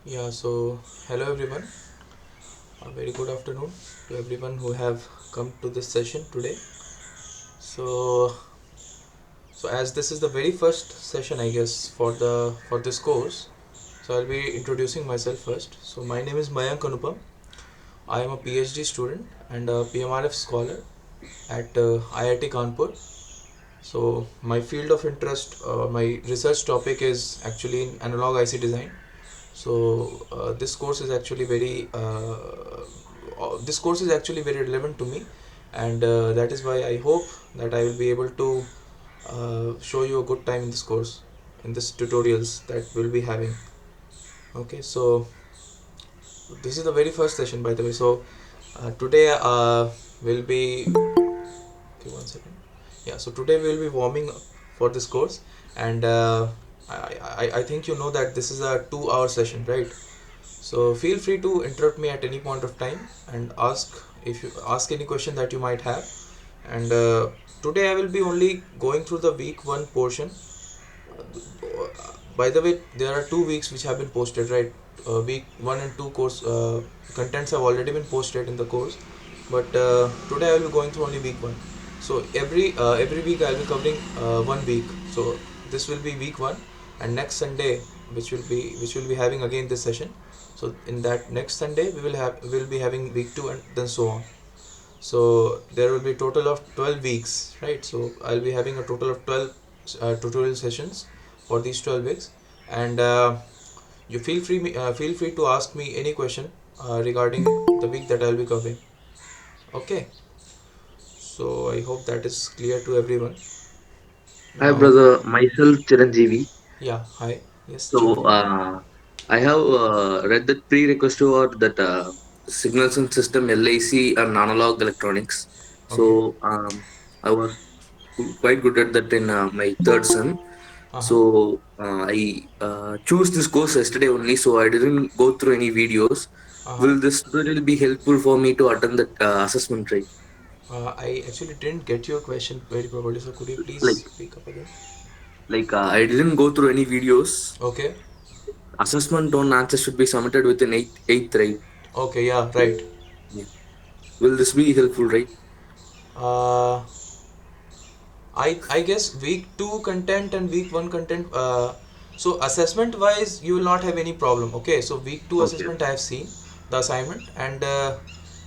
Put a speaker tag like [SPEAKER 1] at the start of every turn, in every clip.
[SPEAKER 1] Yeah, so hello everyone. A very good afternoon to everyone who have come to this session today. So so as this is the very first session I guess for this course, so I'll be introducing myself first. So my name is Mayank Anupam. I am a PhD student and a PMRF scholar at IIT Kanpur. So my field of interest, my research topic is actually in analog IC design. So this course is actually very relevant to me, and that is why I hope that I will be able to show you a good time in this course, in this tutorials that we'll be having. Okay, so this is the very first session, by the way. So today we'll be okay, one second. Yeah, so today we'll be warming up for this course, and I think you know that this is a 2 hour session, right? So feel free to interrupt me at any point of time and ask any question that you might have. And today I will be only going through the week one portion. By the way, there are 2 weeks which have been posted, right? Week one and two course contents have already been posted in the course, but today I will be going through only week one. So every week I will be covering 1 week. So this will be week one, and next Sunday, which will be having again this session. So in that next Sunday we'll be having week two and then so on. So there will be total of 12 weeks, right? So I'll be having a total of 12 tutorial sessions for these 12 weeks, and you feel free to ask me any question regarding the week that I'll be covering. Okay, so I hope that is clear to everyone.
[SPEAKER 2] Hi,
[SPEAKER 1] Now,
[SPEAKER 2] brother. Myself, Chiranjeevi.
[SPEAKER 1] yeah, hi, yes,
[SPEAKER 2] So,
[SPEAKER 1] Chiranjeevi.
[SPEAKER 2] I have read that prerequisite or that signals and system LIC and analog electronics.
[SPEAKER 1] Okay.
[SPEAKER 2] So, I was quite good at that in my third sem.
[SPEAKER 1] Uh huh.
[SPEAKER 2] So, I choose this course yesterday only. So, I didn't go through any videos.
[SPEAKER 1] Uh huh.
[SPEAKER 2] Will this tutorial be helpful for me to attend that assessment, right?
[SPEAKER 1] I actually didn't get your question very properly, so could you please
[SPEAKER 2] Like,
[SPEAKER 1] speak up again?
[SPEAKER 2] I didn't go through any videos.
[SPEAKER 1] Okay.
[SPEAKER 2] Assessment on answers should be submitted within eighth, right?
[SPEAKER 1] Okay. Yeah. Right.
[SPEAKER 2] Yeah. Will this be helpful, right?
[SPEAKER 1] Uh, I guess week two content and week one content. So assessment wise, you will not have any problem. Okay, so week two
[SPEAKER 2] Okay.
[SPEAKER 1] assessment I have seen the assignment, and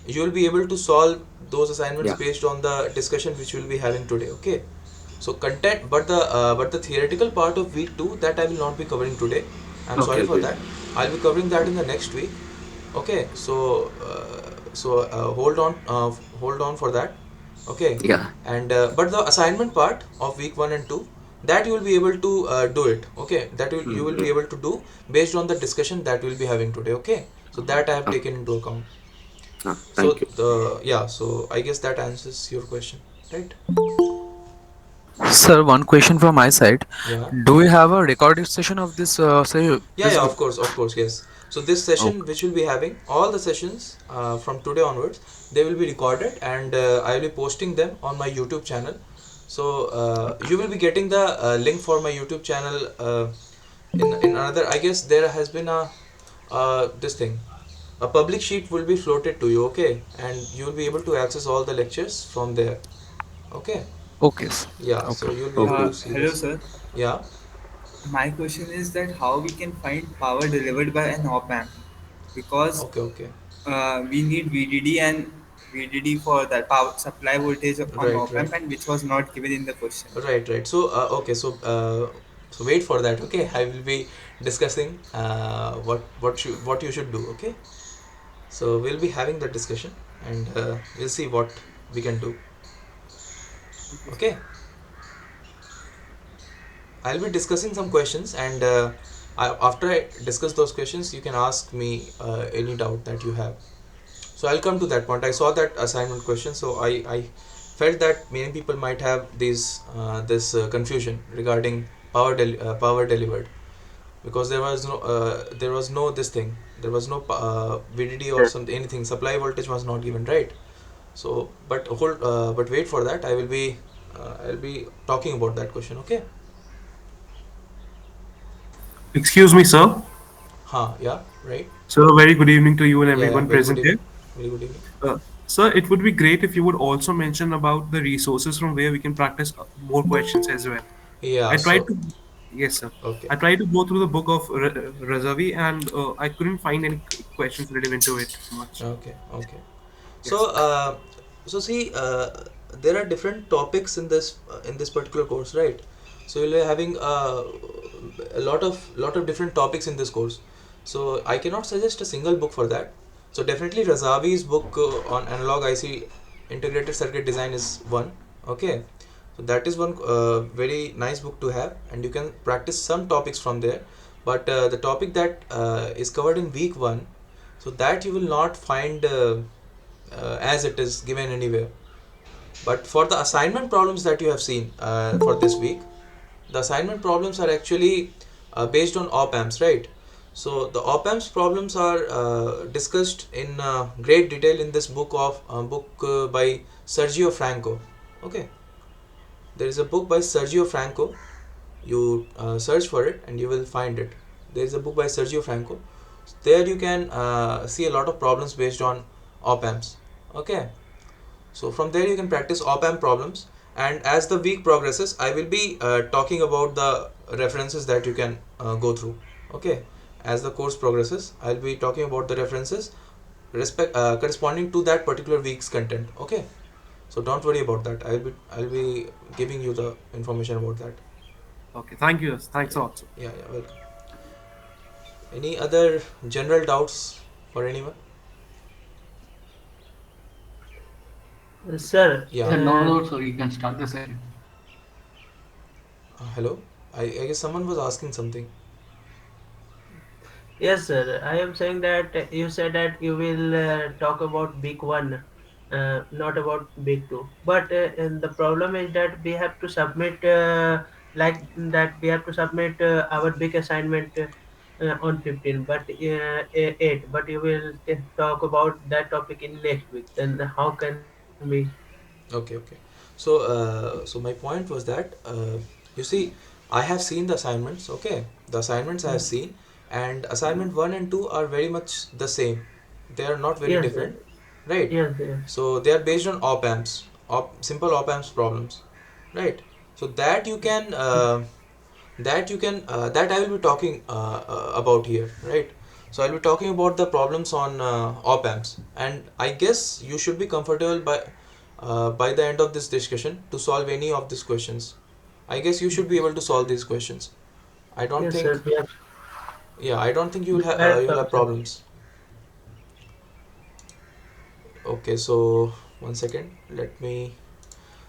[SPEAKER 1] you will be able to solve those assignments
[SPEAKER 2] Yeah.
[SPEAKER 1] based on the discussion which we will be having today. Okay, so content, but the theoretical part of week two that I will not be covering today. I'm
[SPEAKER 2] Okay.
[SPEAKER 1] sorry for
[SPEAKER 2] Okay.
[SPEAKER 1] that. I'll be covering that in the next week. Okay, so hold on for that. Okay,
[SPEAKER 2] Yeah.
[SPEAKER 1] and but the assignment part of week one and two, that you will be able to do it. Okay, that you will be
[SPEAKER 2] Mm-hmm.
[SPEAKER 1] able to do based on the discussion that we'll be having today. Okay, so that I have
[SPEAKER 2] Okay.
[SPEAKER 1] taken into account. So
[SPEAKER 2] Thank you.
[SPEAKER 1] so I guess that answers your question, right?
[SPEAKER 3] Sir, one question from my side.
[SPEAKER 1] Yeah.
[SPEAKER 3] Do we have a recorded session of this
[SPEAKER 1] Yeah,
[SPEAKER 3] this
[SPEAKER 1] yeah,
[SPEAKER 3] week?
[SPEAKER 1] of course, yes. So this session,
[SPEAKER 3] Okay.
[SPEAKER 1] which will be having all the sessions from today onwards, they will be recorded, and I will be posting them on my YouTube channel. So you will be getting the link for my YouTube channel in another. I guess there has been a this thing. A public sheet will be floated to you, okay, and you will be able to access all the lectures from there. Okay.
[SPEAKER 3] Okay. Sir.
[SPEAKER 1] Yeah.
[SPEAKER 3] Okay.
[SPEAKER 1] So you'll be able
[SPEAKER 2] Okay.
[SPEAKER 1] to see
[SPEAKER 4] Hello,
[SPEAKER 1] this.
[SPEAKER 4] sir.
[SPEAKER 1] Yeah.
[SPEAKER 4] My question is that how we can find power delivered by an op amp because
[SPEAKER 1] Okay. Okay.
[SPEAKER 4] we need VDD and VDD for that power supply voltage on
[SPEAKER 1] Right.
[SPEAKER 4] op
[SPEAKER 1] Right.
[SPEAKER 4] amp and which was not given in the question.
[SPEAKER 1] Right, right. So, okay, so wait for that. Okay, I will be discussing what you should do. Okay, so we'll be having that discussion, and we'll see what we can do.
[SPEAKER 4] Okay, sir.
[SPEAKER 1] Okay, I'll be discussing some questions, and after I discuss those questions, you can ask me any doubt that you have. So I'll come to that point. I saw that assignment question, so I felt that many people might have this confusion regarding power delivered, because there was no this thing, there was no VDD or something, anything, supply voltage was not given, right? So but wait for that. I'll be talking about that question. Okay.
[SPEAKER 5] Excuse me, sir.
[SPEAKER 1] Yeah. right?
[SPEAKER 5] So, very good evening to you and
[SPEAKER 1] Yeah, yeah.
[SPEAKER 5] everyone
[SPEAKER 1] Very good
[SPEAKER 5] present here.
[SPEAKER 1] evening. Very good evening.
[SPEAKER 5] Sir, it would be great if you would also mention about the resources from where we can practice more questions as well.
[SPEAKER 1] Yeah.
[SPEAKER 5] I tried
[SPEAKER 1] So
[SPEAKER 5] to, yes, sir.
[SPEAKER 1] okay.
[SPEAKER 5] I tried to go through the book of Razavi and I couldn't find any questions relevant to it much.
[SPEAKER 1] Okay. Okay. So,
[SPEAKER 5] Yes.
[SPEAKER 1] see, there are different topics in this particular course, right? So you'll be having a lot of different topics in this course. So I cannot suggest a single book for that. So definitely Razavi's book on analog IC integrated circuit design is one. Okay, so that is one very nice book to have, and you can practice some topics from there. But the topic that is covered in week one, so that you will not find as it is given anywhere. But for the assignment problems that you have seen for this week, the assignment problems are actually based on op amps, right? So the op amps problems are discussed in great detail in this book by Sergio Franco. Okay, there is a book by Sergio Franco. You search for it and you will find it. There is a book by Sergio Franco. There you can see a lot of problems based on op amps. Okay, so from there you can practice op amp problems, and as the week progresses I will be talking about the references that you can go through. Okay, as the course progresses I'll be talking about the references corresponding to that particular week's content. Okay, so don't worry about that. I'll be giving you the information about that.
[SPEAKER 5] Okay, thank you. Thanks
[SPEAKER 1] Yeah,
[SPEAKER 5] a lot, sir.
[SPEAKER 1] yeah, yeah, welcome. Any other general doubts for anyone?
[SPEAKER 6] Sir,
[SPEAKER 1] Yeah.
[SPEAKER 7] Sir, no doubt, so you can start the session.
[SPEAKER 1] Hello. I guess someone was asking something.
[SPEAKER 6] yes, sir. I am saying that you said that you will talk about big one, not about big two. But and the problem is that we have to submit like that. We have to submit our big assignment on 15, but 8. But you will talk about that topic in next week. Then how can we?
[SPEAKER 1] Okay, okay. So my point was that you see, I have seen the assignments. Okay, the assignments I have
[SPEAKER 6] Mm.
[SPEAKER 1] seen, and assignment one and two are very much the same. They are not very
[SPEAKER 6] Yes,
[SPEAKER 1] different,
[SPEAKER 6] sir.
[SPEAKER 1] right?
[SPEAKER 6] Yes, sir.
[SPEAKER 1] So they are based on op amps, simple op amps problems, right? So that I will be talking about here, right? So I'll be talking about the problems on op amps, and I guess you should be comfortable by the end of this discussion to solve any of these questions. I guess you should be able to solve these questions. I don't
[SPEAKER 6] Yes,
[SPEAKER 1] think,
[SPEAKER 6] sir. We have,
[SPEAKER 1] yeah, I don't think
[SPEAKER 6] we have
[SPEAKER 1] you'll
[SPEAKER 6] some,
[SPEAKER 1] have
[SPEAKER 6] sir.
[SPEAKER 1] problems. Okay, so one second, let me.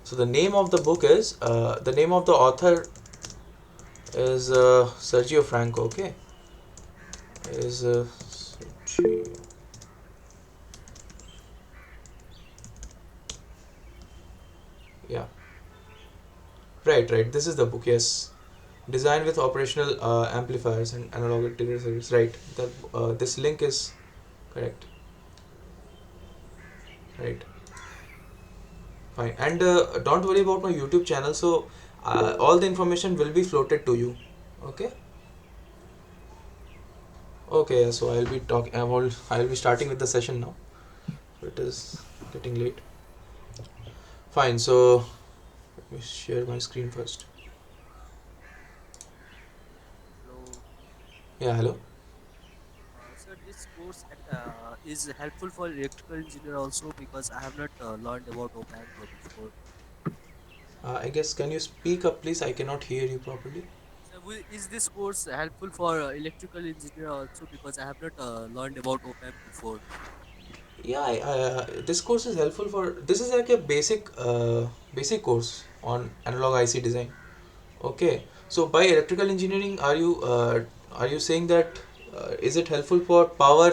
[SPEAKER 1] So the name of the author is Sergio Franco. Okay, is Sergio. Yeah, right, right. This is the book. Yes, design with operational amplifiers and analog integrated circuits. Right. That this link is correct. Right. Fine. And don't worry about my YouTube channel. So all the information will be floated to you. Okay. Okay. Yeah, so I'll be talking. I'll be starting with the session now. It is getting late. Fine. So let me share my screen first.
[SPEAKER 3] Hello.
[SPEAKER 1] Yeah. Hello.
[SPEAKER 3] Sir, this course is helpful for electrical engineer also because I have not learned about op amp before.
[SPEAKER 1] I guess can you speak up, please? I cannot hear you properly.
[SPEAKER 3] So, is this course helpful for electrical engineer also because I have not learned about op amp before?
[SPEAKER 1] Yeah, this course is helpful for. This is like a basic course on analog IC design. Okay, so by electrical engineering, are you saying that is it helpful for power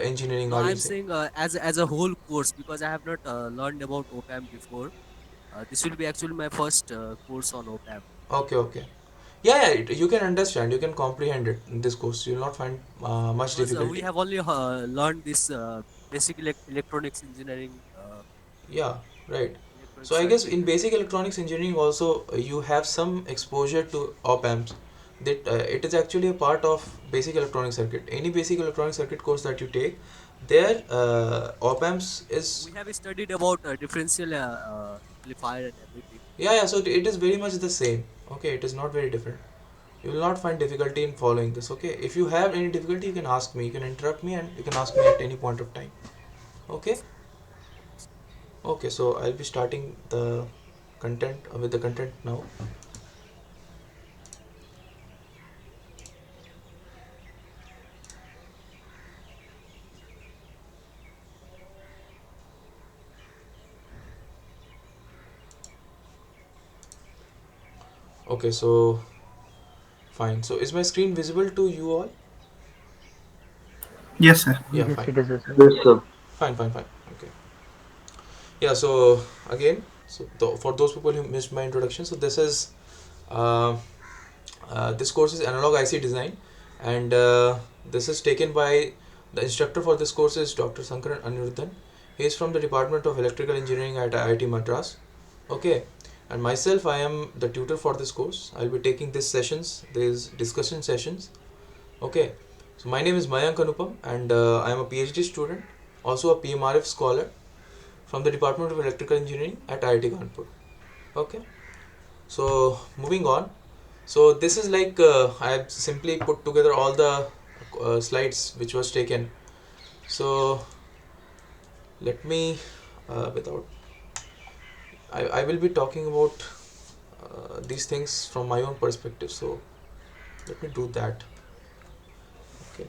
[SPEAKER 1] engineering?
[SPEAKER 3] No,
[SPEAKER 1] Are you
[SPEAKER 3] I'm
[SPEAKER 1] saying?
[SPEAKER 3] saying as a whole course because I have not learned about op amp before. This will be actually my first course on op amp.
[SPEAKER 1] Okay, okay. Yeah, yeah. You can understand. You can comprehend it in this course. You will not find much
[SPEAKER 3] Because we
[SPEAKER 1] difficulty.
[SPEAKER 3] have only learned this basic electronics engineering,
[SPEAKER 1] Yeah, right.
[SPEAKER 3] electronic
[SPEAKER 1] So I guess
[SPEAKER 3] circuit.
[SPEAKER 1] in basic electronics engineering also you have some exposure to op amps, that it is actually a part of basic electronic circuit. Any basic electronic circuit course that you take, there op amps is,
[SPEAKER 3] We have studied about differential amplifier and everything.
[SPEAKER 1] yeah, so it is very much the same. Okay, it is not very different. You will not find difficulty in following this. Okay, if you have any difficulty, you can ask me, you can interrupt me, and you can ask me at any point of time. Okay. Okay, so I'll be starting the content with the content now. Okay, so fine. So is my screen visible to you all?
[SPEAKER 5] Yes, sir.
[SPEAKER 1] Yeah,
[SPEAKER 8] Yes,
[SPEAKER 1] fine.
[SPEAKER 8] it is visible.
[SPEAKER 2] Yes, sir.
[SPEAKER 1] Fine. Okay. Yeah, so again, so for those people who missed my introduction, so this is uh, this course is analog IC design, and this is taken by the instructor for this course is Dr. Sankaran Anirudhan. He is from the Department of Electrical Engineering at IIT Madras. Okay, and myself, I am the tutor for this course. I'll be taking these sessions, these discussion sessions. Okay, so my name is Mayank Anupam, and I am a PhD student, also a PMRF scholar from the Department of Electrical Engineering at IIT Kanpur. Okay, so moving on. So this is like I have simply put together all the slides which was taken. So let me without I will be talking about these things from my own perspective. So let me do that. Okay.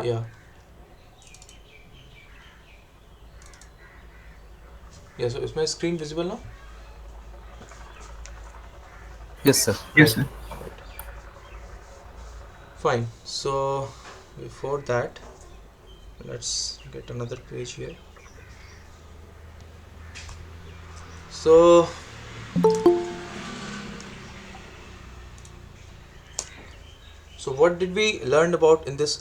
[SPEAKER 1] Yeah. Yeah. So is my screen visible now?
[SPEAKER 3] Yes, sir.
[SPEAKER 5] Yes,
[SPEAKER 1] Right.
[SPEAKER 5] sir.
[SPEAKER 1] Right. Fine. So before that, let's get another page here. So what did we learn about in this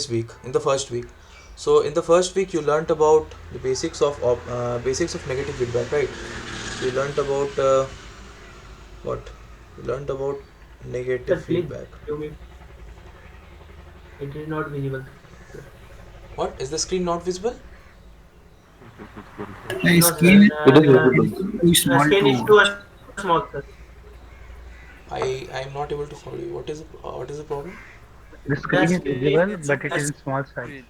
[SPEAKER 1] week, in the first week? So in the first week you learned about the basics of negative feedback, right? You learned about what? You learned about negative
[SPEAKER 6] Sir, please
[SPEAKER 1] feedback.
[SPEAKER 6] zoom it. It is not visible, sir.
[SPEAKER 1] What is the screen not visible?
[SPEAKER 5] The
[SPEAKER 6] No, sir.
[SPEAKER 5] screen
[SPEAKER 2] It is
[SPEAKER 5] is
[SPEAKER 2] visible.
[SPEAKER 5] too small
[SPEAKER 6] Screen is
[SPEAKER 5] to
[SPEAKER 6] too
[SPEAKER 5] watch.
[SPEAKER 6] small, sir.
[SPEAKER 1] I am not able to follow you. What is the problem?
[SPEAKER 8] The
[SPEAKER 6] The
[SPEAKER 8] screen is
[SPEAKER 3] We
[SPEAKER 6] screen,
[SPEAKER 8] visible,
[SPEAKER 3] can
[SPEAKER 8] but
[SPEAKER 3] zoom
[SPEAKER 8] it
[SPEAKER 3] the
[SPEAKER 8] is in small size.
[SPEAKER 3] screen.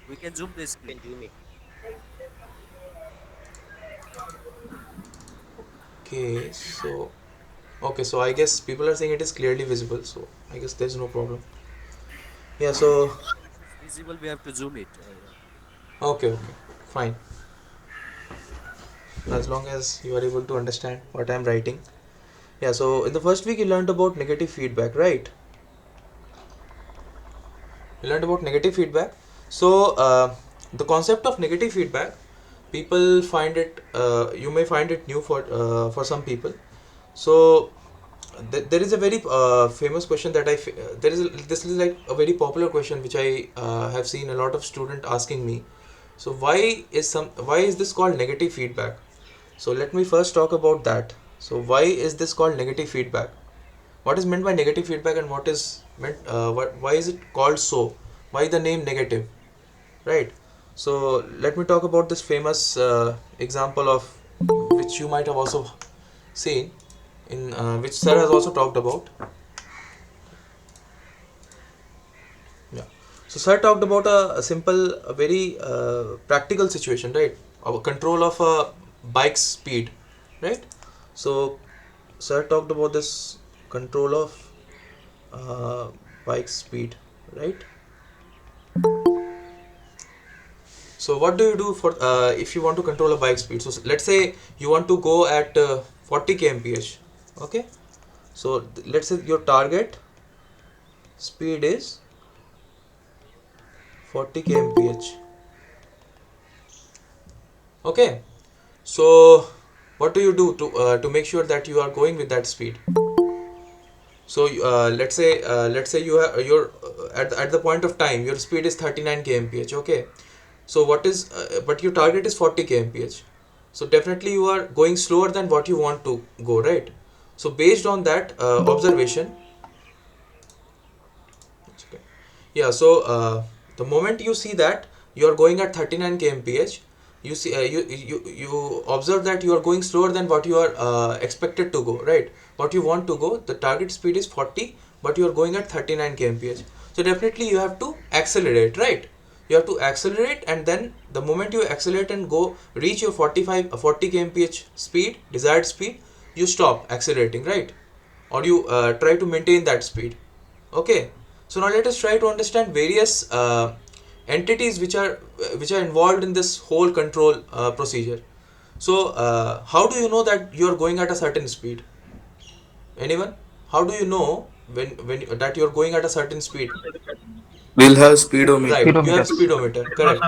[SPEAKER 3] We can zoom the screen.
[SPEAKER 1] Okay, so I guess people are saying it is clearly visible, so I guess there's no problem. Yeah, so
[SPEAKER 3] If it's visible, we have to zoom it. Yeah.
[SPEAKER 1] okay, fine. As long as you are able to understand what I'm writing. Yeah, so in the first week you learned about negative feedback, right? You learned about negative feedback. So the concept of negative feedback, people find it. You may find it new for some people. So there is a very famous question that this is like a very popular question which I have seen a lot of student asking me. So why is this called negative feedback? So let me first talk about that. So why is this called negative feedback? What is meant by negative feedback, and what is meant why is it called so? Why the name negative? Right. So let me talk about this famous example of which you might have also seen in which sir has also talked about. Yeah. So sir talked about a simple, a very practical situation, right? Our control of a bike's speed, right? So sir talked about this control of uh, bike's speed, right? So what do you do for if you want to control a bike speed? So let's say you want to go at 40 kmph. Okay. So let's say your target speed is 40 kmph. Okay, so what do you do to make sure that you are going with that speed? So let's say you have your at the point of time your speed is 39 kmph. Okay, so what is but your target is 40 kmph. So definitely you are going slower than what you want to go, right? So based on that observation, okay. Yeah, so the moment you see that you are going at 39 kmph, you see you observe that you are going slower than what you are expected to go, right? What you want to go, the target speed is 40, but you are going at 39 kmph. So definitely you have to accelerate, right? You have to accelerate, and then the moment you accelerate and go reach your 40 kmph speed, desired speed, you stop accelerating, right? Or you try to maintain that speed. Okay, so now let us try to understand various entities which are involved in this whole control procedure. So how do you know that you are going at a certain speed? Anyone? How do you know when that you are going at a certain speed?
[SPEAKER 2] We'll have speedometer.
[SPEAKER 1] Right, you have
[SPEAKER 5] Speedometer.
[SPEAKER 1] speedometer.
[SPEAKER 6] Because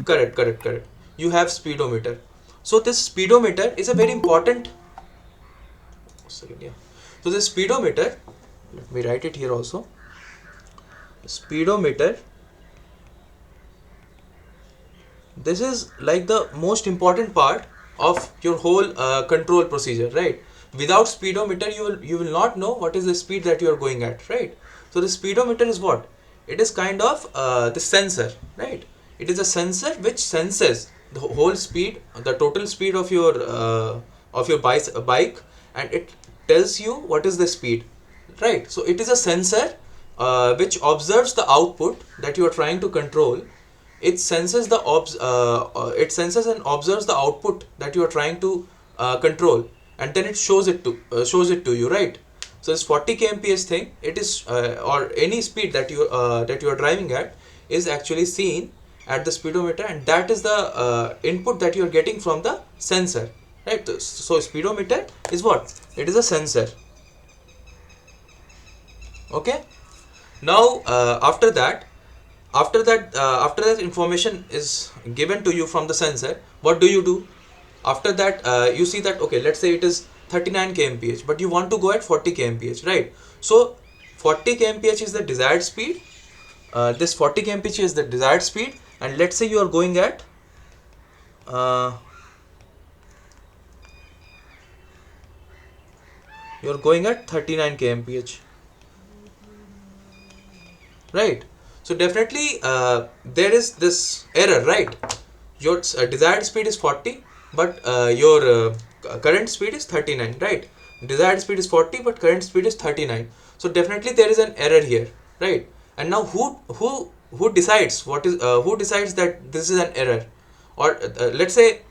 [SPEAKER 1] Correct,
[SPEAKER 6] of
[SPEAKER 1] correct. You have speedometer. So this speedometer is a very important. Second, yeah. So this speedometer, let me write it here also. Speedometer, this is like the most important part of your whole control procedure, right? Without speedometer you will not know what is the speed that you are going at, right? So the speedometer is what? It is kind of the sensor, right? It is a sensor which senses the whole speed, the total speed of your bike, and it tells you what is the speed, right? So it is a sensor which observes the output that you are trying to control. It senses and observes the output that you are trying to control, and then it shows it to you, right? So this 40 kmph thing, it is or any speed that you are driving at is actually seen at the speedometer, and that is the input that you are getting from the sensor, right? So speedometer is what? It is a sensor. Okay, now after that information is given to you from the sensor, what do? After that you see that, okay, let's say it is 39 kmph, but you want to go at 40 kmph, right? So 40 kmph is the desired speed. This 40 kmph is the desired speed, and let's say you are going at uh, you are going at 39 kmph, right? So definitely there is this error, right? Your desired speed is 40, but your current speed is 39, right? Desired speed is 40, but current speed is 39. So definitely there is an error here, right? And now who decides who decides that this is an error? Or let's say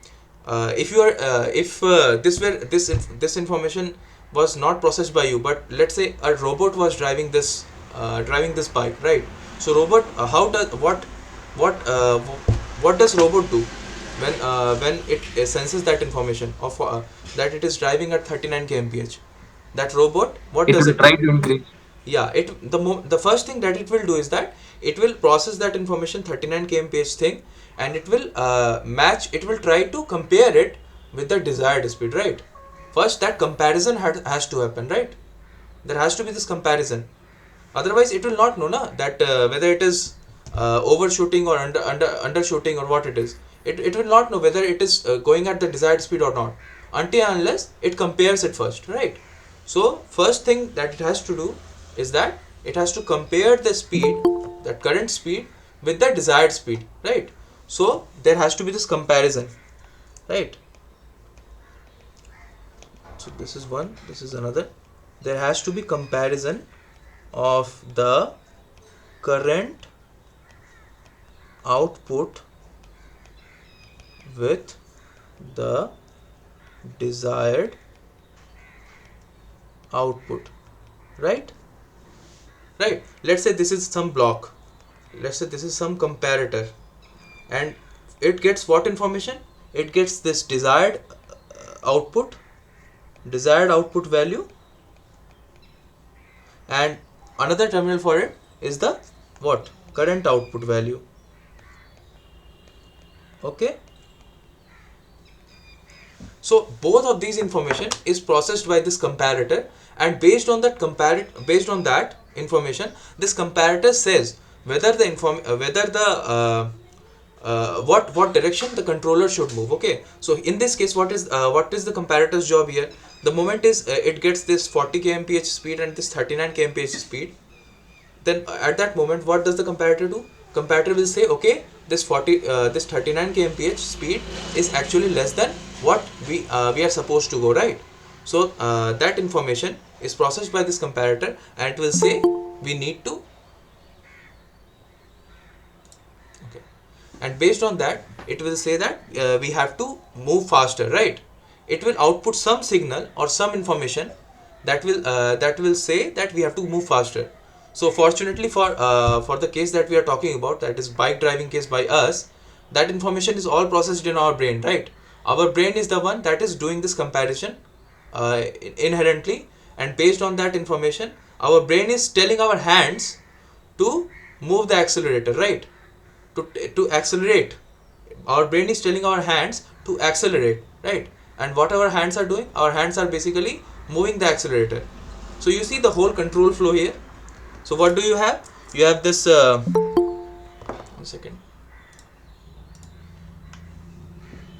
[SPEAKER 1] if you are if this information was not processed by you, but let's say a robot was driving this bike, right? So robot how does what does robot do when it senses that information of that it is driving at 39 kmph? That robot, what
[SPEAKER 7] It
[SPEAKER 1] does
[SPEAKER 7] will
[SPEAKER 1] it
[SPEAKER 7] try
[SPEAKER 1] do?
[SPEAKER 7] to increase.
[SPEAKER 1] Yeah, the first thing that it will do is that it will process that information 39 kmph thing, and it will try to compare it with the desired speed, right? First that comparison has to happen, right? There has to be this comparison. Otherwise it will not know that whether it is overshooting or undershooting, or what it is. It will not know whether it is going at the desired speed or not, until and unless it compares it first, right? So first thing that it has to do is that it has to compare the speed, that current speed, with the desired speed, right? So there has to be this comparison, right? So this is one, this is another. There has to be comparison of the current output with the desired output, right? Right, let's say this is some block, let's say this is some comparator, and it gets what information? It gets this output desired output value, and another terminal for it is the what? Current output value. Okay, So both of these information is processed by this comparator, and based on that information, this comparator says whether the what direction the controller should move. Okay, so in this case, what is the comparator's job here? The moment is it gets this 40 kmph speed and this 39 kmph speed. Then at that moment, what does the comparator do? Comparator will say, okay, this 39 kmph speed is actually less than what we are supposed to go, right? So that information is processed by this comparator, and it will say we need to, okay, and based on that it will say that we have to move faster, right? It will output some signal or some information that will say that we have to move faster. So fortunately for the case that we are talking about, that is bike driving case by us, that information is all processed in our brain, right? Our brain is the one that is doing this comparison inherently, and based on that information our brain is telling our hands to move the accelerator, right? To accelerate, our brain is telling our hands to accelerate, right? And what our hands are doing, our hands are basically moving the accelerator. So you see the whole control flow here. So what do you have? You have this 1 second.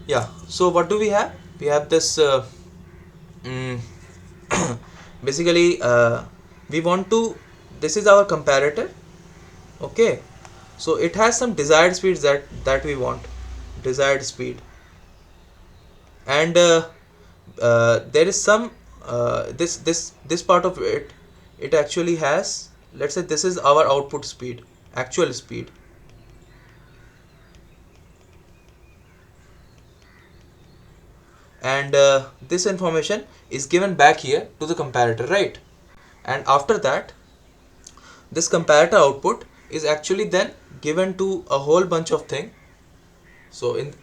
[SPEAKER 1] Yeah, so what do we have? We have this mm, basically we want to, this is our comparator. Okay, so it has some desired speeds that we want, desired speed, and there is some this part of it, it actually has, let's say this is our output speed, actual speed, and this information is given back here to the comparator, right? And after that, this comparator output is actually then given to a whole bunch of things. So in,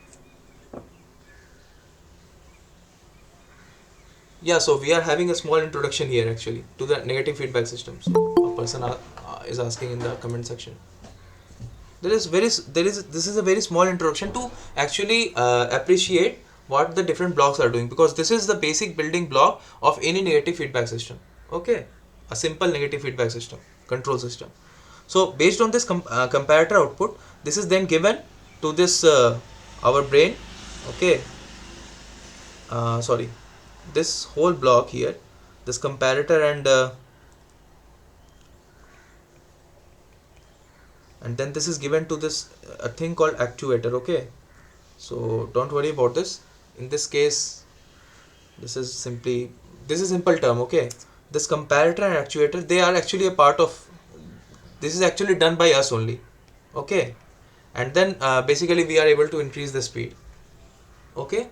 [SPEAKER 1] yeah, so we are having a small introduction here actually to the negative feedback system. So a person is asking in the comment section. This is a very small introduction to actually appreciate what the different blocks are doing, because this is the basic building block of any negative feedback system. Okay, a simple negative feedback system, control system. So based on this comparator output, this is then given to this our brain. Okay, sorry, this whole block here, this comparator, and then this is given to this a thing called actuator. Okay, so don't worry about this. In this case, this is simple term. Okay, this comparator and actuator, they are actually a part of, this is actually done by us only. Okay, and then basically we are able to increase the speed. Okay,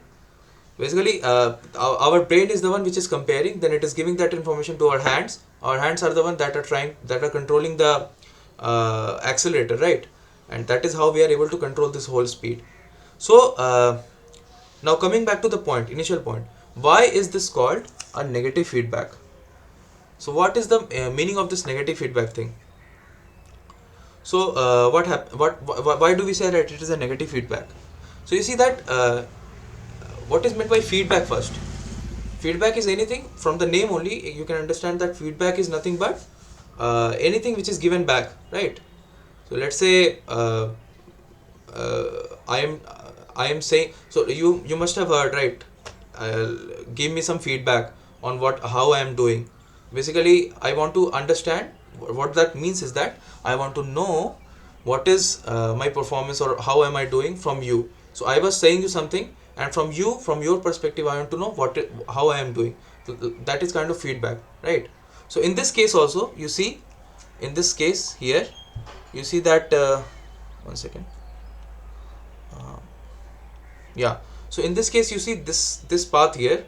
[SPEAKER 1] basically our brain is the one which is comparing, then it is giving that information to our hands. Our hands are the one that are controlling the accelerator, right? And that is how we are able to control this whole speed. So now coming back to the point, initial point, why is this called a negative feedback? So what is the meaning of this negative feedback thing? So why do we say that it is a negative feedback? So you see that what is meant by feedback first? Feedback is anything, from the name only you can understand that feedback is nothing but anything which is given back, right? So let's say I am saying, so you must have heard, right? Give me some feedback on how I am doing. Basically I want to understand what that means, is that I want to know what is my performance or how am I doing from you. So I was saying you something, and from your perspective I want to know how I am doing. So that is kind of feedback, right? So in this case also, you see, in this case here, you see that 1 second, yeah, so in this case you see this path here,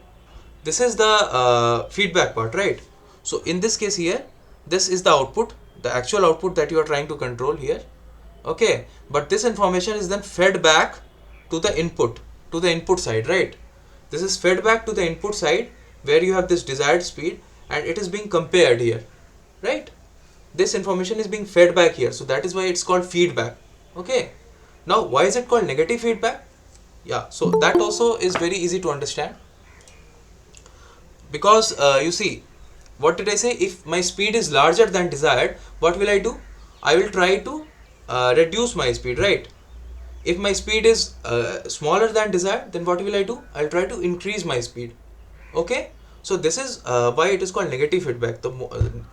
[SPEAKER 1] this is the feedback part, right? So in this case here, this is the output, the actual output that you are trying to control here. Okay, but this information is then fed back to the input side, right? This is fed back to the input side where you have this desired speed, and it is being compared here, right? This information is being fed back here, so that is why it's called feedback. Okay, now why is it called negative feedback? Yeah, so that also is very easy to understand. because you see, what did I say? If my speed is larger than desired, what will I do? I will try to reduce my speed, right? If my speed is smaller than desired, then what will I do? I'll try to increase my speed. Okay, so this is why it is called negative feedback.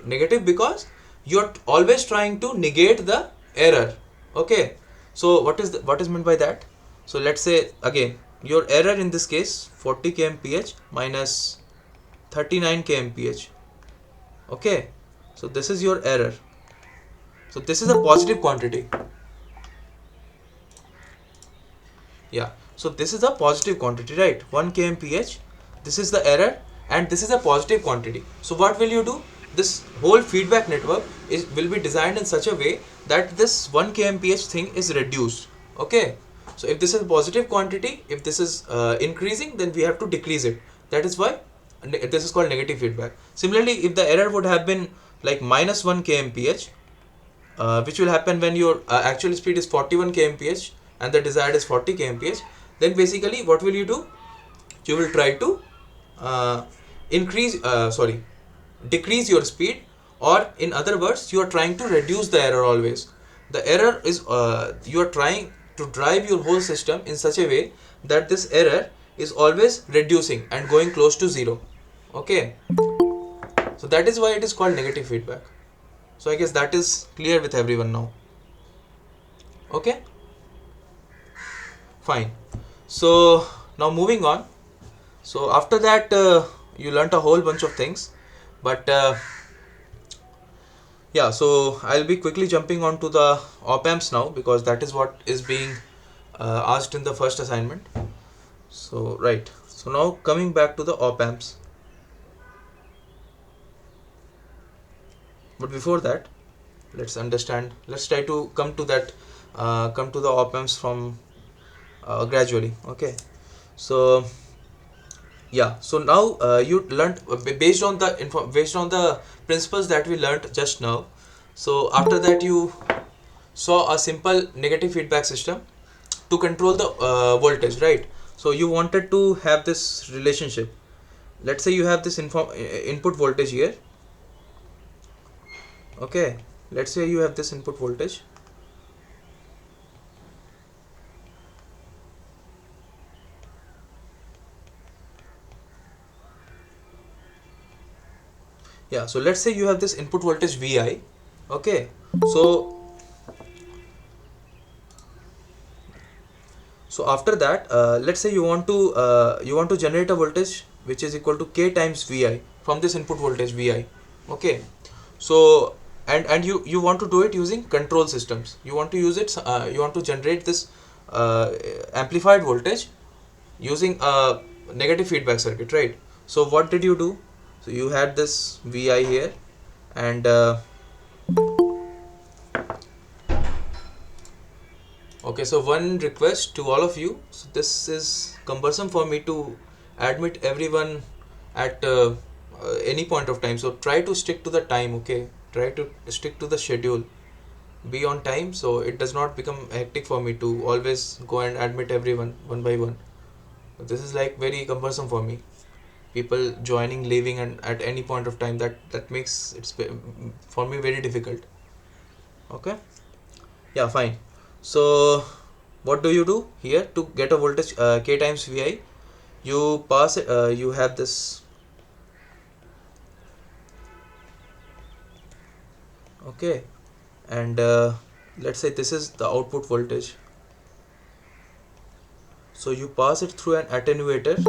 [SPEAKER 1] Negative because you're always trying to negate the error. Okay, so what is meant by that? So let's say again, your error in this case 40 kmph minus 39 kmph. Okay, so this is your error. So this is a positive quantity. Yeah, so this is a positive quantity, right? 1 kmph, this is the error, and this is a positive quantity. So what will you do? This whole feedback network will be designed in such a way that this 1 kmph thing is reduced. Okay, so if this is a positive quantity, if this is increasing, then we have to decrease it. That is why this is called negative feedback. Similarly, if the error would have been like minus 1 kmph, which will happen when your actual speed is 41 kmph and the desired is 40 kmph, then basically what will you do? You will try to uh, decrease your speed, or in other words, you are trying to reduce the error always. The error is you are trying to drive your whole system in such a way that this error is always reducing and going close to zero. Okay, so that is why it is called negative feedback. So I guess that is clear with everyone now. Okay, fine. So now moving on. So after that, you learnt a whole bunch of things, but yeah. So I'll be quickly jumping on to the op amps now, because that is what is being asked in the first assignment. So right. So now coming back to the op amps, but before that, let's understand. Let's try to come to that. Come to the op amps from gradually. Okay. So yeah, so now you learned based on the principles that we learned just now. So after that, you saw a simple negative feedback system to control the voltage, right? So you wanted to have this relationship. Let's say you have this input voltage here. Okay, let's say you have this input voltage. Yeah, so let's say you have this input voltage Vi. Okay, so after that, let's say you want to generate a voltage which is equal to K times Vi from this input voltage Vi. Okay, so and you want to do it using control systems. You want to use it. You want to generate this amplified voltage using a negative feedback circuit, right? So what did you do? So you had this Vi here, and okay, so one request to all of you. So this is cumbersome for me to admit everyone at any point of time. So try to stick to the time, okay? Try to stick to the schedule. Be on time, so it does not become hectic for me to always go and admit everyone one by one. This is like very cumbersome for me. People joining, leaving, and at any point of time, that makes it for me very difficult. Okay. Yeah, fine. So what do you do here to get a voltage K times Vi? You pass it, you have this. Okay, and let's say this is the output voltage. So you pass it through an attenuator.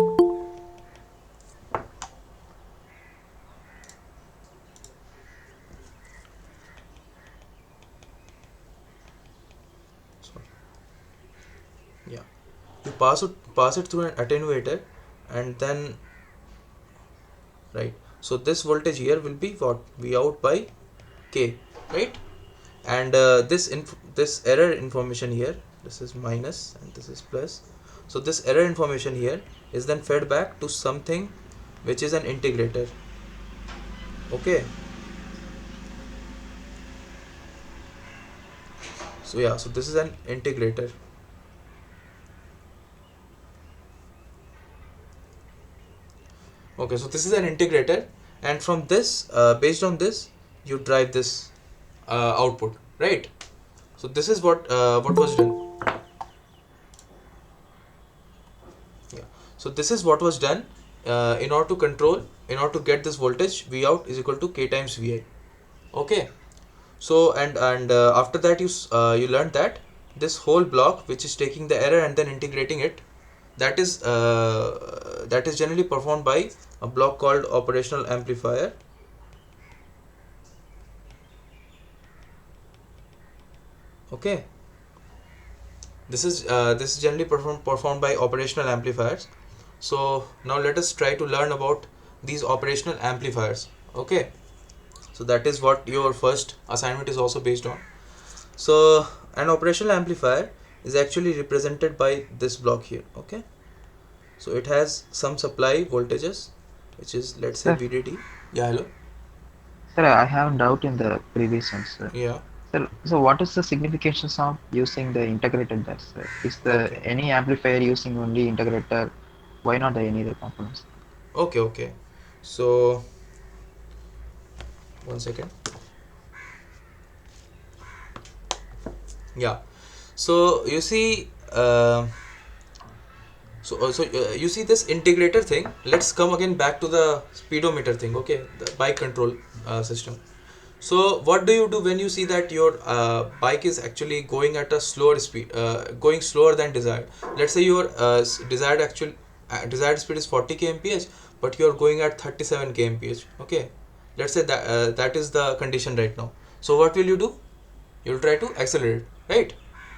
[SPEAKER 1] Sorry. Yeah, you pass it through an attenuator, and then right. So this voltage here will be what? V out by K, right? And this error information here, this is minus and this is plus. So this error information here is then fed back to something which is an integrator. Okay, so yeah, so this is an integrator. Okay, so this is an integrator, and from this, based on this, you drive this output, right? So this is what was done. Yeah. So this is what was done in order to control, in order to get this voltage V out is equal to K times Vi. Okay. So and after that you learned that this whole block which is taking the error and then integrating it, that is generally performed by a block called operational amplifier. Okay. This is generally performed by operational amplifiers. So now let us try to learn about these operational amplifiers. Okay. So that is what your first assignment is also based on. So an operational amplifier is actually represented by this block here. Okay. So it has some supply voltages, which is, let's say,
[SPEAKER 8] Sir,
[SPEAKER 1] VDD. Yeah, hello.
[SPEAKER 8] sir, I have a doubt in the previous one, sir.
[SPEAKER 1] Yeah.
[SPEAKER 8] Sir, so what is the signification of using the integrated that, sir? Is the
[SPEAKER 1] Okay.
[SPEAKER 8] any amplifier using only integrator? Why not the any other components?
[SPEAKER 1] Okay. Okay. So one second. Yeah. So you see, you see this integrator thing. Let's come again back to the speedometer thing. Okay, the bike control system. So what do you do when you see that your bike is actually going at a slower speed, going slower than desired? Let's say your desired speed is 40 kmph, but you are going at 37 kmph. Okay, let's say that that is the condition right now. So what will you do? You will try to accelerate, right?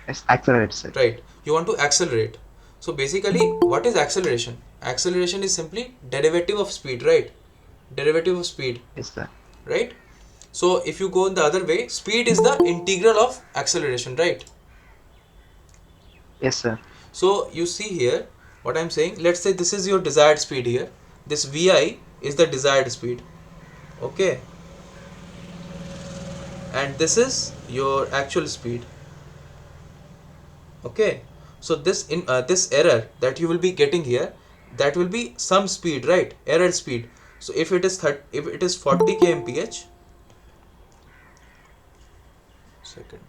[SPEAKER 8] Yes, accelerate, sir.
[SPEAKER 1] Right. You want to accelerate. So basically, what is acceleration? Acceleration is simply derivative of speed, right? Derivative of speed,
[SPEAKER 8] Yes, sir.
[SPEAKER 1] right? So if you go in the other way, speed is the integral of acceleration, right?
[SPEAKER 8] Yes, sir.
[SPEAKER 1] So you see here what I'm saying. Let's say this is your desired speed here. This Vi is the desired speed. Okay. And this is your actual speed. Okay. So this error that you will be getting here, that will be some speed, right? Error speed. So if it is if it is 40 kmph, second.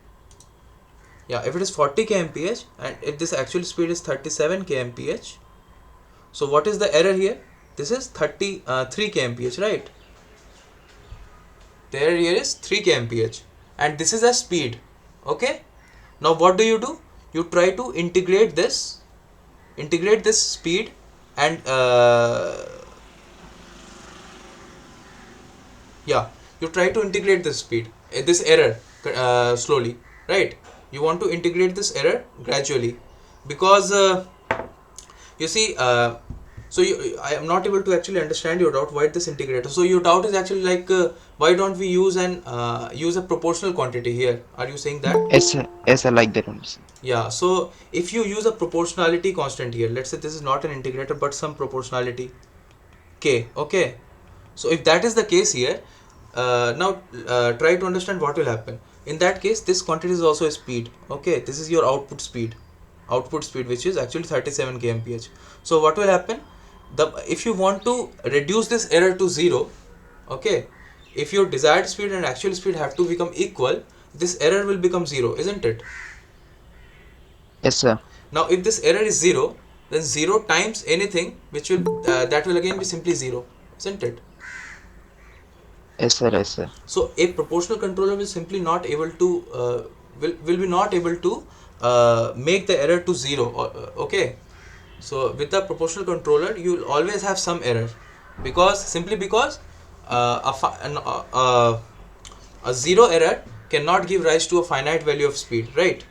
[SPEAKER 1] Yeah, if it is 40 kmph and if this actual speed is 37 kmph, so what is the error here? This is 3 kmph, right? The error here is 3 kmph and this is a speed. Okay. Now what do? You try to integrate this speed and yeah, you try to integrate this speed, this error slowly, right? You want to integrate this error gradually because you see I am not able to actually understand your doubt. Why this integrator? So your doubt is actually like why don't we use a proportional quantity here? Are you saying that?
[SPEAKER 8] Yes, sir. Yes, I like that one, sir.
[SPEAKER 1] Yeah, so if you use a proportionality constant here, let's say this is not an integrator but some proportionality k. Okay, so if that is the case here, now try to understand what will happen. In that case, this quantity is also a speed. Okay, this is your output speed, which is actually 37 kmph. So what will happen? If you want to reduce this error to 0, okay, if your desired speed and actual speed have to become equal, this error will become 0, isn't it?
[SPEAKER 8] Yes, sir.
[SPEAKER 1] Now if this error is 0, then 0 times anything which will that will again be simply 0, isn't it?
[SPEAKER 8] Yes, sir. Yes, sir.
[SPEAKER 1] So a proportional controller will simply not able to will be not able to make the error to 0. Okay, so with the proportional controller you will always have some error because a 0 error cannot give rise to a finite value of speed, right?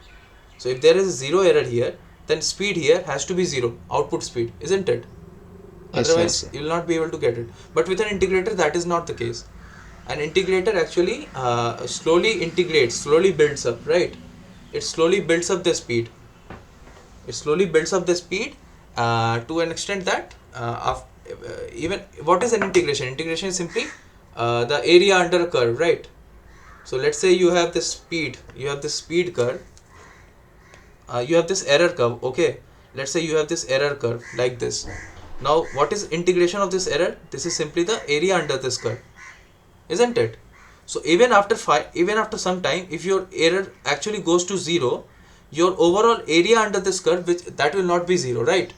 [SPEAKER 1] So if there is a 0 error here, then speed here has to be 0, output speed, isn't it?
[SPEAKER 8] Yes, sir. Yes,
[SPEAKER 1] Otherwise
[SPEAKER 8] sir.
[SPEAKER 1] you will not be able to get it. But with an integrator that is not the case. An integrator actually slowly builds up, right? It slowly builds up the speed. It slowly builds up the speed to an extent that even what is an integration? Integration is simply the area under a curve, right? So let's say you have this speed curve, you have this error curve. Okay, let's say you have this error curve like this. Now what is integration of this error? This is simply the area under this curve, isn't it? So even after some time, if your error actually goes to 0, your overall area under this curve, which that will not be 0, right?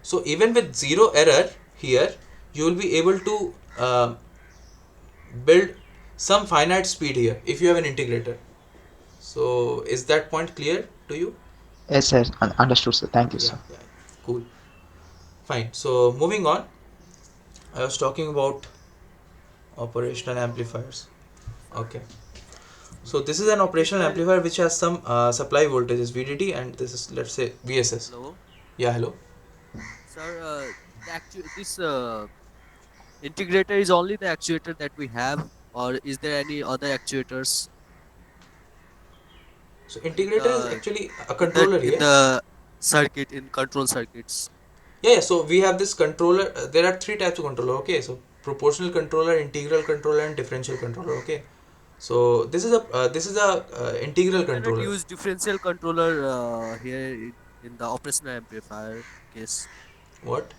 [SPEAKER 1] So even with 0 error here, you will be able to build some finite speed here if you have an integrator. So is that point clear to you?
[SPEAKER 8] Yes, sir. Understood, sir. Thank you,
[SPEAKER 1] Yeah,
[SPEAKER 8] sir.
[SPEAKER 1] yeah. Cool. Fine. So moving on, I was talking about operational amplifiers. Okay. So this is an operational
[SPEAKER 3] Amplifier.
[SPEAKER 1] amplifier which has some supply voltages VDD, and this is, let's say, VSS.
[SPEAKER 3] Hello,
[SPEAKER 1] Yeah, hello.
[SPEAKER 3] sir. This integrator is only the actuator that we have, or is there any other actuators
[SPEAKER 1] So
[SPEAKER 3] in
[SPEAKER 1] integrator is
[SPEAKER 3] the
[SPEAKER 1] actually a controller
[SPEAKER 3] in
[SPEAKER 1] here.
[SPEAKER 3] the circuit in control circuits?
[SPEAKER 1] Yeah, yeah. So we have this controller. There are three types of controller. Okay, so proportional controller, integral controller, and differential controller. Okay, so this is a integral
[SPEAKER 3] We cannot
[SPEAKER 1] controller.
[SPEAKER 3] use differential controller here in the operational amplifier case.
[SPEAKER 1] What?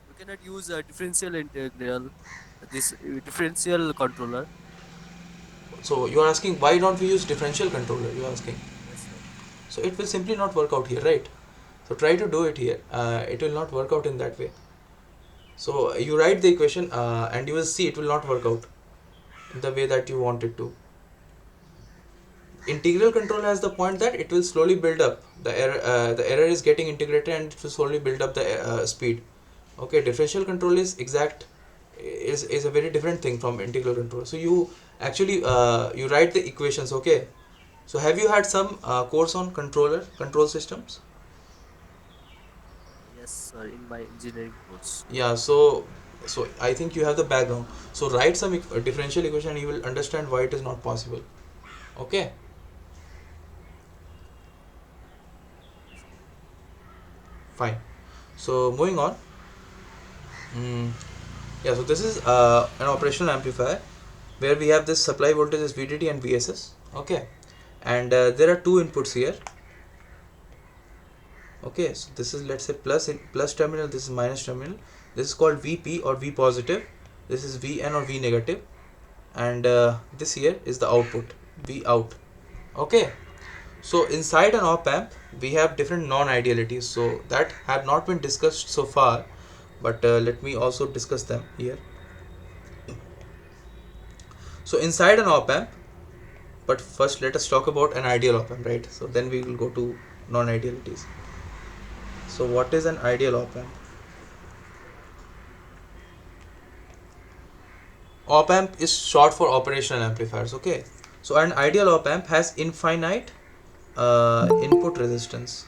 [SPEAKER 3] We cannot use a differential integral, this differential controller.
[SPEAKER 1] So you are asking why don't we use differential controller? You are asking.
[SPEAKER 3] Yes, sir.
[SPEAKER 1] So it will simply not work out here, right? So try to do it here. It will not work out in that way. So you write the equation and you will see it will not work out in the way that you want it to. Integral control has the point that it will slowly build up the error. The error is getting integrated and it will slowly build up the speed. Okay, differential control is a very different thing from integral control. So you actually you write the equations. Okay. So have you had some course on control systems?
[SPEAKER 3] Yes, sir. In my engineering course.
[SPEAKER 1] Yeah. So I think you have the background. So write some differential equation and you will understand why it is not possible. Okay. Fine. So moving on. Mm, yeah. So this is an operational amplifier where we have this supply voltage is VDD and VSS. Okay. And there are two inputs here. Okay. So this is, let's say, plus terminal. This is minus terminal. This is called VP or V positive. This is VN or V negative. And this here is the output, V out. Okay. So inside an op amp, we have different non-idealities. So that have not been discussed so far, but let me also discuss them here. So inside an op amp, but first let us talk about an ideal op amp, right? So then we will go to non-idealities. So what is an ideal op amp? Op amp is short for operational amplifiers. Okay. So an ideal op amp has infinite input resistance.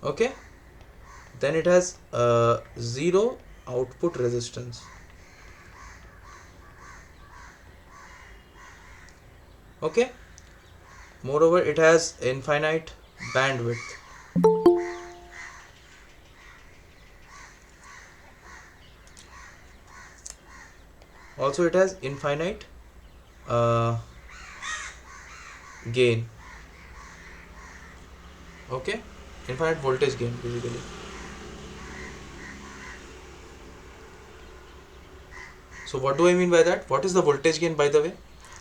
[SPEAKER 1] Okay. Then it has zero output resistance. Okay. Moreover, it has infinite bandwidth. Also, it has infinite uh, gain. Okay, infinite voltage gain basically. So what do I mean by that? What is the voltage gain, by the way?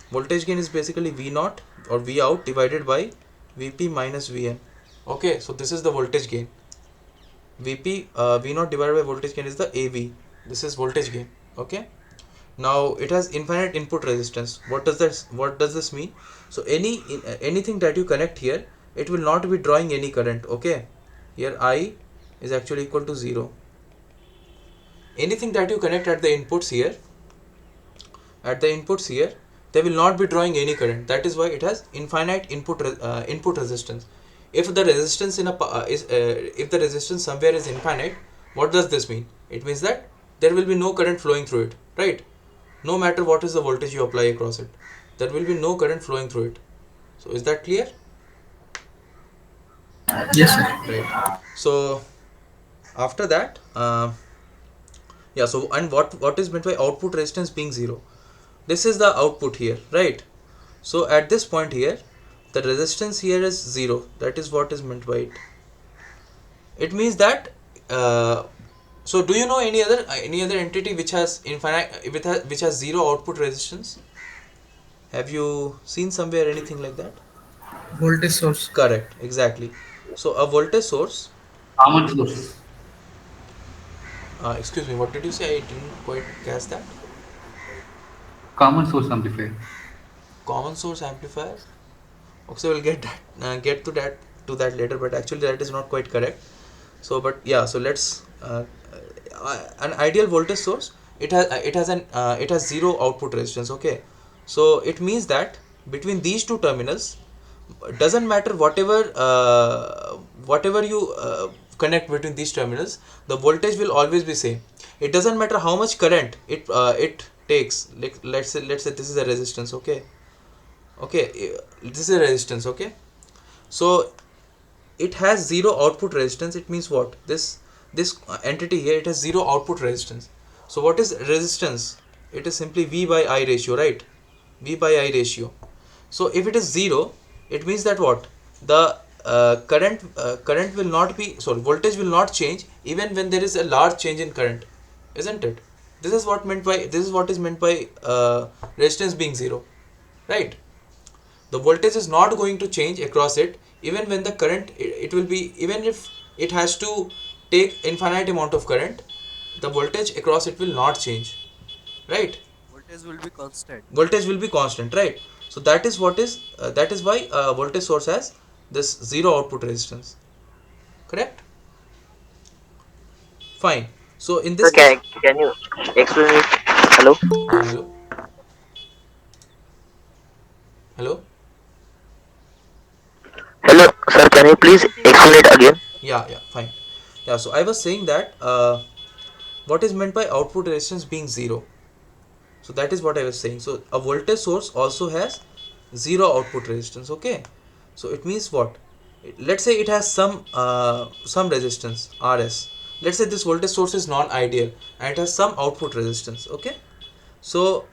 [SPEAKER 1] Voltage gain is basically V naught or V out divided by Vp minus Vn. Okay, so this is the voltage gain. Vp V naught divided by voltage gain is the AV. This is voltage gain. Okay. Now it has infinite input resistance. What does this mean? So anything that you connect here, it will not be drawing any current. Okay, here I is actually equal to 0. Anything that you connect at the inputs here, they will not be drawing any current. That is why it has infinite input resistance. If the resistance if the resistance somewhere is infinite, what does this mean? It means that there will be no current flowing through it, right? No matter what is the voltage you apply across it, there will be no current flowing through it. So is that clear?
[SPEAKER 4] Yes, sir.
[SPEAKER 1] Right. So after that, yeah. So and what is meant by output resistance being 0? This is the output here, right? So at this point here, the resistance here is 0. That is what is meant by it. It means that so do you know any other entity which has infinite which has 0 output resistance? Have you seen somewhere anything like that?
[SPEAKER 4] Voltage source.
[SPEAKER 1] Correct, exactly. So a voltage source,
[SPEAKER 7] Common source.
[SPEAKER 1] excuse me, what did you say? I didn't quite catch that.
[SPEAKER 7] Common source amplifier.
[SPEAKER 1] Common source amplifier. Okay, so we'll get to that later, but actually that is not quite correct. So but yeah, so let's an ideal voltage source, it has 0 output resistance. Okay, so it means that between these two terminals, doesn't matter whatever you connect between these terminals, the voltage will always be same. It doesn't matter how much current it takes. Like let's say this is a resistance. Okay, this is a resistance. Okay, so it has 0 output resistance. It means what? This entity here, it has 0 output resistance. So what is resistance? It is simply V by I ratio, right? V by I ratio. So if it is 0, it means that what? The current will not be, sorry, voltage will not change even when there is a large change in current, isn't it? This is what is meant by resistance being 0, right? The voltage is not going to change across it even when the current, it will be, even if it has to take infinite amount of current, the voltage across it will not change, right?
[SPEAKER 3] Voltage will be constant.
[SPEAKER 1] Voltage will be constant, right? So that is why voltage source has this 0 output resistance, correct? Fine. So in this
[SPEAKER 9] Sir,
[SPEAKER 1] case,
[SPEAKER 9] can you explain it? Hello?
[SPEAKER 1] hello, hello,
[SPEAKER 9] Hello, sir, can you please explain it again?
[SPEAKER 1] yeah, fine. Yeah, so I was saying that what is meant by output resistance being 0. So that is what I was saying. So a voltage source also has 0 output resistance. Okay, so it means what? Let's say it has some resistance Rs. Let's say this voltage source is non-ideal and it has some output resistance. Okay, so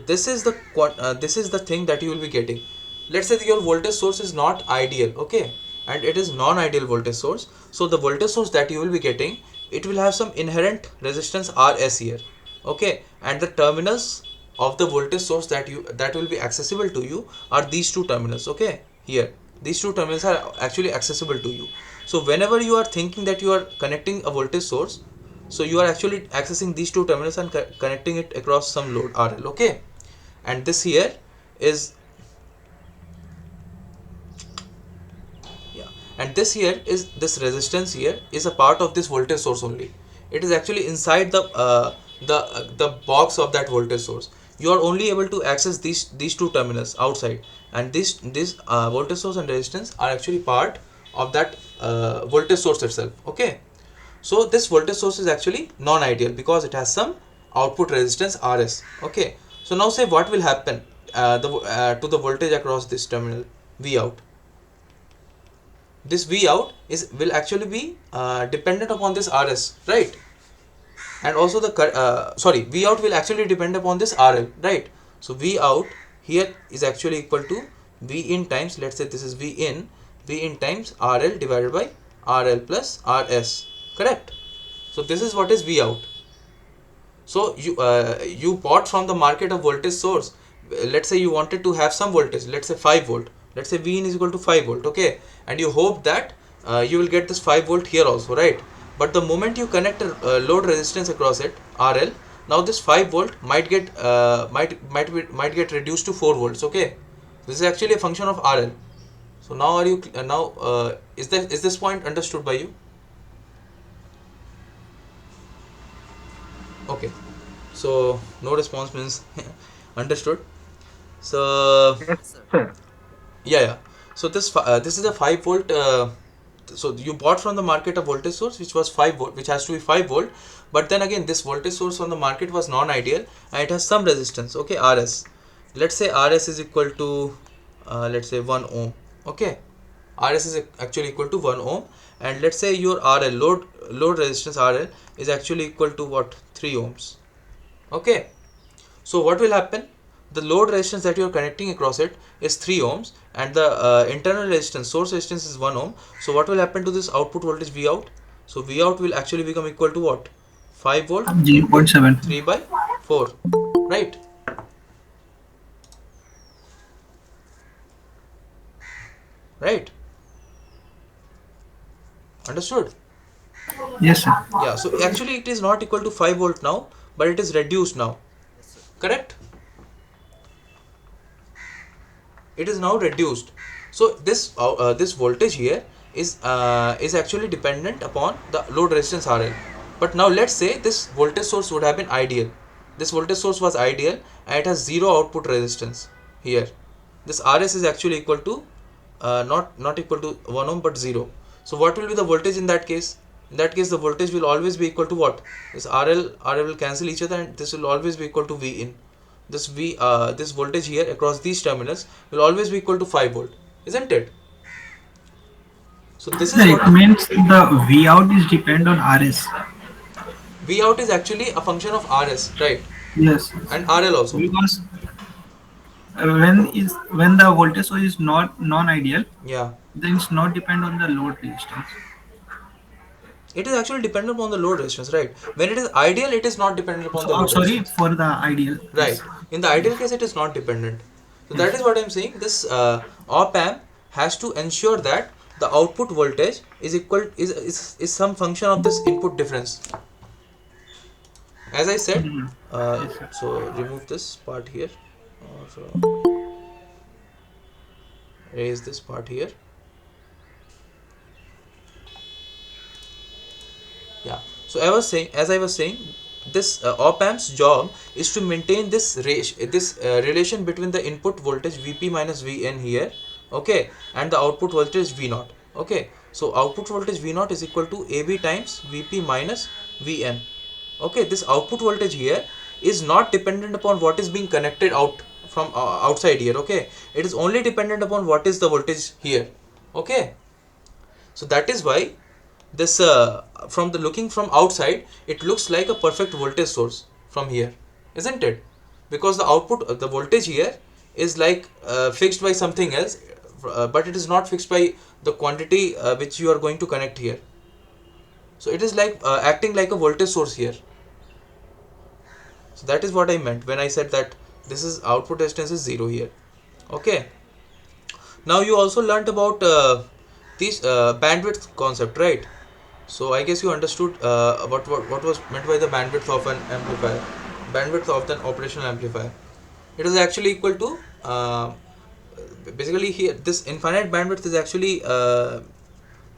[SPEAKER 1] this is the thing that you will be getting. Let's say that your voltage source is not ideal, okay, and it is non-ideal voltage source. So the voltage source that you will be getting, it will have some inherent resistance Rs here, okay, and the terminals of the voltage source that will be accessible to you are these two terminals. Okay, here these two terminals are actually accessible to you. So whenever you are thinking that you are connecting a voltage source, so you are actually accessing these two terminals and connecting it across some load RL. Okay, and this here is, yeah, and this here is, this resistance here is a part of this voltage source only. It is actually inside the box of that voltage source. You are only able to access these two terminals outside, and this voltage source and resistance are actually part of that voltage source itself. Okay, so this voltage source is actually non-ideal because it has some output resistance Rs. Okay, so now say what will happen to the voltage across this terminal V out. This V out will actually be dependent upon this Rs, right? And also the V out will actually depend upon this RL, right? So V out here is actually equal to V in times, let's say this is V in times RL divided by RL plus RS, correct? So this is what is V out. So you bought from the market a voltage source. Let's say you wanted to have some voltage, let's say 5 volt. Let's say V in is equal to 5 volt, okay, and you hope that you will get this 5 volt here also, right? But the moment you connect a load resistance across it, RL, now this 5 volt might get reduced to 4 volts. Okay, this is actually a function of RL. So now are you is this point understood by you? Okay, so no response means understood. So
[SPEAKER 3] Yes, sir.
[SPEAKER 1] yeah, so this is a 5 volt so you bought from the market a voltage source which was 5 volt, which has to be 5 volt, but then again this voltage source on the market was non-ideal and it has some resistance, okay, Rs. Let's say Rs is equal to let's say 1 ohm. Okay, Rs is actually equal to 1 ohm, and let's say your RL, load resistance RL, is actually equal to what, 3 ohms. Okay, so what will happen? the load resistance that you are connecting across it is 3 ohms, and the internal resistance, source resistance, is 1 ohm. So what will happen to this output voltage V out? So V out will actually become equal to what? 5 volt into
[SPEAKER 10] 0.7.
[SPEAKER 1] 3 by 4, right? Right? Understood?
[SPEAKER 10] Yes, sir.
[SPEAKER 1] Yeah, so actually it is not equal to 5 volt now, but it is reduced now.
[SPEAKER 3] Yes, sir.
[SPEAKER 1] Correct? It is now reduced. So this voltage here is actually dependent upon the load resistance RL. But now let's say this voltage source would have been ideal. This voltage source was ideal and it has zero output resistance here. This RS is actually equal to not equal to 1 ohm but 0. So what will be the voltage in that case? In that case the voltage will always be equal to what? This RL will cancel each other, and this will always be equal to V in. This voltage here across these terminals will always be equal to 5 volt, isn't it? So this is
[SPEAKER 10] Sir,
[SPEAKER 1] what
[SPEAKER 10] it means the V out is depend on RS.
[SPEAKER 1] V out is actually a function of RS, right?
[SPEAKER 10] Yes,
[SPEAKER 1] And RL also.
[SPEAKER 10] because when the voltage source is not non-ideal,
[SPEAKER 1] Yeah,
[SPEAKER 10] then it's not depend on the load resistance.
[SPEAKER 1] it is actually dependent upon the load resistance, right? When it is ideal, it is not dependent upon
[SPEAKER 10] So,
[SPEAKER 1] the load
[SPEAKER 10] sorry
[SPEAKER 1] resistance,
[SPEAKER 10] for the ideal.
[SPEAKER 1] right?
[SPEAKER 10] Yes,
[SPEAKER 1] In the ideal case, it is not dependent. So that
[SPEAKER 10] yes.
[SPEAKER 1] is what I'm saying. This op amp has to ensure that the output voltage is equal is some function of this input difference. As I said,
[SPEAKER 10] Mhm. Yes, sir.
[SPEAKER 1] so remove this part here, or raise this part here. Yeah. So as I was saying, this op amp's job is to maintain this relation between the input voltage Vp minus Vn here, okay, and the output voltage V naught. Okay. So output voltage V naught is equal to AB times Vp minus Vn. Okay. This output voltage here is not dependent upon what is being connected out from outside here. Okay. It is only dependent upon what is the voltage here. Okay. So that is why this from the looking from outside it looks like a perfect voltage source from here, isn't it? Because the output the voltage here is like fixed by something else, but it is not fixed by the quantity which you are going to connect here. So it is like acting like a voltage source here. So that is what I meant when I said that this is output resistance is 0 here. Okay. Now you also learnt about this bandwidth concept, right? So I guess you understood what was meant by the bandwidth of an amplifier, bandwidth of an operational amplifier. It is actually equal to basically here this infinite bandwidth is actually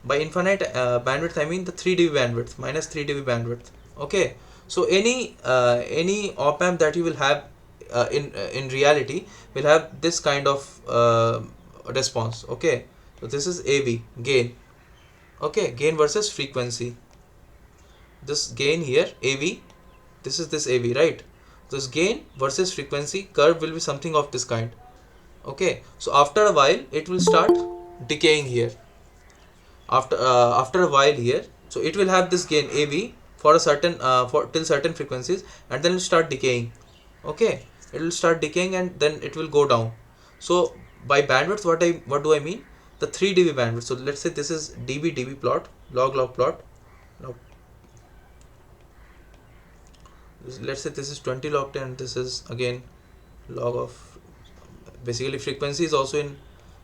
[SPEAKER 1] by infinite bandwidth I mean the 3 dB bandwidth minus 3 dB bandwidth. Okay, so any op amp that you will have in reality will have this kind of response. Okay, so this is AV gain. Okay, gain versus frequency. This gain here AV, this is this AV, right? This gain versus frequency curve will be something of this kind. Okay, so after a while it will start decaying here. After a while here, so it will have this gain AV for a certain for till certain frequencies, and then it will start decaying. Okay, it will start decaying and then it will go down. So by bandwidth what do I mean? The 3 dB bandwidth. So let's say this is dB plot, log plot. Now let's say this is 20 log 10, this is again log of, basically frequency is also in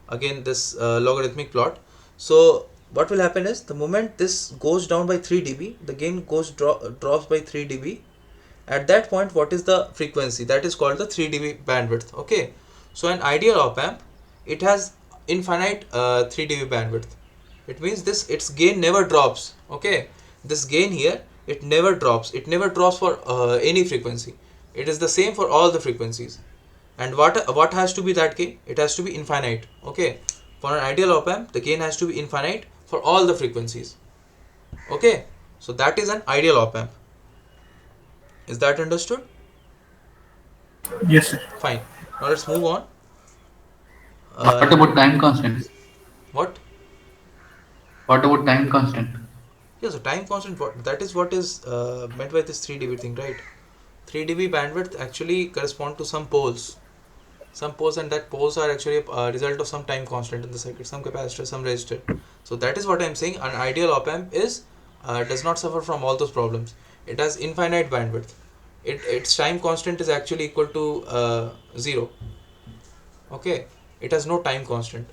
[SPEAKER 1] again this logarithmic plot. So what will happen is the moment this goes down by 3 dB, the gain drops by 3 dB. At that point, what is the frequency? That is called the 3 dB bandwidth. Okay, so an ideal op amp, it has infinite 3 dB bandwidth. It means this its gain never drops. Okay, this gain here it never drops. It never drops for any frequency. It is the same for all the frequencies. And what has to be that gain? It has to be infinite. Okay, for an ideal op amp, the gain has to be infinite for all the frequencies. Okay, so that is an ideal op amp. Is that understood?
[SPEAKER 10] Yes, sir.
[SPEAKER 1] Fine. Now let's move on.
[SPEAKER 7] What about time constant?
[SPEAKER 1] What?
[SPEAKER 7] What about time constant?
[SPEAKER 1] Yeah, so time constant. That is what is meant by this 3 dB thing, right? 3 dB bandwidth actually correspond to some poles. some poles, and that poles are actually a result of some time constant in the circuit, some capacitor, some resistor. So that is what I'm saying. An ideal op amp is does not suffer from all those problems. It has infinite bandwidth. Its time constant is actually equal to 0. Okay, it has no time constant.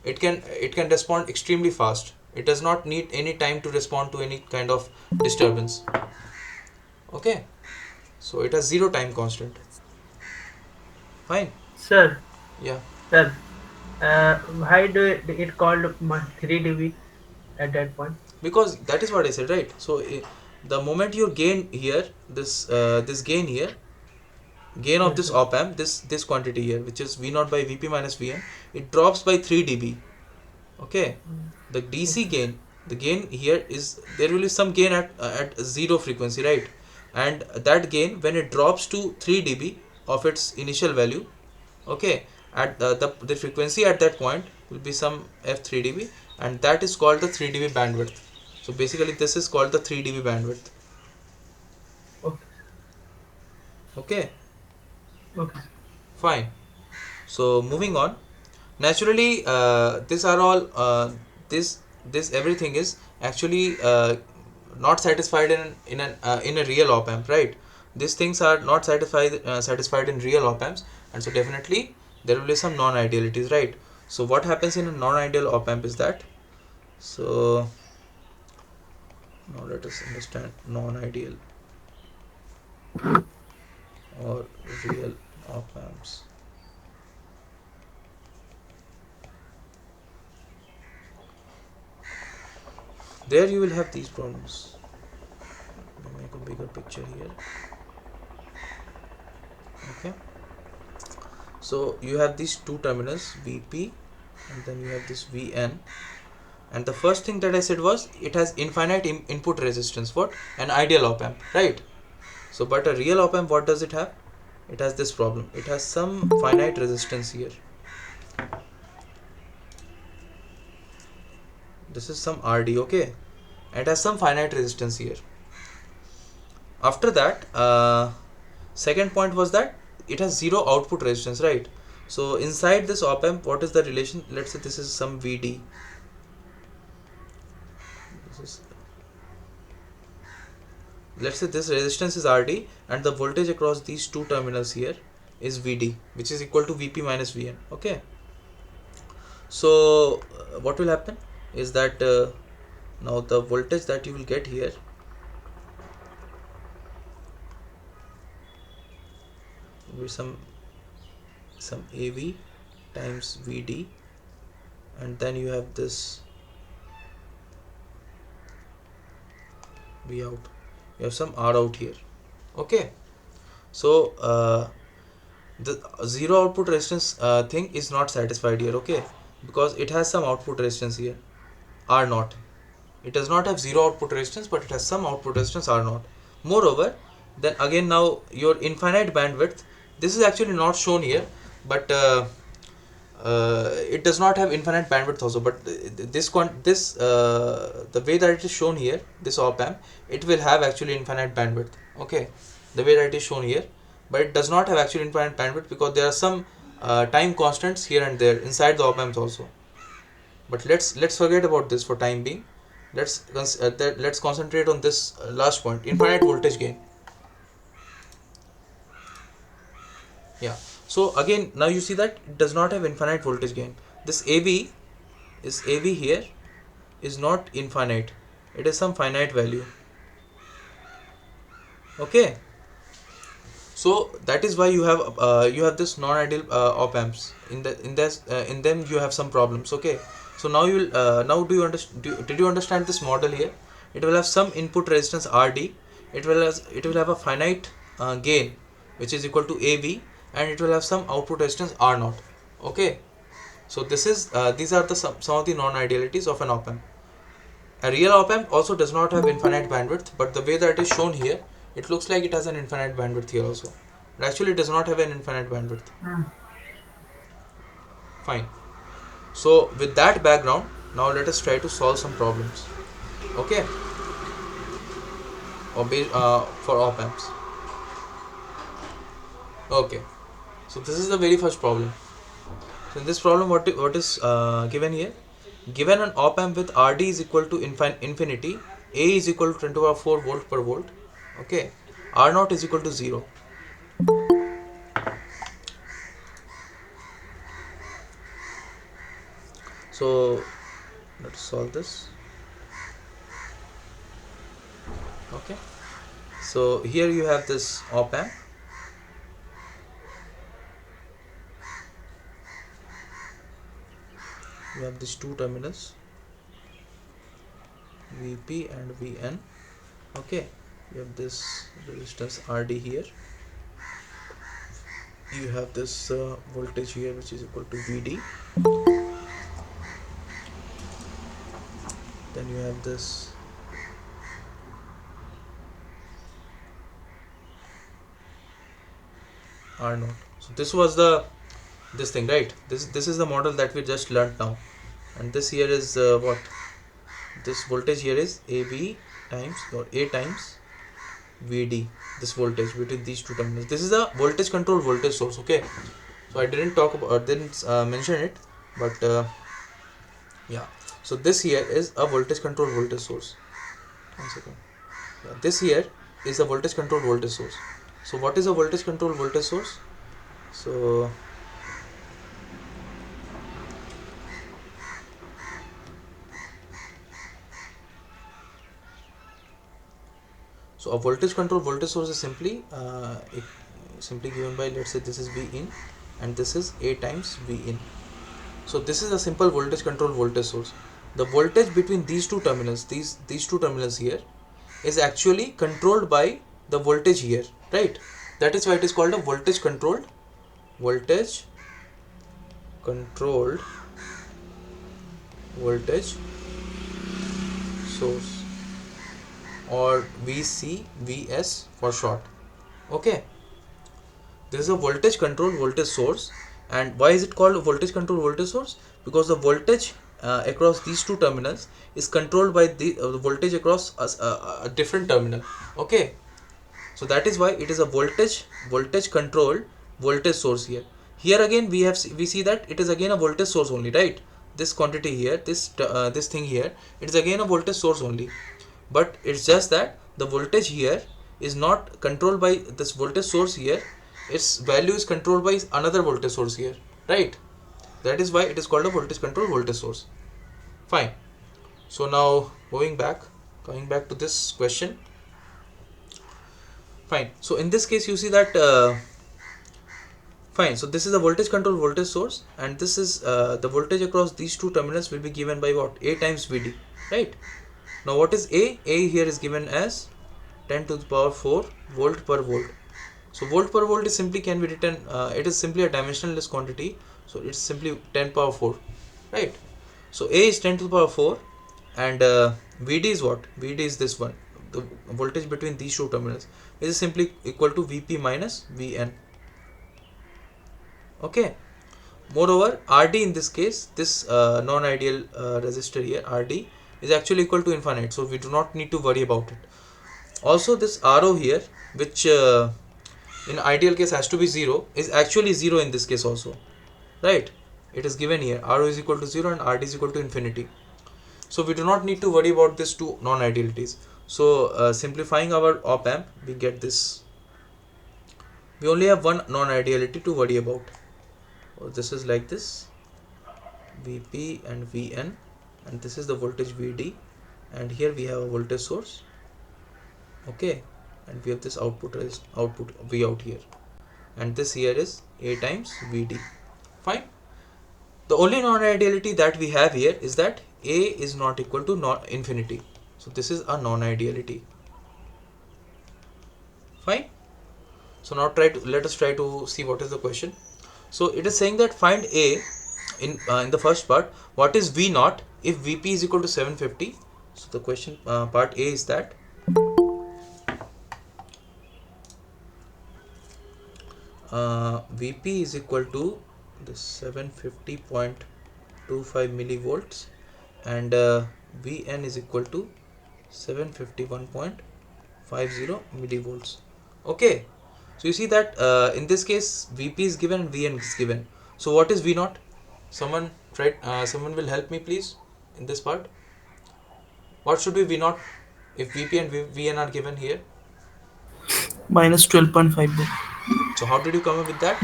[SPEAKER 1] It can respond extremely fast. It does not need any time to respond to any kind of disturbance. Okay, so it has zero time constant. Fine.
[SPEAKER 6] Sir,
[SPEAKER 1] Yeah,
[SPEAKER 6] sir, why do it called 3 dB at that point?
[SPEAKER 1] because that is what I said, right? So the moment you gain here, this gain here, gain of
[SPEAKER 6] Yes,
[SPEAKER 1] this
[SPEAKER 6] sir.
[SPEAKER 1] op amp, this quantity here, which is V 0 by Vp minus Vn, it drops by 3 dB. Okay, the
[SPEAKER 6] Yes,
[SPEAKER 1] DC
[SPEAKER 6] sir.
[SPEAKER 1] gain, the gain here is, there will be some gain at zero frequency, right? And that gain, when it drops to 3 dB of its initial value, okay, at the frequency at that point will be some f3 dB, and that is called the 3 dB bandwidth. So basically this is called the 3 dB bandwidth.
[SPEAKER 6] Okay,
[SPEAKER 1] Okay,
[SPEAKER 6] okay.
[SPEAKER 1] fine. So moving on, naturally these are all this everything is actually not satisfied in a real op amp, right? These things are not satisfied in real op amps, and so definitely there will be some non-idealities, right? So what happens in a non-ideal op amp is that, so now let us understand non-ideal or real op amps. There you will have these problems. Let me make a bigger picture here. Okay, so you have these two terminals Vp, and then you have this Vn, and the first thing that I said was it has infinite input resistance. What? An ideal op amp, right? So but a real op amp, what does it have? It has this problem. It has some finite resistance here. This is some Rd, okay, and it has some finite resistance here. After that, second point was that it has zero output resistance, right? So inside this op amp, what is the relation? Let's say this is some Vd. This is, let's say this resistance is Rd, and the voltage across these two terminals here is Vd, which is equal to Vp minus Vn. Okay. So what will happen is that now the voltage that you will get here will be some AV times Vd, and then you have this V out. You have some R out here. Okay. So the zero output resistance thing is not satisfied here. Okay, because it has some output resistance here, R naught. It does not have zero output resistance, but it has some output resistance R naught. Moreover, then again now your infinite bandwidth, this is actually not shown here, but it does not have infinite bandwidth also. But the way that it is shown here, this op amp, it will have actually infinite bandwidth. Okay, the way that it is shown here, but it does not have actually infinite bandwidth because there are some time constants here and there inside the op amps also. But let's forget about this for time being. Let's concentrate on this last point, infinite voltage gain. Yeah, so again now you see that it does not have infinite voltage gain. This AV here is not infinite, it is some finite value. Okay, so that is why you have this non-ideal op amps. In them you have some problems. Okay, so now you will now did you understand this model here? It will have some input resistance Rd, it will have a finite gain which is equal to AV, and it will have some output resistance R naught. Okay, so these are some of the non-idealities of an op amp. A real op amp also does not have infinite bandwidth, but the way that it is shown here, it looks like it has an infinite bandwidth here also. But actually it does not have an infinite bandwidth. Fine. So with that background, now let us try to solve some problems. Okay. For op amps. Okay. So this is the very first problem. So in this problem, what is given here? Given an op amp with RD is equal to infinity, A is equal to 10 to the power 4 volt per volt. Okay, R naught is equal to 0. So let's solve this. Okay, so here you have this op amp. You have these two terminals, Vp and Vn. Okay, you have this resistance RD here. You have this voltage here which is equal to Vd. Then you have this R naught. So this was this thing, right? This is the model that we just learnt now, and this here is what this voltage here is AB times or A times Vd. This voltage between these two terminals. This is a voltage controlled voltage source. Okay, so I didn't talk about or didn't mention it, but yeah. So this here is a voltage controlled voltage source. 1 second. Yeah, this here is a voltage controlled voltage source. So what is a voltage controlled voltage source? So a voltage controlled voltage source is simply given by, let's say this is V in and this is A times V in. So this is a simple voltage controlled voltage source. The voltage between these two terminals, these two terminals here, is actually controlled by the voltage here, right? That is why it is called a voltage controlled voltage source, or VCVS for short. Okay, this is a voltage controlled voltage source. And why is it called a voltage controlled voltage source? Because the voltage across these two terminals is controlled by the voltage across a different terminal. Okay, so that is why it is a voltage controlled voltage source here. Here again we see that it is again a voltage source only, right? This quantity here, this thing here, it is again a voltage source only, but it's just that the voltage here is not controlled by this voltage source here. Its value is controlled by another voltage source here, right? That is why it is called a voltage controlled voltage source. Fine. So now coming back to this question. Fine. So in this case you see that fine. So this is a voltage controlled voltage source, and this is the voltage across these two terminals will be given by what? A times Vd, right? Now what is A? A here is given as 10 to the power 4 volt per volt. So volt per volt is simply can be written, it is simply a dimensionless quantity, so it's simply 10 power 4, right? So A is 10 to the power 4, and Vd is what? Vd is this one, the voltage between these two terminals is simply equal to Vp minus Vn. Okay. Moreover, Rd in this case, this non-ideal resistor here, Rd, is actually equal to infinite, so we do not need to worry about it. Also, this Ro here, which in ideal case has to be 0, is actually 0 in this case also, right? It is given here, Ro is equal to 0 and Rd is equal to infinity. So we do not need to worry about these two non-idealities. So simplifying our op amp, we get this. We only have one non-ideality to worry about. This is like this, Vp and Vn, and this is the voltage Vd, and here we have a voltage source. Okay, and we have this output V out here, and this here is A times Vd. Fine. The only non-ideality that we have here is that A is not equal to infinity, so this is a non-ideality. Fine. So now let us try to see what is the question. So it is saying that find A in the first part, what is V naught if Vp is equal to 750. So the question part A is that Vp is equal to the 750.25 millivolts, and Vn is equal to 751.50 millivolts. Okay, So you see that in this case Vp is given and Vn is given. So what is V naught? Someone try. Someone will help me please in this part. What should be V naught if Vp and Vn are given here?
[SPEAKER 10] minus 12.5
[SPEAKER 1] So how did you come up with that?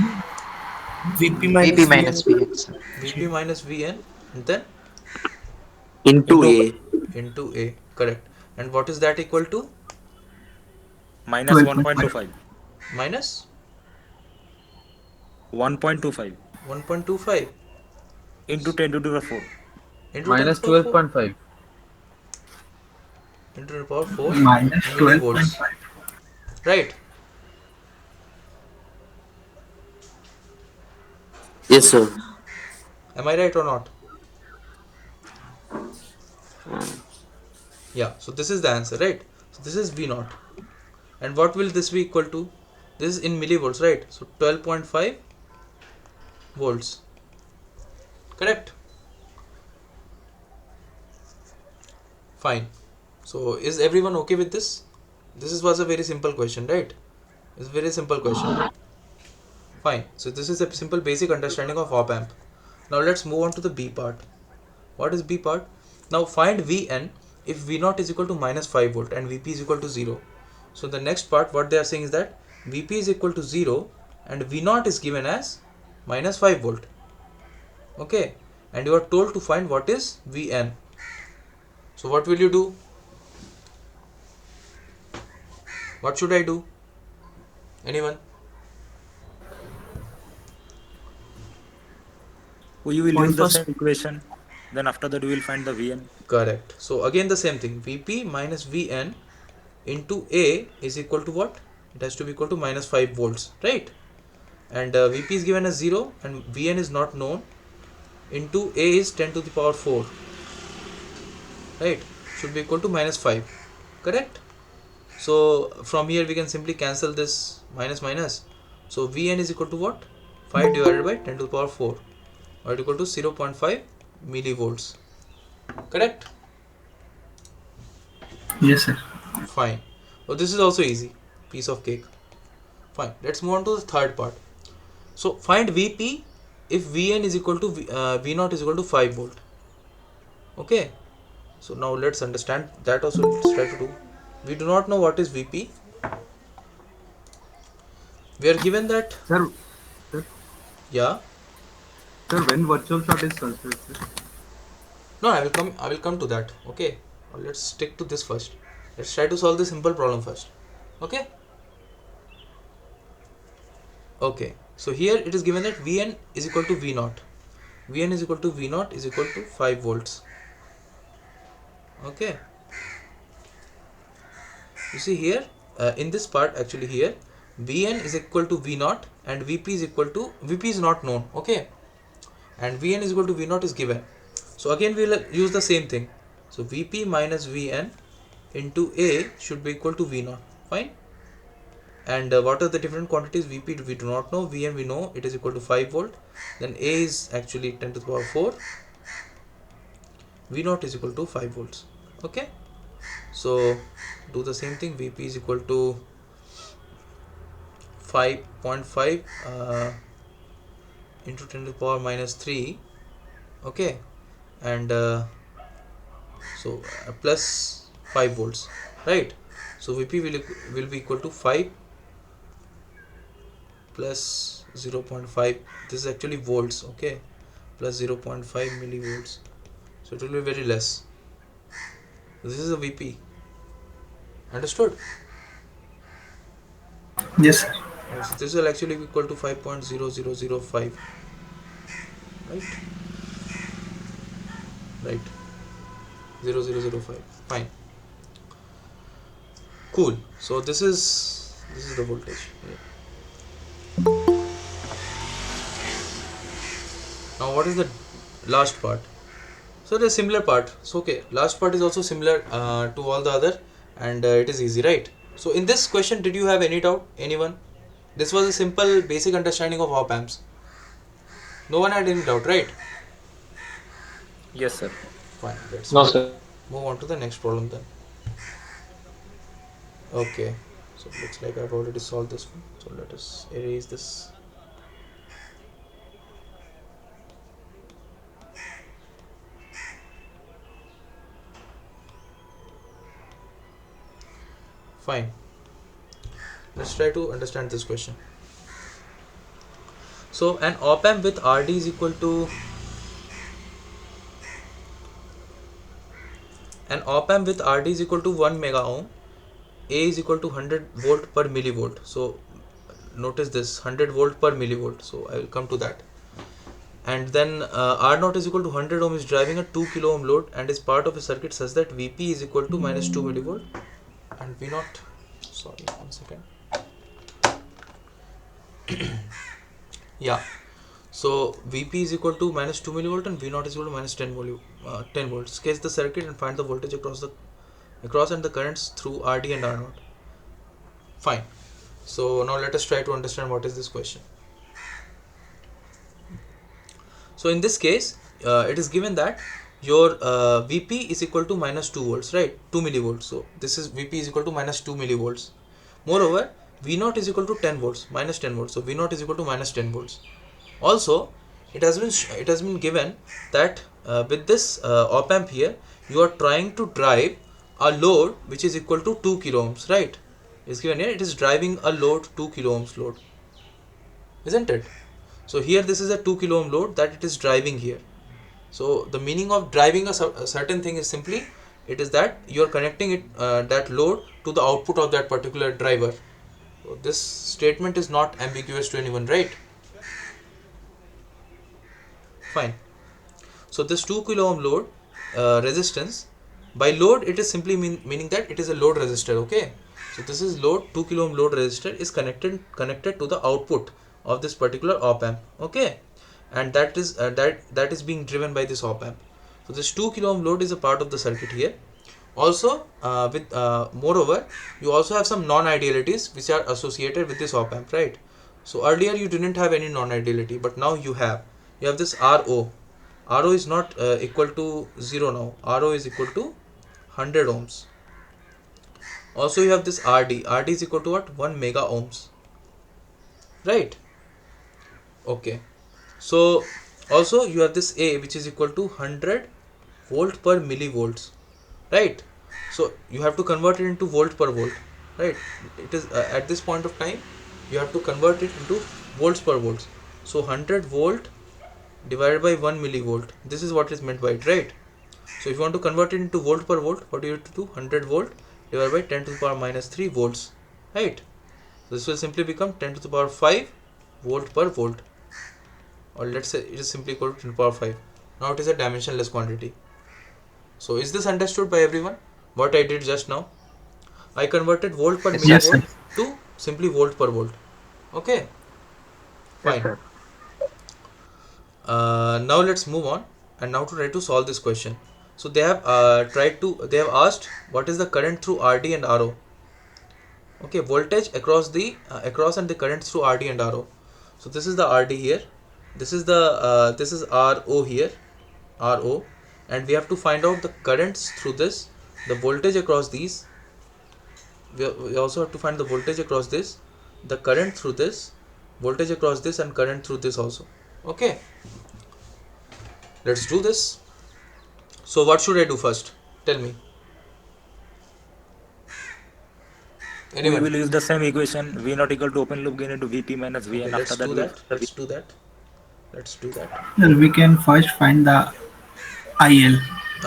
[SPEAKER 10] VP
[SPEAKER 8] VP
[SPEAKER 10] minus VN.
[SPEAKER 8] minus VN, sir.
[SPEAKER 1] Vp minus Vn and then
[SPEAKER 2] Into
[SPEAKER 7] Into
[SPEAKER 2] A.
[SPEAKER 1] into A. Correct. And what is that equal to?
[SPEAKER 11] minus
[SPEAKER 10] 12.5.
[SPEAKER 11] 1.25.
[SPEAKER 1] Minus
[SPEAKER 11] 1.25
[SPEAKER 1] 1.25
[SPEAKER 11] into 10 to the 4.
[SPEAKER 1] into 10 to
[SPEAKER 12] minus
[SPEAKER 1] the power 4
[SPEAKER 12] 12.5.
[SPEAKER 1] into the power 4
[SPEAKER 10] Minus
[SPEAKER 1] millivolts.
[SPEAKER 10] 12.5.
[SPEAKER 1] Right.
[SPEAKER 2] Yes, sir.
[SPEAKER 1] Am I right or not? Yeah. So this is the answer, right? So this is V naught. And what will this be equal to? This is in millivolts, right? So 12.5 volts. Correct. Fine. So is everyone okay with this? Was a very simple question, right? It's a very simple question. Fine. So this is a simple basic understanding of op amp. Now let's move on to the B part. What is B part? Now find Vn if V naught is equal to minus 5 volt and Vp is equal to 0. So the next part what they are saying is that Vp is equal to 0 and V naught is given as minus 5 volt. Okay. And you are told to find what is Vn. So what will you do? What should I do? Anyone?
[SPEAKER 11] We will
[SPEAKER 10] Point
[SPEAKER 11] use the
[SPEAKER 10] first.
[SPEAKER 11] same equation. Then after that we will find the Vn.
[SPEAKER 1] Correct. So again the same thing. Vp minus Vn into A is equal to what? It has to be equal to minus 5 volts, right? And Vp is given as 0 and Vn is not known, into A is 10 to the power 4, right? Should be equal to minus 5, correct? So from here we can simply cancel this minus minus. So Vn is equal to what? 5 divided by 10 to the power 4, or equal to 0.5 millivolts, correct?
[SPEAKER 10] Yes, sir.
[SPEAKER 1] Fine. So this is also easy, piece of cake. Fine. Let's move on to the third part. So find Vp if Vn is equal to V naught is equal to 5 volt. Okay. So now let's understand that also. Let's try to do. We do not know what is Vp. We are given that.
[SPEAKER 13] Sir, sir,
[SPEAKER 1] Yeah.
[SPEAKER 13] sir, when virtual short is considered, sir?
[SPEAKER 1] No, I will come. I will come to that. Okay. Now let's stick to this first. Let's try to solve the simple problem first. Okay. Okay. So here it is given that Vn is equal to V naught. Vn is equal to V naught is equal to 5 volts. Okay. You see here in this part actually here Vn is equal to V naught and Vp is equal to Vp is not known. Okay. And Vn is equal to V naught is given. So again we will use the same thing. So Vp minus Vn into A should be equal to V naught. Fine. And what are the different quantities? Vp we do not know, Vn we know it is equal to 5 volt, then A is actually 10 to the power 4, V naught is equal to 5 volts. Okay. So do the same thing. Vp is equal to 5.5 into 10 to the power minus 3. Okay. And so plus 5 volts, right? So Vp will be equal to 5 plus 0.5. This is actually volts. Okay. Plus 0.5 millivolts. So it will be very less. This is a Vp. Understood?
[SPEAKER 10] Yes, sir.
[SPEAKER 1] So this will actually be equal to 5.0005. Right? Right. 0005. Fine. Cool. So this is the voltage. Yeah. Now what is the last part? So the similar part. So okay, last part is also similar to all the other, and it is easy, right? So in this question, did you have any doubt? Anyone? This was a simple basic understanding of op amps. No one had any doubt, right?
[SPEAKER 11] Yes, sir.
[SPEAKER 1] Fine. Let's
[SPEAKER 12] No, sir.
[SPEAKER 1] move on to the next problem then. Okay. So looks like I've already solved this one. So let us erase this. Fine. Let's try to understand this question. So an op amp with RD is equal to an op amp with RD is equal to 1 mega ohm. A is equal to 100 volt per millivolt. So notice this 100 volt per millivolt. So I will come to that. And then R naught is equal to 100 ohm is driving a 2 kilo ohm load and is part of a circuit such that Vp is equal to minus 2 millivolt and V naught. Sorry, 1 second. Yeah. So Vp is equal to minus 2 millivolt and V naught is equal to minus 10 volts. Sketch the circuit and find the voltage across and the currents through RD and R naught. Fine. So now let us try to understand what is this question. So in this case, it is given that your Vp is equal to minus 2 volts, right? 2 millivolts. So this is Vp is equal to minus 2 millivolts. Moreover, V naught is equal to 10 volts, minus 10 volts. So V naught is equal to minus 10 volts. Also, it has been given that with this op amp here, you are trying to drive a load which is equal to 2 kilo ohms, right? It's given here. It is driving a load 2 kilo ohms load, isn't it? So here this is a 2 kilo ohm load that it is driving here. So the meaning of driving a certain thing is simply it is that you are connecting it that load to the output of that particular driver. So this statement is not ambiguous to anyone, right? Fine. So this 2 kilo ohm load resistance, by load it is simply meaning that it is a load resistor. Okay, so this is load 2 kilo ohm load resistor is connected to the output of this particular op amp. Okay, and that is being driven by this op amp. So this 2 kilo ohm load is a part of the circuit here. Also with moreover, you also have some non-idealities which are associated with this op amp, right? So earlier you didn't have any non-ideality, but now you have this RO. RO is not equal to 0 now. RO is equal to 100 ohms. Also you have this RD. RD is equal to what? 1 mega ohms. Right? Okay. So also you have this A which is equal to 100 volt per millivolts. Right? So you have to convert it into volt per volt. Right? It is at this point of time you have to convert it into volts per volts. So 100 volt divided by 1 millivolt. This is what is meant by it, right? So if you want to convert it into volt per volt, what do you have to do? 100 volt divided by 10 to the power minus 3 volts, right? So this will simply become 10 to the power 5 volt per volt, or let's say it is simply equal to 10 to the power 5. Now it is a dimensionless quantity. So is this understood by everyone? What I did just now, I converted volt per
[SPEAKER 8] Yes,
[SPEAKER 10] Yes,
[SPEAKER 1] millivolt
[SPEAKER 10] sir.
[SPEAKER 1] to simply volt per volt. Okay,
[SPEAKER 8] yes,
[SPEAKER 1] fine.
[SPEAKER 8] sir.
[SPEAKER 1] Now let's move on and now to try to solve this question. So they have they have asked what is the current through RD and RO. Okay, voltage across and the current through RD and RO. So this is the RD here. This is RO here, RO, and we have to find out the currents through this, the voltage across these. We also have to find the voltage across this, the current through this, voltage across this, and current through this also. Okay, let's do this. So what should I do first? Tell me.
[SPEAKER 11] We
[SPEAKER 1] Anyone?
[SPEAKER 11] will use the same equation V naught equal to open loop gain into Vp minus V,
[SPEAKER 1] Okay,
[SPEAKER 11] and after
[SPEAKER 1] let's
[SPEAKER 11] that
[SPEAKER 1] do
[SPEAKER 11] we'll
[SPEAKER 1] that.
[SPEAKER 11] find the V.
[SPEAKER 1] Let's do that. Let's do that.
[SPEAKER 10] Well, we can first find the IL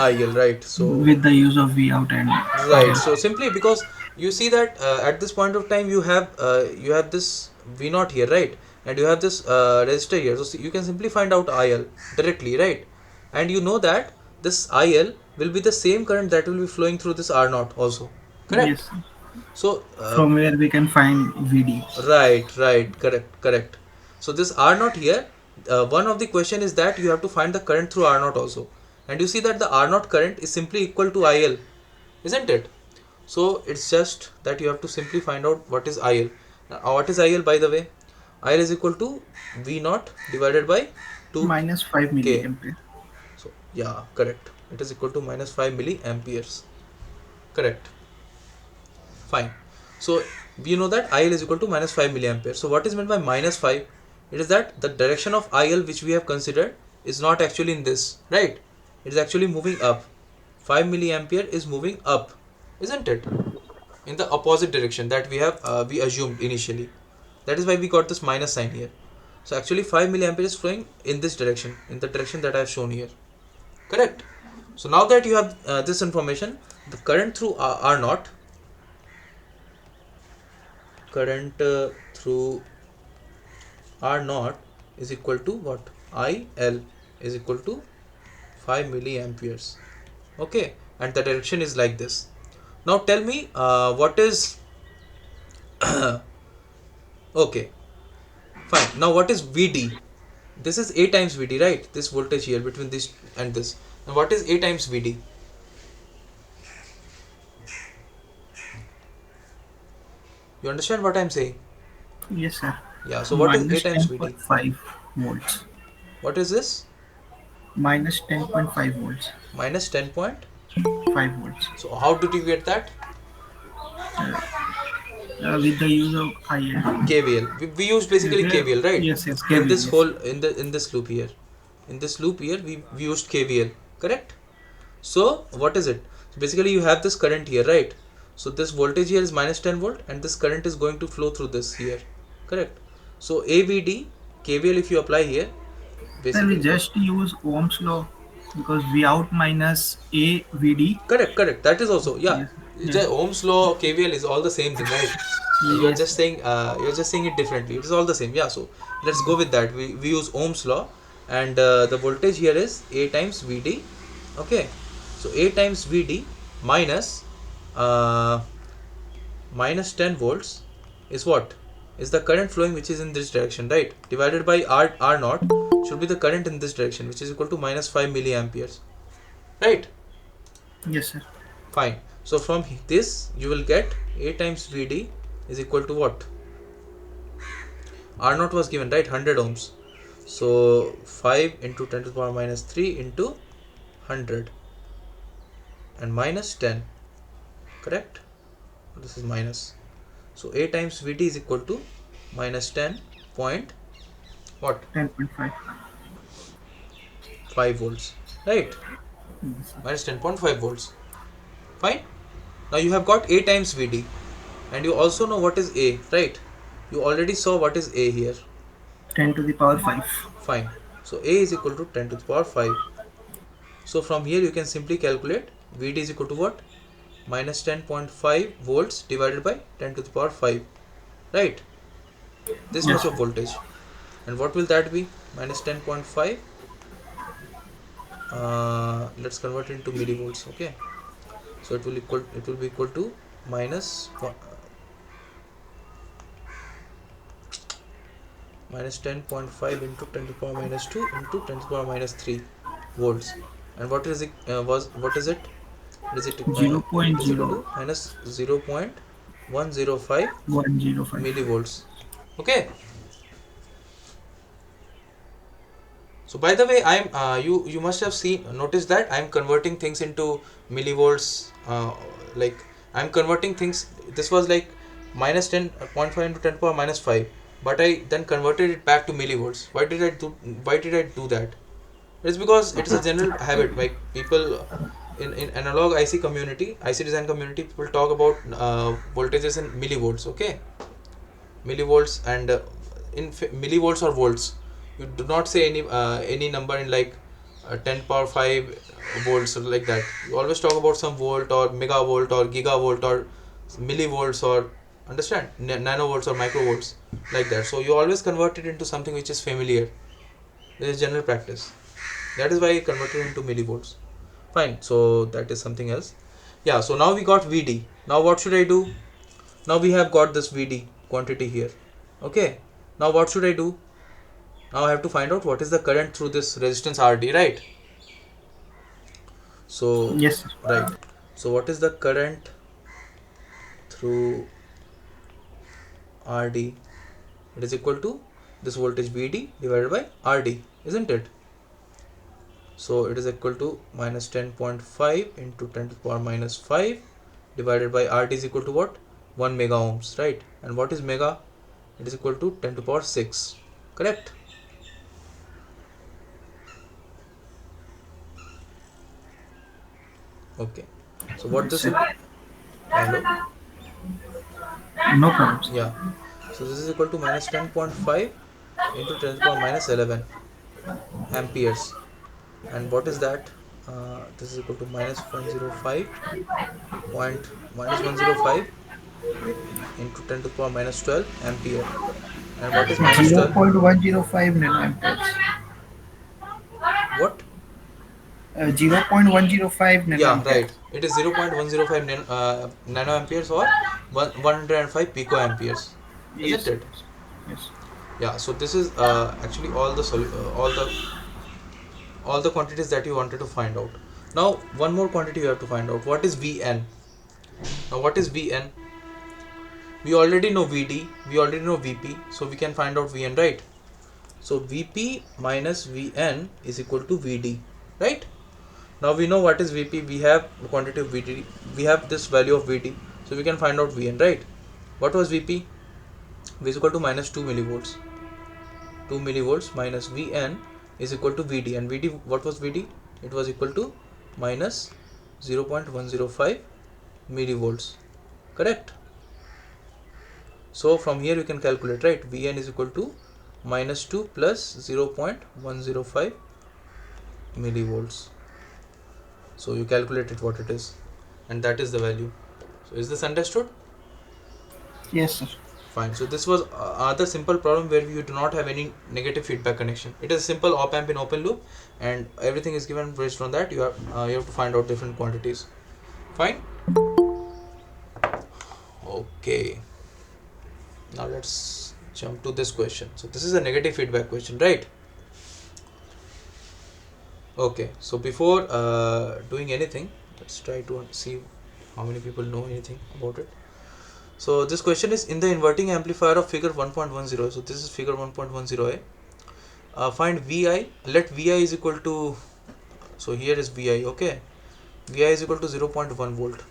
[SPEAKER 1] IL, right? So
[SPEAKER 10] with the use of V out and
[SPEAKER 1] right.
[SPEAKER 10] IL.
[SPEAKER 1] So simply because you see that at this point of time you have this V naught here, right? And you have this resistor here. So you can simply find out IL directly, right? And you know that this IL will be the same current that will be flowing through this R naught also. Correct.
[SPEAKER 10] Yes,
[SPEAKER 1] So
[SPEAKER 10] from where we can find VD.
[SPEAKER 1] right, correct. So this R naught here, one of the question is that you have to find the current through R naught also, and you see that the R naught current is simply equal to IL, isn't it? So it's just that you have to simply find out what is IL. What is IL, by the way? IL is equal to V naught divided by 2
[SPEAKER 10] Minus 5
[SPEAKER 1] K.
[SPEAKER 10] milliampere.
[SPEAKER 1] So yeah, correct. It is equal to minus 5 milliamperes. Correct. Fine. So we know that IL is equal to minus 5 milliampere. So what is meant by minus 5? It is that the direction of IL which we have considered is not actually in this, right? It is actually moving up. 5 milliampere is moving up, isn't it? In the opposite direction that we assumed initially. That is why we got this minus sign here. So actually 5 milliampere is flowing in this direction, in the direction that I have shown here. Correct. So now that you have this information, the current through R naught, current through R naught is equal to what? IL is equal to 5 milliamperes. Okay, and the direction is like this. Now tell me what is okay, fine. Now what is VD? This is A times VD, right? This voltage here between this and this. Now what is A times VD? You understand what I'm saying?
[SPEAKER 10] Yes, sir.
[SPEAKER 1] Yeah, so what is A
[SPEAKER 10] Minus
[SPEAKER 1] times VD?
[SPEAKER 10] 10.5 volts.
[SPEAKER 1] What is this?
[SPEAKER 10] Minus 10.5 volts.
[SPEAKER 1] Minus 10.5.
[SPEAKER 10] 5 volts.
[SPEAKER 1] So how did you get that?
[SPEAKER 10] With the use of IL.
[SPEAKER 1] KVL. We use basically KVL, right?
[SPEAKER 10] Yes, yes,
[SPEAKER 1] In
[SPEAKER 10] KVL.
[SPEAKER 1] this
[SPEAKER 10] Yes.
[SPEAKER 1] whole in this loop here. In this loop here we used KVL, correct? So what is it? So basically you have this current here, right? So this voltage here is minus 10 volt and this current is going to flow through this here, correct? So AVD KVL if you apply here,
[SPEAKER 10] Then we
[SPEAKER 1] basically
[SPEAKER 10] just use Ohm's law because V out minus A VD.
[SPEAKER 1] correct, that is also, yeah.
[SPEAKER 10] Yes.
[SPEAKER 1] The Ohm's law KVL is all the same thing, right? You're just saying it differently. It is all the same. Yeah, so let's go with that. We use Ohm's law, and the voltage here is A times VD. Okay, so A times VD minus minus 10 volts is what? Is the current flowing which is in this direction, right? Divided by R naught should be the current in this direction, which is equal to minus 5 milliamperes, right?
[SPEAKER 10] Yes, sir.
[SPEAKER 1] Fine. So from this you will get A times VD is equal to what? R naught was given, right? 100 ohms. So 5 into 10 to the power minus 3 into 100 and minus 10. Correct? This is minus. So A times VD is equal to minus 10 point what?
[SPEAKER 10] 10.5.
[SPEAKER 1] 5 volts. Right? Minus 10.5 volts. Fine. Now you have got A times VD and you also know what is A, right? You already saw what is A here.
[SPEAKER 10] 10 to the power 5.
[SPEAKER 1] Fine. So A is equal to 10 to the power 5. So from here you can simply calculate VD is equal to what? Minus 10.5 volts divided by 10 to the power 5. Right? This much of voltage. And what will that be? Minus 10.5. Let's convert it into millivolts. Okay. So it will be equal to minus 10.5 into 10 to the power minus 2 into 10 to the power minus 3 volts. And what is it? What is it? Is it
[SPEAKER 10] 0.0
[SPEAKER 1] minus 0.105
[SPEAKER 10] 105
[SPEAKER 1] millivolts? Okay. So by the way, I'm you must have noticed that I'm converting things into millivolts. Like I'm converting things. This was like minus 10.5 into 10 to the power minus 5, but I then converted it back to millivolts. Why did I do that? It's because it is a general habit. Like people in analog IC community, IC design community, people talk about voltages in millivolts. Okay, millivolts and in millivolts or volts. You do not say any number in like 10 power 5 volts or like that. You always talk about some volt or megavolt or gigavolt or millivolts or understand nanovolts or microvolts like that. So you always convert it into something which is familiar. This is general practice. That is why I converted into millivolts. Fine. So that is something else. Yeah. So now we got VD. Now what should I do? Now we have got this VD quantity here. Okay. Now what should I do? Now I have to find out what is the current through this resistance RD, right? So
[SPEAKER 10] yes, sir.
[SPEAKER 1] Right. So what is the current through RD? It is equal to this voltage VD divided by RD, isn't it? So it is equal to minus 10.5 into 10 to the power minus 5 divided by RD is equal to what? 1 mega ohms, right? And what is mega? It is equal to 10 to the power 6, correct? Okay, so what this
[SPEAKER 10] Sir,
[SPEAKER 1] hello,
[SPEAKER 10] no problem, sir.
[SPEAKER 1] yeah, so this is equal to minus 10.5 into 10 to the power minus 11 amperes. And what is that? This is equal to minus 105 point minus 105 into 10 to the power minus 12 ampere. And what is minus 12?
[SPEAKER 10] 0.105 nanoamperes.
[SPEAKER 1] What?
[SPEAKER 10] 0.105
[SPEAKER 1] Yeah,
[SPEAKER 10] nanoamperes.
[SPEAKER 1] right, it is 0.105 nanoamperes or 105 picoamperes, isn't
[SPEAKER 10] Yes,
[SPEAKER 1] it?
[SPEAKER 10] yes, yes.
[SPEAKER 1] Yeah, so this is actually all the quantities that you wanted to find out. Now one more quantity you have to find out. What is Vn? Now what is Vn? We already know Vd, we already know Vp, so we can find out Vn, right? So Vp minus Vn is equal to Vd, right? Now we know what is Vp, we have quantity of Vd, we have this value of Vd, so we can find out Vn, right? What was Vp? V is equal to minus 2 millivolts. 2 millivolts minus Vn is equal to Vd, and Vd, what was Vd? It was equal to minus 0.105 millivolts, correct? So from here you can calculate, right? Vn is equal to minus 2 plus 0.105 millivolts. So you calculated what it is, and that is the value. So is this understood?
[SPEAKER 10] Yes, sir.
[SPEAKER 1] Fine. So this was other simple problem where you do not have any negative feedback connection. It is a simple op amp in open loop, and everything is given based on that. You have to find out different quantities. Fine. Okay. Now let's jump to this question. So this is a negative feedback question, right? Okay. So before doing anything, let's try to see how many people know anything about it. So this question is in the inverting amplifier of figure 1.10. So this is figure 1.10a. Find Vi. Let Vi is equal to, so here is Vi, okay. Vi is equal to 0.1 volt.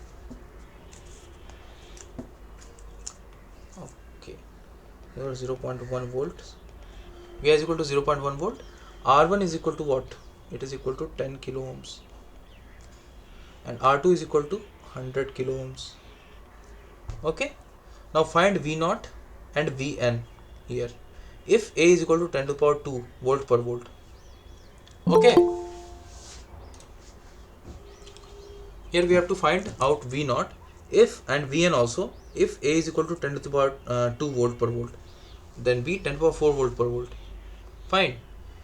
[SPEAKER 1] Okay, here is 0.1 volts. Vi is equal to 0.1 volt. R1 is equal to what? It is equal to 10 kilo ohms. And R2 is equal to 100 kilo ohms. Okay. Now find V0 and Vn here. If A is equal to 10 to the power 2 volt per volt. Okay. Here we have to find out V0 if and Vn also if A is equal to 10 to the power 2 volt per volt, then V 10 to the power 4 volt per volt. Fine.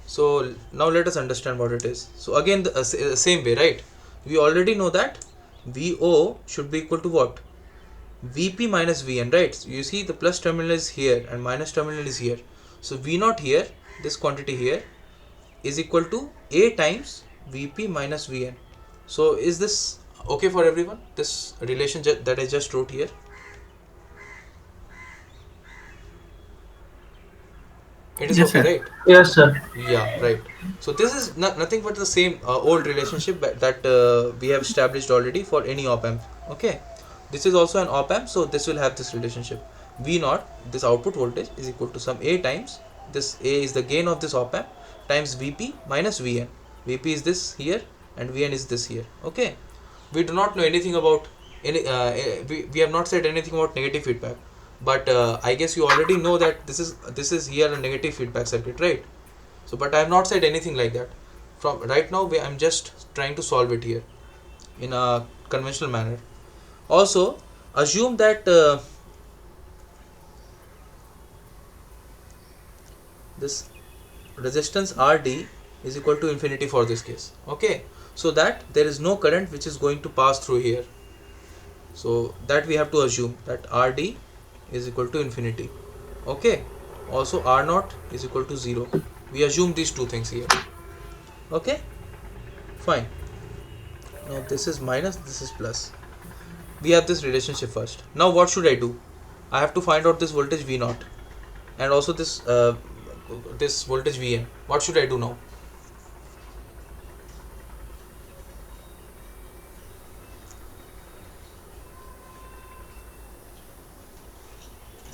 [SPEAKER 1] So now let us understand what it is. So again the same way, right? We already know that VO should be equal to what? Vp minus Vn, right? So you see the plus terminal is here and minus terminal is here. So V0 here, this quantity here, is equal to A times Vp minus Vn. So is this okay for everyone? This relation that I just wrote here. It is
[SPEAKER 10] Yes,
[SPEAKER 1] okay,
[SPEAKER 10] sir.
[SPEAKER 1] right?
[SPEAKER 6] Yes, sir.
[SPEAKER 1] Yeah, right. So this is nothing but the same old relationship that we have established already for any op amp. Okay. This is also an op amp, so this will have this relationship. V0, this output voltage, is equal to some A times, this A is the gain of this op amp, times Vp minus Vn. Vp is this here and Vn is this here. Okay. We do not know anything about any. We have not said anything about negative feedback, but I guess you already know that this is here a negative feedback circuit, right? So but I have not said anything like that. From right now I'm just trying to solve it here in a conventional manner. Also assume that this resistance RD is equal to infinity for this case, okay, so that there is no current which is going to pass through here. So that we have to assume that RD is equal to infinity, okay. Also R0 is equal to 0. We assume these two things here, okay. Fine. Now this is minus, this is plus. We have this relationship first. Now what should I do? I have to find out this voltage V0 and also this voltage Vn. What should I do now?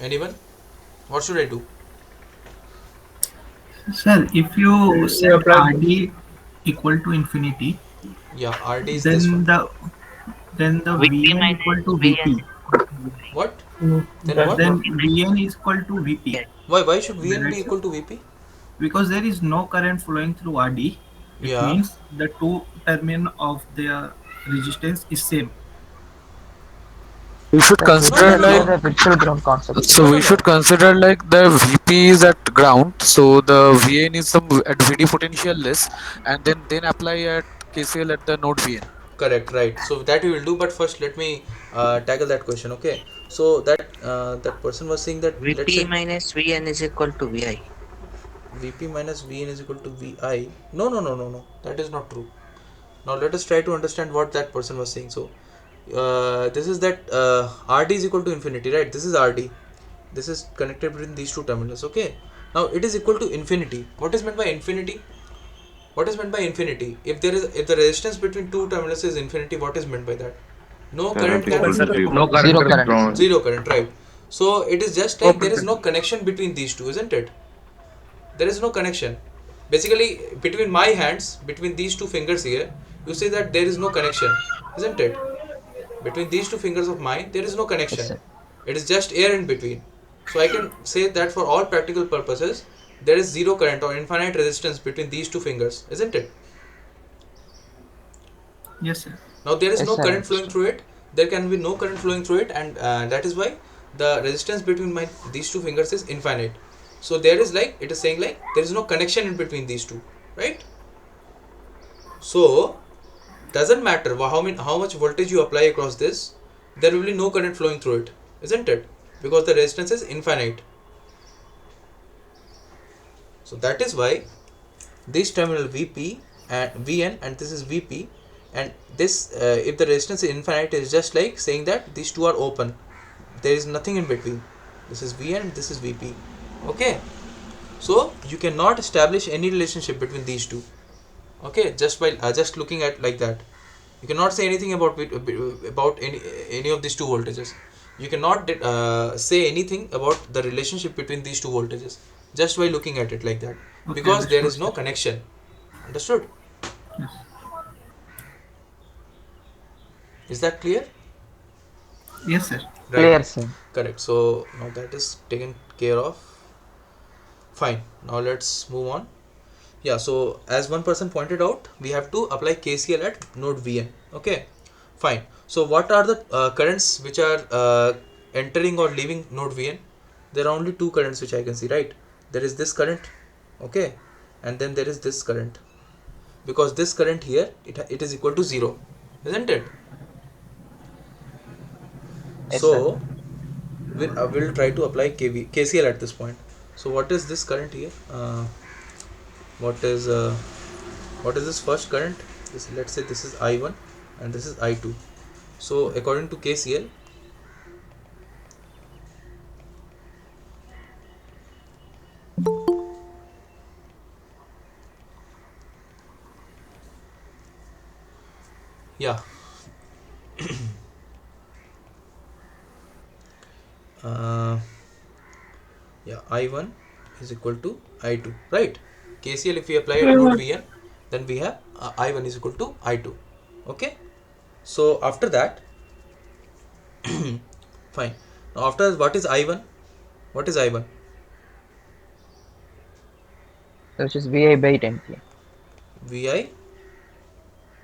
[SPEAKER 1] Anyone? What should I do?
[SPEAKER 10] Sir, if you
[SPEAKER 6] You
[SPEAKER 10] set
[SPEAKER 6] apply
[SPEAKER 10] RD equal to infinity,
[SPEAKER 1] Yeah, RD is this one.
[SPEAKER 10] then the
[SPEAKER 9] VP
[SPEAKER 10] Vn equal
[SPEAKER 9] minus
[SPEAKER 10] to
[SPEAKER 9] Vn.
[SPEAKER 10] Vp.
[SPEAKER 1] What? Then
[SPEAKER 6] That's
[SPEAKER 1] what?
[SPEAKER 10] Then
[SPEAKER 6] not.
[SPEAKER 10] Vn is equal to Vp.
[SPEAKER 1] Why should
[SPEAKER 10] Am I
[SPEAKER 1] VN be
[SPEAKER 10] right, sir?
[SPEAKER 1] equal to VP?
[SPEAKER 10] Because there is no current flowing through RD, it
[SPEAKER 1] Yeah.
[SPEAKER 10] means the two terminal of the resistance is same.
[SPEAKER 12] We should
[SPEAKER 8] Sir, we
[SPEAKER 1] No,
[SPEAKER 12] consider
[SPEAKER 1] no,
[SPEAKER 8] can
[SPEAKER 1] no,
[SPEAKER 8] apply
[SPEAKER 12] like,
[SPEAKER 1] no.
[SPEAKER 8] the virtual ground concept.
[SPEAKER 1] No,
[SPEAKER 12] so
[SPEAKER 1] no,
[SPEAKER 12] we should
[SPEAKER 1] no.
[SPEAKER 12] consider like the VP is at ground, so the VN is some at VD potential less, and then apply at KCL at the node VN.
[SPEAKER 1] Correct, right. So that we will do, but first let me tackle that question. Okay. So that person was saying that, let's
[SPEAKER 9] VP
[SPEAKER 1] say
[SPEAKER 9] minus Vn is equal to Vi.
[SPEAKER 1] VP minus Vn is equal to Vi. No, no, no, no, no. That is not true. Now let us try to understand what that person was saying. So this is that RD is equal to infinity, right? This is RD. This is connected between these two terminals. Okay. Now it is equal to infinity. What is meant by infinity? What is meant by infinity? If the resistance between two terminals is infinity, what is meant by that? No current
[SPEAKER 13] Current
[SPEAKER 1] can
[SPEAKER 13] equal to zero.
[SPEAKER 2] No current
[SPEAKER 8] Zero
[SPEAKER 2] is
[SPEAKER 8] current.
[SPEAKER 2] drawn.
[SPEAKER 1] zero current, right? So it is just like there
[SPEAKER 2] Open
[SPEAKER 1] is no
[SPEAKER 2] circuit.
[SPEAKER 1] connection between these two, isn't it? There is no connection. Basically, between my hands, between these two fingers here, you see that there is no connection, isn't it? Between these two fingers of mine, there is no
[SPEAKER 8] Yes,
[SPEAKER 1] connection.
[SPEAKER 8] sir.
[SPEAKER 1] It is just air in between. So I can say that for all practical purposes, there is zero current or infinite resistance between these two fingers, isn't it?
[SPEAKER 10] Yes, sir.
[SPEAKER 1] Now there is
[SPEAKER 8] Yes,
[SPEAKER 1] no
[SPEAKER 8] sir, I
[SPEAKER 1] current flowing
[SPEAKER 8] understood.
[SPEAKER 1] through it. There can be no current flowing through it, and that is why the resistance between my these two fingers is infinite. So there is like, it is saying like there is no connection in between these two, right? So doesn't matter how much voltage you apply across this, there will be no current flowing through it, isn't it? Because the resistance is infinite. So that is why this terminal VP and VN and this is VP, and this if the resistance is infinite, is just like saying that these two are open. There is nothing in between. This is VN and this is VP. Okay. So you cannot establish any relationship between these two. Okay, just by just looking at like that, you cannot say anything about any of these two voltages. You cannot say anything about the relationship between these two voltages just by looking at it like that,
[SPEAKER 10] Okay,
[SPEAKER 1] because there
[SPEAKER 10] understood,
[SPEAKER 1] is
[SPEAKER 10] sir.
[SPEAKER 1] no connection. Understood?
[SPEAKER 10] Yes.
[SPEAKER 1] Is that clear?
[SPEAKER 10] Yes, sir.
[SPEAKER 1] Right.
[SPEAKER 8] Clear, sir.
[SPEAKER 1] Correct. So now that is taken care of. Fine. Now let's move on. Yeah, so as one person pointed out, we have to apply KCL at node Vn. Okay, fine. So what are the currents which are entering or leaving node Vn? There are only two currents which I can see, right? There is this current, okay, and then there is this current. Because this current here, it is equal to 0, isn't it?
[SPEAKER 8] Yes, sir.
[SPEAKER 1] So we'll try to apply KCL at this point. So what is this current here? What is what is this first current? This, let's say this is I1 and this is I2. So according to KCL, yeah, uh, yeah, I1 is equal to I2, right? KCL, if we apply at node Vn, then we have I1 is equal to I2. Okay, so after that, fine. Now after, what is I1? What is I1?
[SPEAKER 8] So which is VI by 10K.
[SPEAKER 1] Vi?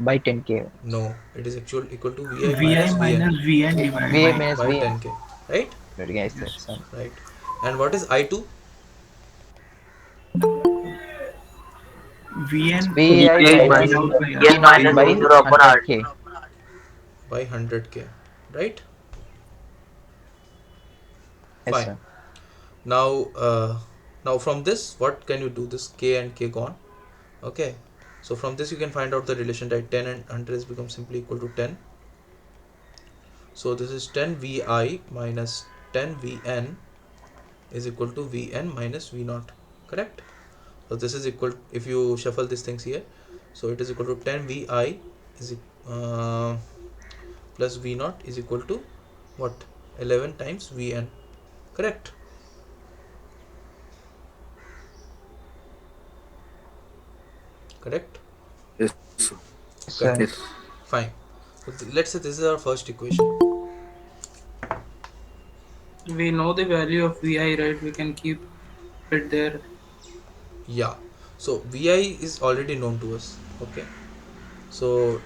[SPEAKER 8] By 10K.
[SPEAKER 1] No, it is actual equal to Vi
[SPEAKER 10] Vi
[SPEAKER 1] minus Vn
[SPEAKER 10] minus Vn divided
[SPEAKER 8] VI
[SPEAKER 10] by
[SPEAKER 8] minus
[SPEAKER 10] 10.
[SPEAKER 1] by
[SPEAKER 8] VN.
[SPEAKER 1] 10k, right?
[SPEAKER 8] Yes, sir.
[SPEAKER 10] Yes.
[SPEAKER 8] Sorry.
[SPEAKER 1] Right. And what is I2?
[SPEAKER 8] It's
[SPEAKER 10] Vn
[SPEAKER 8] VI
[SPEAKER 9] VI
[SPEAKER 8] minus
[SPEAKER 9] minus
[SPEAKER 10] divided by
[SPEAKER 8] V
[SPEAKER 9] Vn
[SPEAKER 10] R.
[SPEAKER 8] naught
[SPEAKER 9] minus
[SPEAKER 8] by
[SPEAKER 9] V0 upon R.
[SPEAKER 8] 100K.
[SPEAKER 1] By 100k, right?
[SPEAKER 8] Yes,
[SPEAKER 1] Fine.
[SPEAKER 8] sir.
[SPEAKER 1] Now now from this, what can you do? This k and k gone. Okay, so from this you can find out the relation, right? 10 and 100 is become simply equal to 10. So this is 10 Vi minus 10 Vn is equal to Vn minus V naught, correct? So this is equal, if you shuffle these things here, so it is equal to 10 Vi is plus V naught is equal to what? 11 times Vn. Correct? Correct?
[SPEAKER 2] Yes, sir.
[SPEAKER 8] Yes, sir.
[SPEAKER 1] Correct.
[SPEAKER 2] Yes.
[SPEAKER 1] Fine. So let's say this is our first equation.
[SPEAKER 10] We know the value of Vi, right? We can keep it there.
[SPEAKER 1] Yeah. So Vi is already known to us. Okay. So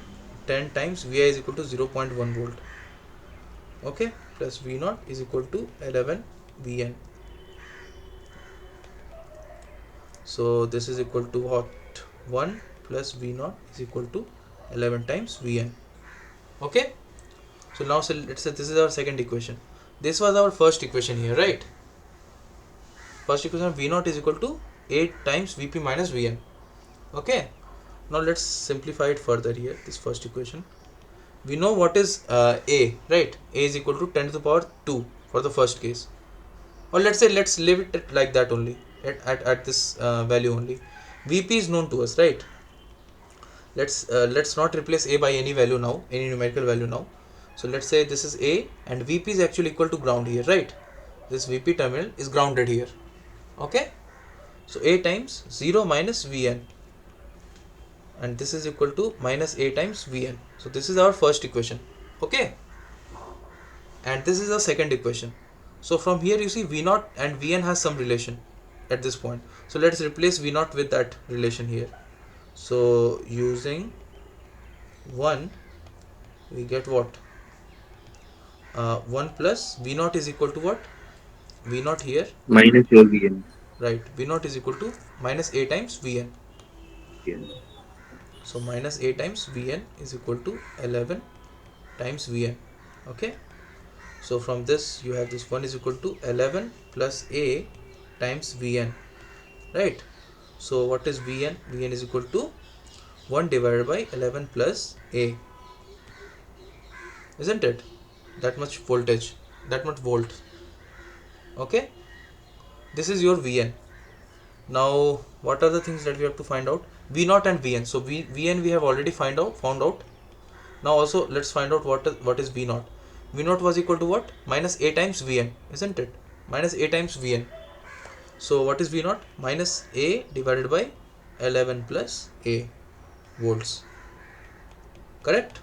[SPEAKER 1] 10 times Vi is equal to 0.1 volt. Okay. Plus V naught is equal to 11 Vn. So this is equal to what? 1 plus V naught is equal to 11 times Vn. Okay. So now let's say this is our second equation. This was our first equation here, right? First equation V naught is equal to 8 times Vp minus Vn. Okay. Now let's simplify it further here. This first equation. We know what is A, right? A is equal to 10 to the power 2 for the first case. Or let's say let's leave it like that only at this value only. Vp is known to us, right? Let's not replace A by any value now, any numerical value now. So let's say this is A and Vp is actually equal to ground here, right? This Vp terminal is grounded here. Okay. So A times 0 minus Vn, and this is equal to minus A times Vn. So this is our first equation. Okay. And this is the second equation. So from here you see V0 and Vn has some relation at this point. So let's replace V0 with that relation here. So using 1 we get what? 1 plus V0 is equal to what? V0 here,
[SPEAKER 2] Minus your VN.
[SPEAKER 1] right? V0 is equal to minus A times Vn.
[SPEAKER 2] Yes.
[SPEAKER 1] So minus A times Vn is equal to 11 times Vn. Okay. So from this you have this 1 is equal to 11 plus A times Vn, right? So what is Vn? Vn is equal to 1 divided by 11 plus A, isn't it? That much voltage, that much volt. Okay. This is your Vn. Now what are the things that we have to find out? V0 and Vn. So Vn we have already found out. Now also let's find out what is V0. V0 was equal to what? Minus A times Vn, isn't it? Minus A times Vn. So what is V0? Minus A divided by 11 plus A volts. Correct?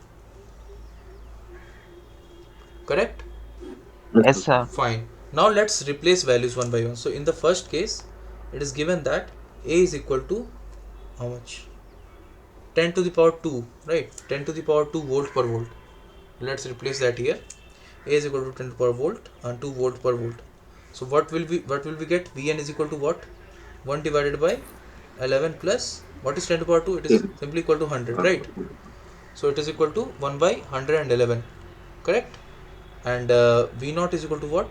[SPEAKER 1] Correct?
[SPEAKER 8] Yes, sir.
[SPEAKER 1] Fine. Now let's replace values one by one. So in the first case, it is given that A is equal to how much? 10 to the power 2, right? 10 to the power 2 volt per volt. Let's replace that here. A is equal to 10 to the power volt and 2 volt per volt. So what will we get? Vn is equal to what? 1 divided by 11 plus what is 10 to the power 2? It is simply equal to 100, right? So it is equal to 1 by 111. Correct? And V0 is equal to what?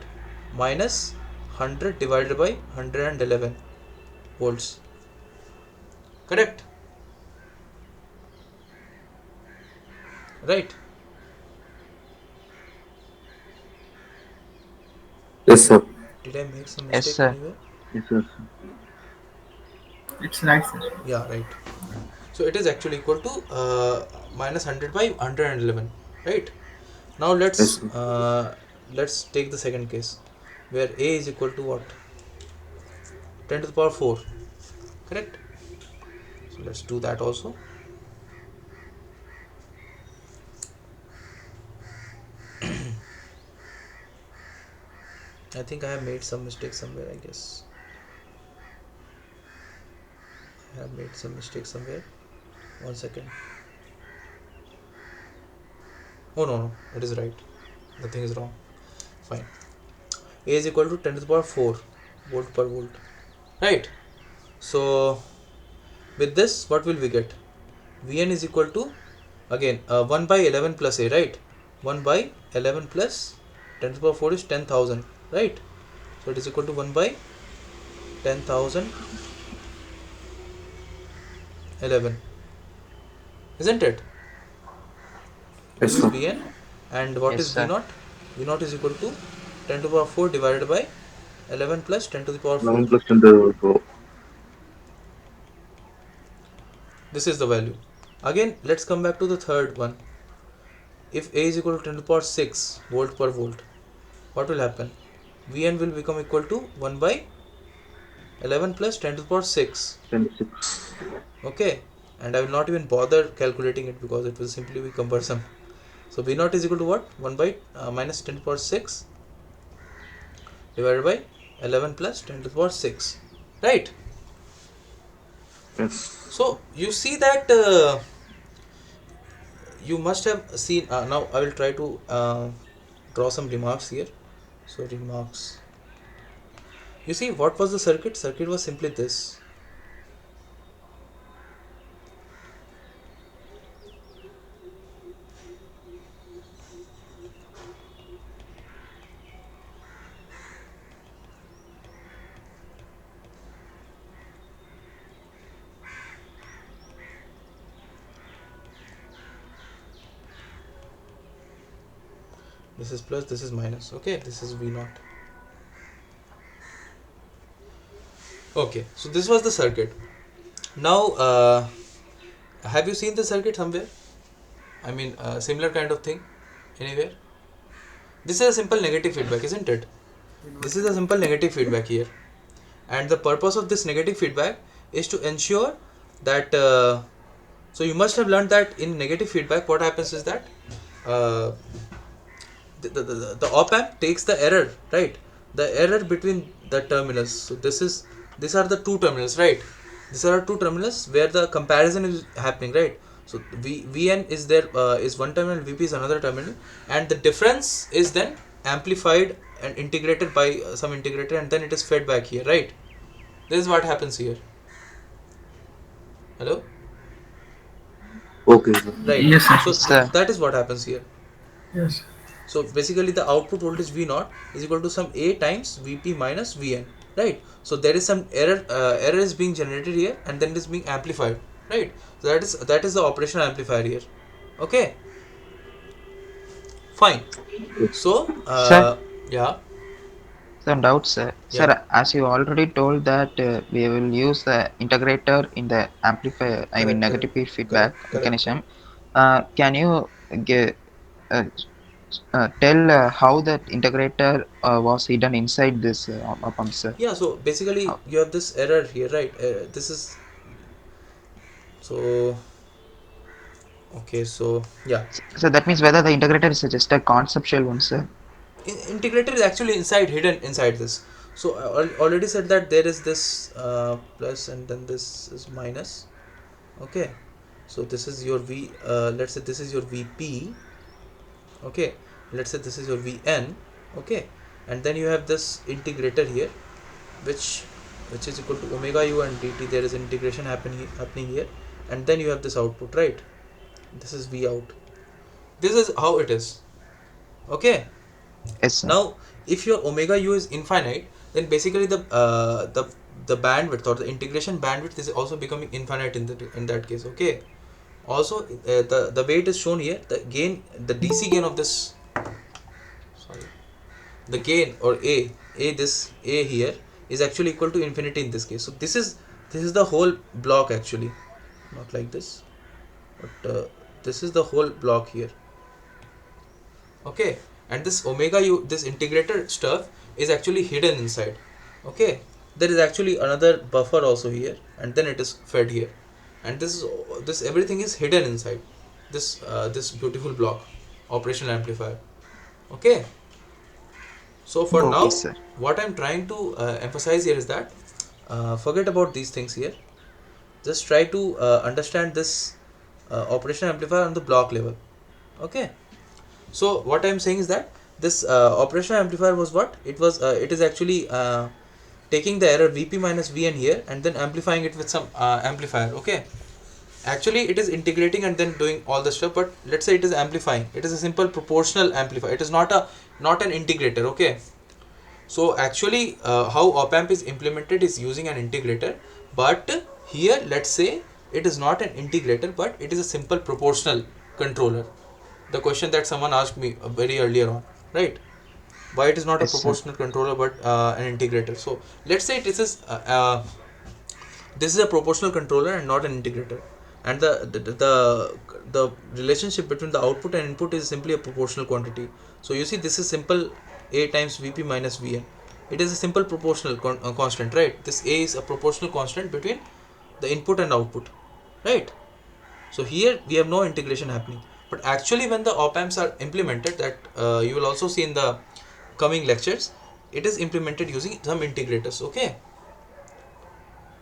[SPEAKER 1] Minus 100 divided by 111 volts. Correct? Right?
[SPEAKER 2] Yes, sir.
[SPEAKER 1] Did I make some
[SPEAKER 8] Yes,
[SPEAKER 1] mistake
[SPEAKER 8] sir.
[SPEAKER 1] anywhere?
[SPEAKER 2] Yes, sir.
[SPEAKER 10] It's right, sir.
[SPEAKER 1] Yeah, right. So it is actually equal to minus 100 by 111, right? Now
[SPEAKER 2] Yes, sir.
[SPEAKER 1] let's take the second case where A is equal to what? 10 to the power 4. Correct? So let's do that also. I think I have made some mistake somewhere, I guess. I have made some mistake somewhere. 1 second. Oh no, it is right. Nothing is wrong. Fine. A is equal to 10 to the power 4 volt per volt. Right? So with this, what will we get? Vn is equal to again 1 by 11 plus A, right? 1 by 11 plus 10 to the power 4 is 10,000, right? So it is equal to 1 by 10,000 11, isn't it? This
[SPEAKER 2] Yes,
[SPEAKER 1] is
[SPEAKER 2] sir.
[SPEAKER 1] Vn, and what
[SPEAKER 8] Yes,
[SPEAKER 1] is
[SPEAKER 8] sir.
[SPEAKER 1] V0? V0 is equal to 10 to the power 4 divided by 11 plus 10 to the power 4.
[SPEAKER 2] 11 plus 10 to the power.
[SPEAKER 1] This is the value. Again, let's come back to the third one. If A is equal to 10 to the power 6 volt per volt, what will happen? Vn will become equal to 1 by 11 plus 10 to the power 6.
[SPEAKER 2] 26.
[SPEAKER 1] Okay, and I will not even bother calculating it because it will simply be cumbersome. So V naught is equal to what? 1 by minus 10 to the power 6 divided by 11 plus 10 to the power 6. Right?
[SPEAKER 2] Yes.
[SPEAKER 1] So you see that you must have seen. Now I will try to draw some remarks here. So remarks. You see, what was the circuit? Circuit was simply this. This is plus, this is minus. Okay, this is V naught. Okay, so this was the circuit. Now, have you seen the circuit somewhere? I mean, similar kind of thing anywhere? This is a simple negative feedback, isn't it? This is a simple negative feedback here. And the purpose of this negative feedback is to ensure that so you must have learned that in negative feedback what happens is that uh, the op amp takes the error, right? The error between the terminals. So these are the two terminals, right? These are two terminals where the comparison is happening, right? So Vn is there, is one terminal, Vp is another terminal, and the difference is then amplified and integrated by some integrator, and then it is fed back here, right? This is what happens here. Hello?
[SPEAKER 2] Okay, sir.
[SPEAKER 1] Right.
[SPEAKER 10] Yes, sir.
[SPEAKER 1] So
[SPEAKER 8] Sir.
[SPEAKER 1] that is what happens here.
[SPEAKER 10] Yes.
[SPEAKER 1] So basically the output voltage V naught is equal to some A times Vp minus Vn, right? So there is some error is being generated here, and then it is being amplified, right? So that is the operational amplifier here. Okay, fine. So
[SPEAKER 8] Sir,
[SPEAKER 1] yeah,
[SPEAKER 8] some doubts, sir.
[SPEAKER 1] yeah,
[SPEAKER 8] Sir, as you already told that we will use the integrator in the amplifier, I mean
[SPEAKER 1] correct,
[SPEAKER 8] negative
[SPEAKER 1] correct,
[SPEAKER 8] feedback
[SPEAKER 1] correct.
[SPEAKER 8] mechanism. Can you give, uh, tell how that integrator was hidden inside this op-amp, sir?
[SPEAKER 1] Yeah, so basically
[SPEAKER 8] How?
[SPEAKER 1] you have this error here, right? This is so okay. So yeah,
[SPEAKER 8] So that means whether the integrator is just a conceptual one, sir.
[SPEAKER 1] integrator is actually hidden inside this. So I already said that there is this plus and then this is minus. Okay, so this is your V, let's say this is your Vp. Okay, let's say this is your Vn. Okay, and then you have this integrator here, which is equal to omega u and dt. There is integration happening here, and then you have this output, right? This is V out. This is how it is. Okay,
[SPEAKER 8] Yes, sir.
[SPEAKER 1] now if your omega u is infinite, then basically the bandwidth or the integration bandwidth is also becoming infinite in that case. Okay, also the way it is shown here, the gain, the DC gain of this, sorry, the gain or this a here is actually equal to infinity in this case. So this is the whole block actually, not like this, but this is the whole block here. Okay, and this omega u, this integrator stuff is actually hidden inside. Okay, there is actually another buffer also here, and then it is fed here, and this everything is hidden inside this beautiful block, operational amplifier. Okay, so for
[SPEAKER 8] Okay,
[SPEAKER 1] now
[SPEAKER 8] sir.
[SPEAKER 1] what I'm trying to emphasize here is that forget about these things here, just try to understand this operational amplifier on the block level. Okay, so what I'm saying is that this operational amplifier was what it was. It is actually taking the error Vp minus Vn here and then amplifying it with some amplifier. Okay, actually it is integrating and then doing all the stuff, but let's say it is amplifying. It is a simple proportional amplifier. It is not an integrator. Okay, so actually how op amp is implemented is using an integrator, but here let's say it is not an integrator, but it is a simple proportional controller. The question that someone asked me very earlier on, right? Why it is not a
[SPEAKER 8] Yes, sir.
[SPEAKER 1] proportional controller but an integrator? So let's say this is a proportional controller and not an integrator, and the relationship between the output and input is simply a proportional quantity. So you see, this is simple A times Vp minus Vn. it is a simple proportional constant, right? This A is a proportional constant between the input and output, right? So here we have no integration happening. But actually when the op amps are implemented, that you will also see in the coming lectures, it is implemented using some integrators. Okay,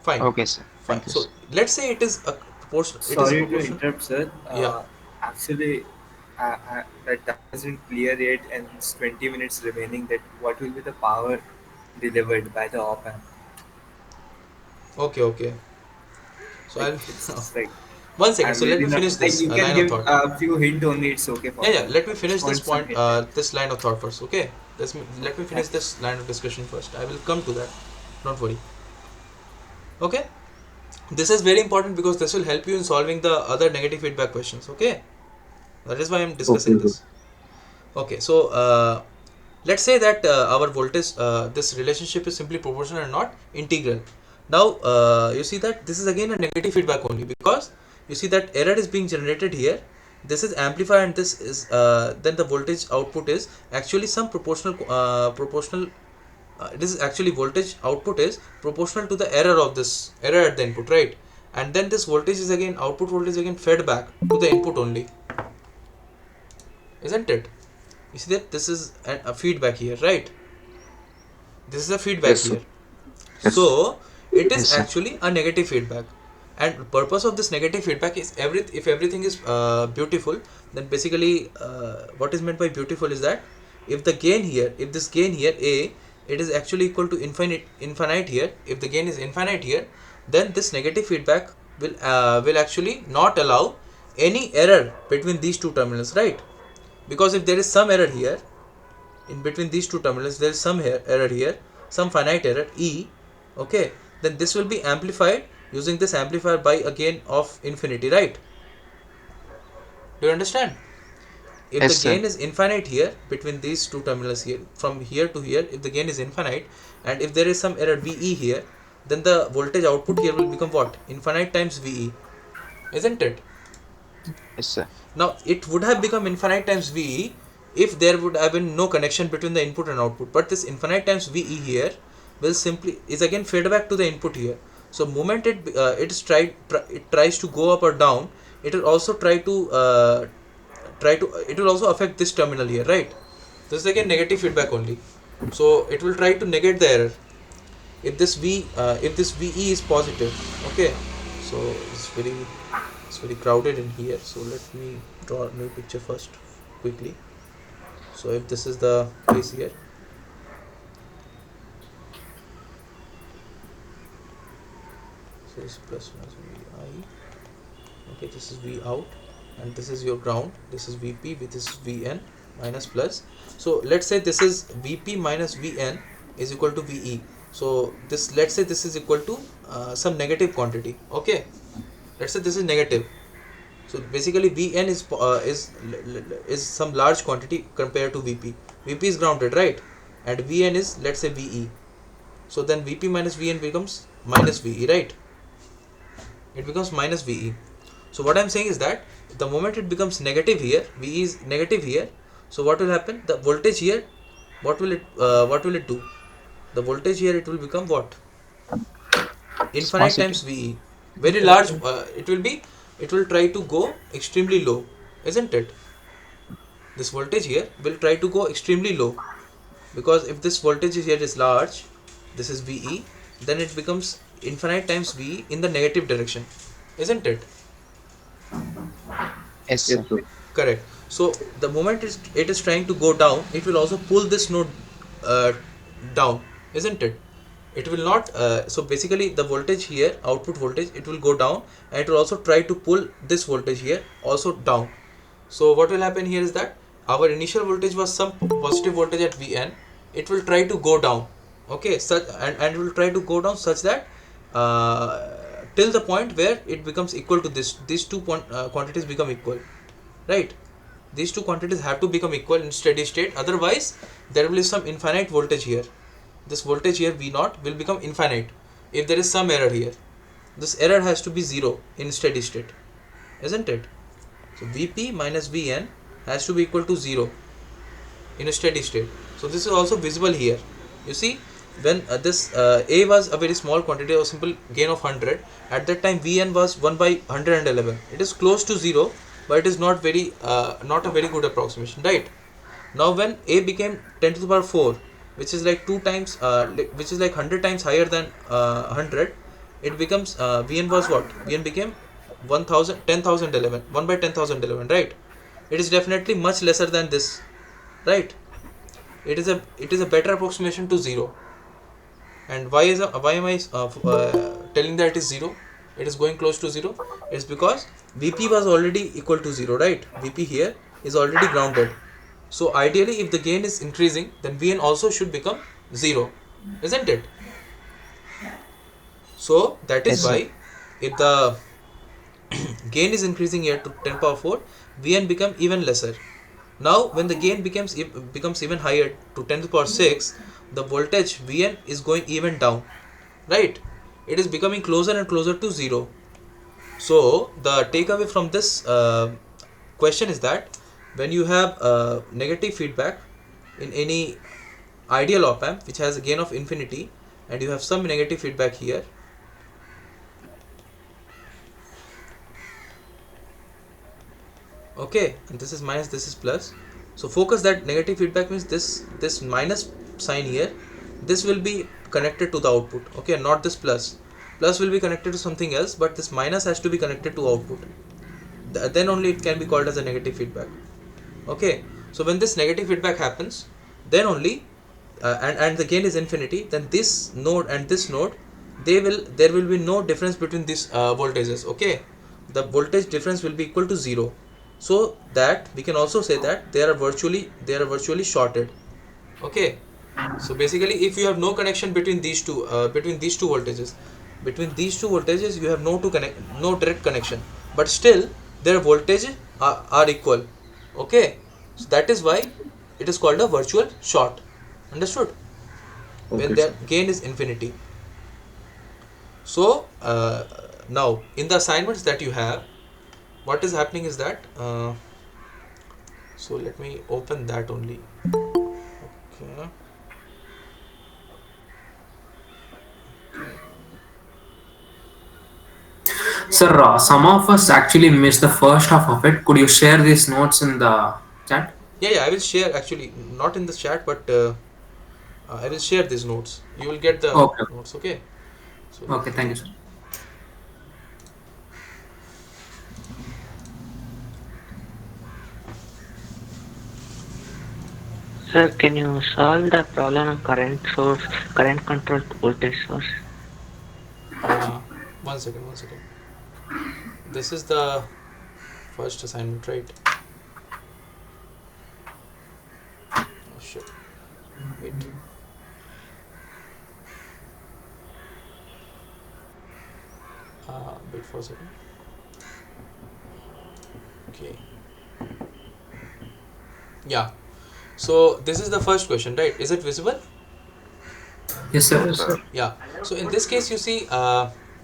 [SPEAKER 1] fine,
[SPEAKER 8] Okay, sir.
[SPEAKER 1] fine.
[SPEAKER 8] Thank you,
[SPEAKER 1] So
[SPEAKER 8] sir.
[SPEAKER 1] let's say it is a proportion, it is a
[SPEAKER 4] Sorry to
[SPEAKER 1] proportion.
[SPEAKER 4] interrupt, sir.
[SPEAKER 1] Yeah.
[SPEAKER 4] Actually, the time isn't clear yet, and it's 20 minutes remaining. That what will be the power delivered by the op amp?
[SPEAKER 1] Okay, okay. So
[SPEAKER 4] Like
[SPEAKER 1] I'll
[SPEAKER 4] it's like
[SPEAKER 1] one second.
[SPEAKER 4] I'm
[SPEAKER 1] So let
[SPEAKER 4] really
[SPEAKER 1] me
[SPEAKER 4] not
[SPEAKER 1] finish
[SPEAKER 4] like
[SPEAKER 1] this
[SPEAKER 4] you can
[SPEAKER 1] line of
[SPEAKER 4] give
[SPEAKER 1] thought.
[SPEAKER 4] a few hint only. It's okay for
[SPEAKER 1] Yeah,
[SPEAKER 4] me.
[SPEAKER 1] yeah. Let me
[SPEAKER 4] I just
[SPEAKER 1] finish this
[SPEAKER 4] want some
[SPEAKER 1] point.
[SPEAKER 4] hint. There.
[SPEAKER 1] This line of thought first. Okay. Let me
[SPEAKER 4] Thank
[SPEAKER 1] finish
[SPEAKER 4] you.
[SPEAKER 1] this line of discussion first. I will come to that. Don't worry. Okay. This is very important because this will help you in solving the other negative feedback questions. Okay. That is why I'm
[SPEAKER 2] Okay,
[SPEAKER 1] discussing
[SPEAKER 2] bro.
[SPEAKER 1] this. Okay. So let's say that our voltage, this relationship is simply proportional and not integral. Now you see that this is again a negative feedback only, because you see that error is being generated here. This is amplifier and this is then the voltage output is actually some proportional. This is actually voltage output is proportional to the error of this error at the input, right? And then this voltage is again output voltage again fed back to the input only, isn't it? You see that this is a feedback here, right? This is a feedback
[SPEAKER 2] Yes, sir.
[SPEAKER 1] here.
[SPEAKER 2] Yes.
[SPEAKER 1] So it is
[SPEAKER 8] Yes, sir.
[SPEAKER 1] actually a negative feedback, and the purpose of this negative feedback is if everything is beautiful, then basically what is meant by beautiful is that if the gain here, if this gain here A, it is actually equal to infinite here. If the gain is infinite here, then this negative feedback will actually not allow any error between these two terminals, right? Because if there is some error here in between these two terminals, there is some error here, some finite error E, okay, then this will be amplified using this amplifier by a gain of infinity, right? Do you understand? If the
[SPEAKER 8] Yes, sir.
[SPEAKER 1] gain is infinite here between these two terminals here, from here to here, if the gain is infinite and if there is some error VE here, then the voltage output here will become what? Infinite times VE, isn't it?
[SPEAKER 8] Yes, sir.
[SPEAKER 1] Now it would have become infinite times VE if there would have been no connection between the input and output. But this infinite times VE here will simply is again fed back to the input here. So moment it tries to go up or down, it will also it will also affect this terminal here, right? This is again negative feedback only. So it will try to negate the error if this VE is positive. Okay, so it's very crowded in here, so let me draw a new picture first quickly. So if this is the case here, so this is plus minus VI, okay, this is V out and this is your ground, this is VP with this VN minus plus. So let's say this is VP minus VN is equal to VE. So this, let's say this is equal to some negative quantity. Okay, let's say this is negative. So basically Vn is some large quantity compared to Vp. Vp is grounded, right? And Vn is, let's say, Ve. So then Vp minus Vn becomes minus Ve, right? It becomes minus Ve. So what I'm saying is that the moment it becomes negative here, Ve is negative here. So what will happen? The voltage here, what will it do? The voltage here, it will become what?
[SPEAKER 8] It's
[SPEAKER 1] Infinite
[SPEAKER 8] positive.
[SPEAKER 1] times VE. Very large. It will try to go extremely low, isn't it? This voltage here will try to go extremely low, because if this voltage here is large, this is VE, then it becomes infinite times VE in the negative direction, isn't it?
[SPEAKER 8] Yes,
[SPEAKER 2] Yes,
[SPEAKER 8] sir.
[SPEAKER 2] sir.
[SPEAKER 1] Correct. So the moment it is trying to go down, it will also pull this node uh, down, isn't it? It will not. So basically, the voltage here, output voltage, it will go down, and it will also try to pull this voltage here also down. So what will happen here is that our initial voltage was some positive voltage at Vn. It will try to go down. Okay, such and it will try to go down such that till the point where it becomes equal to this. These two quantities become equal, right? These two quantities have to become equal in steady state, otherwise there will be some infinite voltage here. This voltage here V0 will become infinite if there is some error here. This error has to be 0 in steady state, isn't it? So Vp minus Vn has to be equal to 0 in a steady state. So this is also visible here. You see, when this A was a very small quantity or simple gain of 100, at that time Vn was 1 by 111. It is close to 0, but it is not a very good approximation, right? Now when A became 10 to the power 4, which is like 2 times which is like 100 times higher than 100, it becomes Vn was what? Vn became 1000 10,011, 1 by 10,011, right? It is definitely much lesser than this, right? It is a better approximation to 0. And why am I telling that it is 0? It is going close to 0. It's because Vp was already equal to 0, right? Vp here is already grounded. So ideally, if the gain is increasing, then Vn also should become 0, isn't it? So that is
[SPEAKER 8] Yes, sir.
[SPEAKER 1] why if the gain is increasing here to 10 power 4, Vn become even lesser. Now when the gain becomes even higher to 10 to the power 6, the voltage Vn is going even down, right? It is becoming closer and closer to 0. So the takeaway from this question is that when you have negative feedback in any ideal op amp which has a gain of infinity, and you have some negative feedback here, okay, and this is minus, this is plus. So focus that negative feedback means this minus sign here, this will be connected to the output, okay, not this plus will be connected to something else, but this minus has to be connected to output. Then only it can be called as a negative feedback. Okay, so when this negative feedback happens, then only and the gain is infinity, then this node and this node, there will be no difference between these voltages, okay? The voltage difference will be equal to 0. So that we can also say that they are virtually shorted, okay? So basically, if you have no connection between these two voltages, you have no direct connection, but still their voltage are equal, okay? So that is why it is called a virtual short. Understood? When
[SPEAKER 2] Okay,
[SPEAKER 1] their
[SPEAKER 2] sir.
[SPEAKER 1] gain is infinity. So now in the assignments that you have, what is happening is that so let me open that only. Okay.
[SPEAKER 14] Sir, some of us actually missed the first half of it. Could you share these notes in the chat?
[SPEAKER 1] Yeah, I will share, actually not in the chat, but I will share these notes. You will get the
[SPEAKER 14] Okay.
[SPEAKER 1] notes, okay? So
[SPEAKER 14] Okay,
[SPEAKER 1] let
[SPEAKER 14] thank you,
[SPEAKER 1] me.
[SPEAKER 14] sir.
[SPEAKER 9] Sir, can you solve the problem of current controlled voltage source?
[SPEAKER 1] Uh, one second. This is the first assignment, right? Oh shit. Wait. Wait for a second. Okay. Yeah. So this is the first question, right? Is it visible?
[SPEAKER 14] Yes, sir.
[SPEAKER 6] Yes, sir.
[SPEAKER 1] Yeah. So in this case, you see,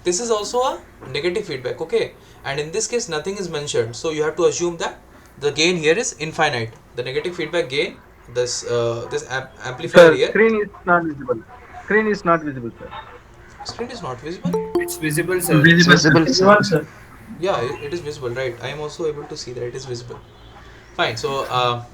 [SPEAKER 1] this is also a negative feedback, okay? And in this case, nothing is mentioned. So you have to assume that the gain here is infinite. The negative feedback gain, this amplifier
[SPEAKER 13] Sir,
[SPEAKER 1] here,
[SPEAKER 13] screen is not visible. Screen is not visible, sir.
[SPEAKER 1] screen is not visible.
[SPEAKER 4] It's visible, sir.
[SPEAKER 8] It's
[SPEAKER 6] Visible, sir.
[SPEAKER 8] visible, sir.
[SPEAKER 6] Visible, sir.
[SPEAKER 1] Yeah, it is visible, right? I am also able to see that it is visible. Fine. So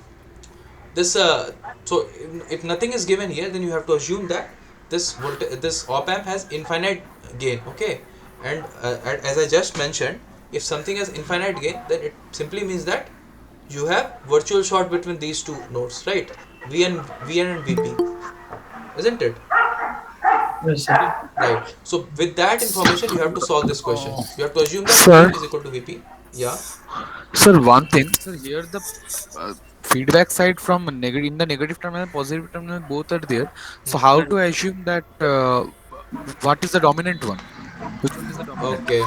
[SPEAKER 1] this so if nothing is given here, then you have to assume that this op amp has infinite gain, okay? And as I just mentioned, if something has infinite gain, then it simply means that you have virtual short between these two nodes, right? Vn and Vp, isn't it?
[SPEAKER 6] Yes, sir.
[SPEAKER 1] Right. So with that information, you have to solve this question. You have to assume that
[SPEAKER 12] Sir,
[SPEAKER 1] Vn is equal to Vp. Yeah.
[SPEAKER 12] sir, one thing. Sir, here the uh, feedback side from negative in the negative terminal, positive terminal, both are there. So how to assume that what is the dominant one? Which one is the dominant?
[SPEAKER 1] Okay.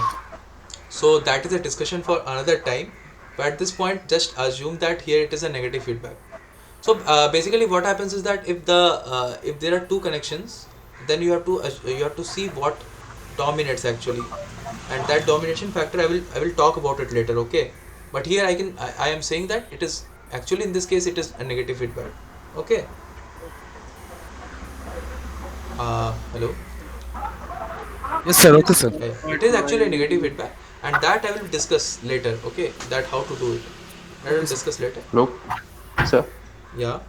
[SPEAKER 1] So that is a discussion for another time. But at this point, just assume that here it is a negative feedback. So basically, what happens is that if there are two connections, then you have to see what dominates actually, and that domination factor I will talk about it later. Okay, but here I am saying that it is actually, in this case, it is a negative feedback. Okay. Hello.
[SPEAKER 12] Yes, sir. Okay, sir.
[SPEAKER 1] It is actually a negative feedback, and that I will discuss later. Okay, that how to do it. I will
[SPEAKER 12] Okay, sir.
[SPEAKER 1] discuss later.
[SPEAKER 15] Hello, sir.
[SPEAKER 1] Yeah.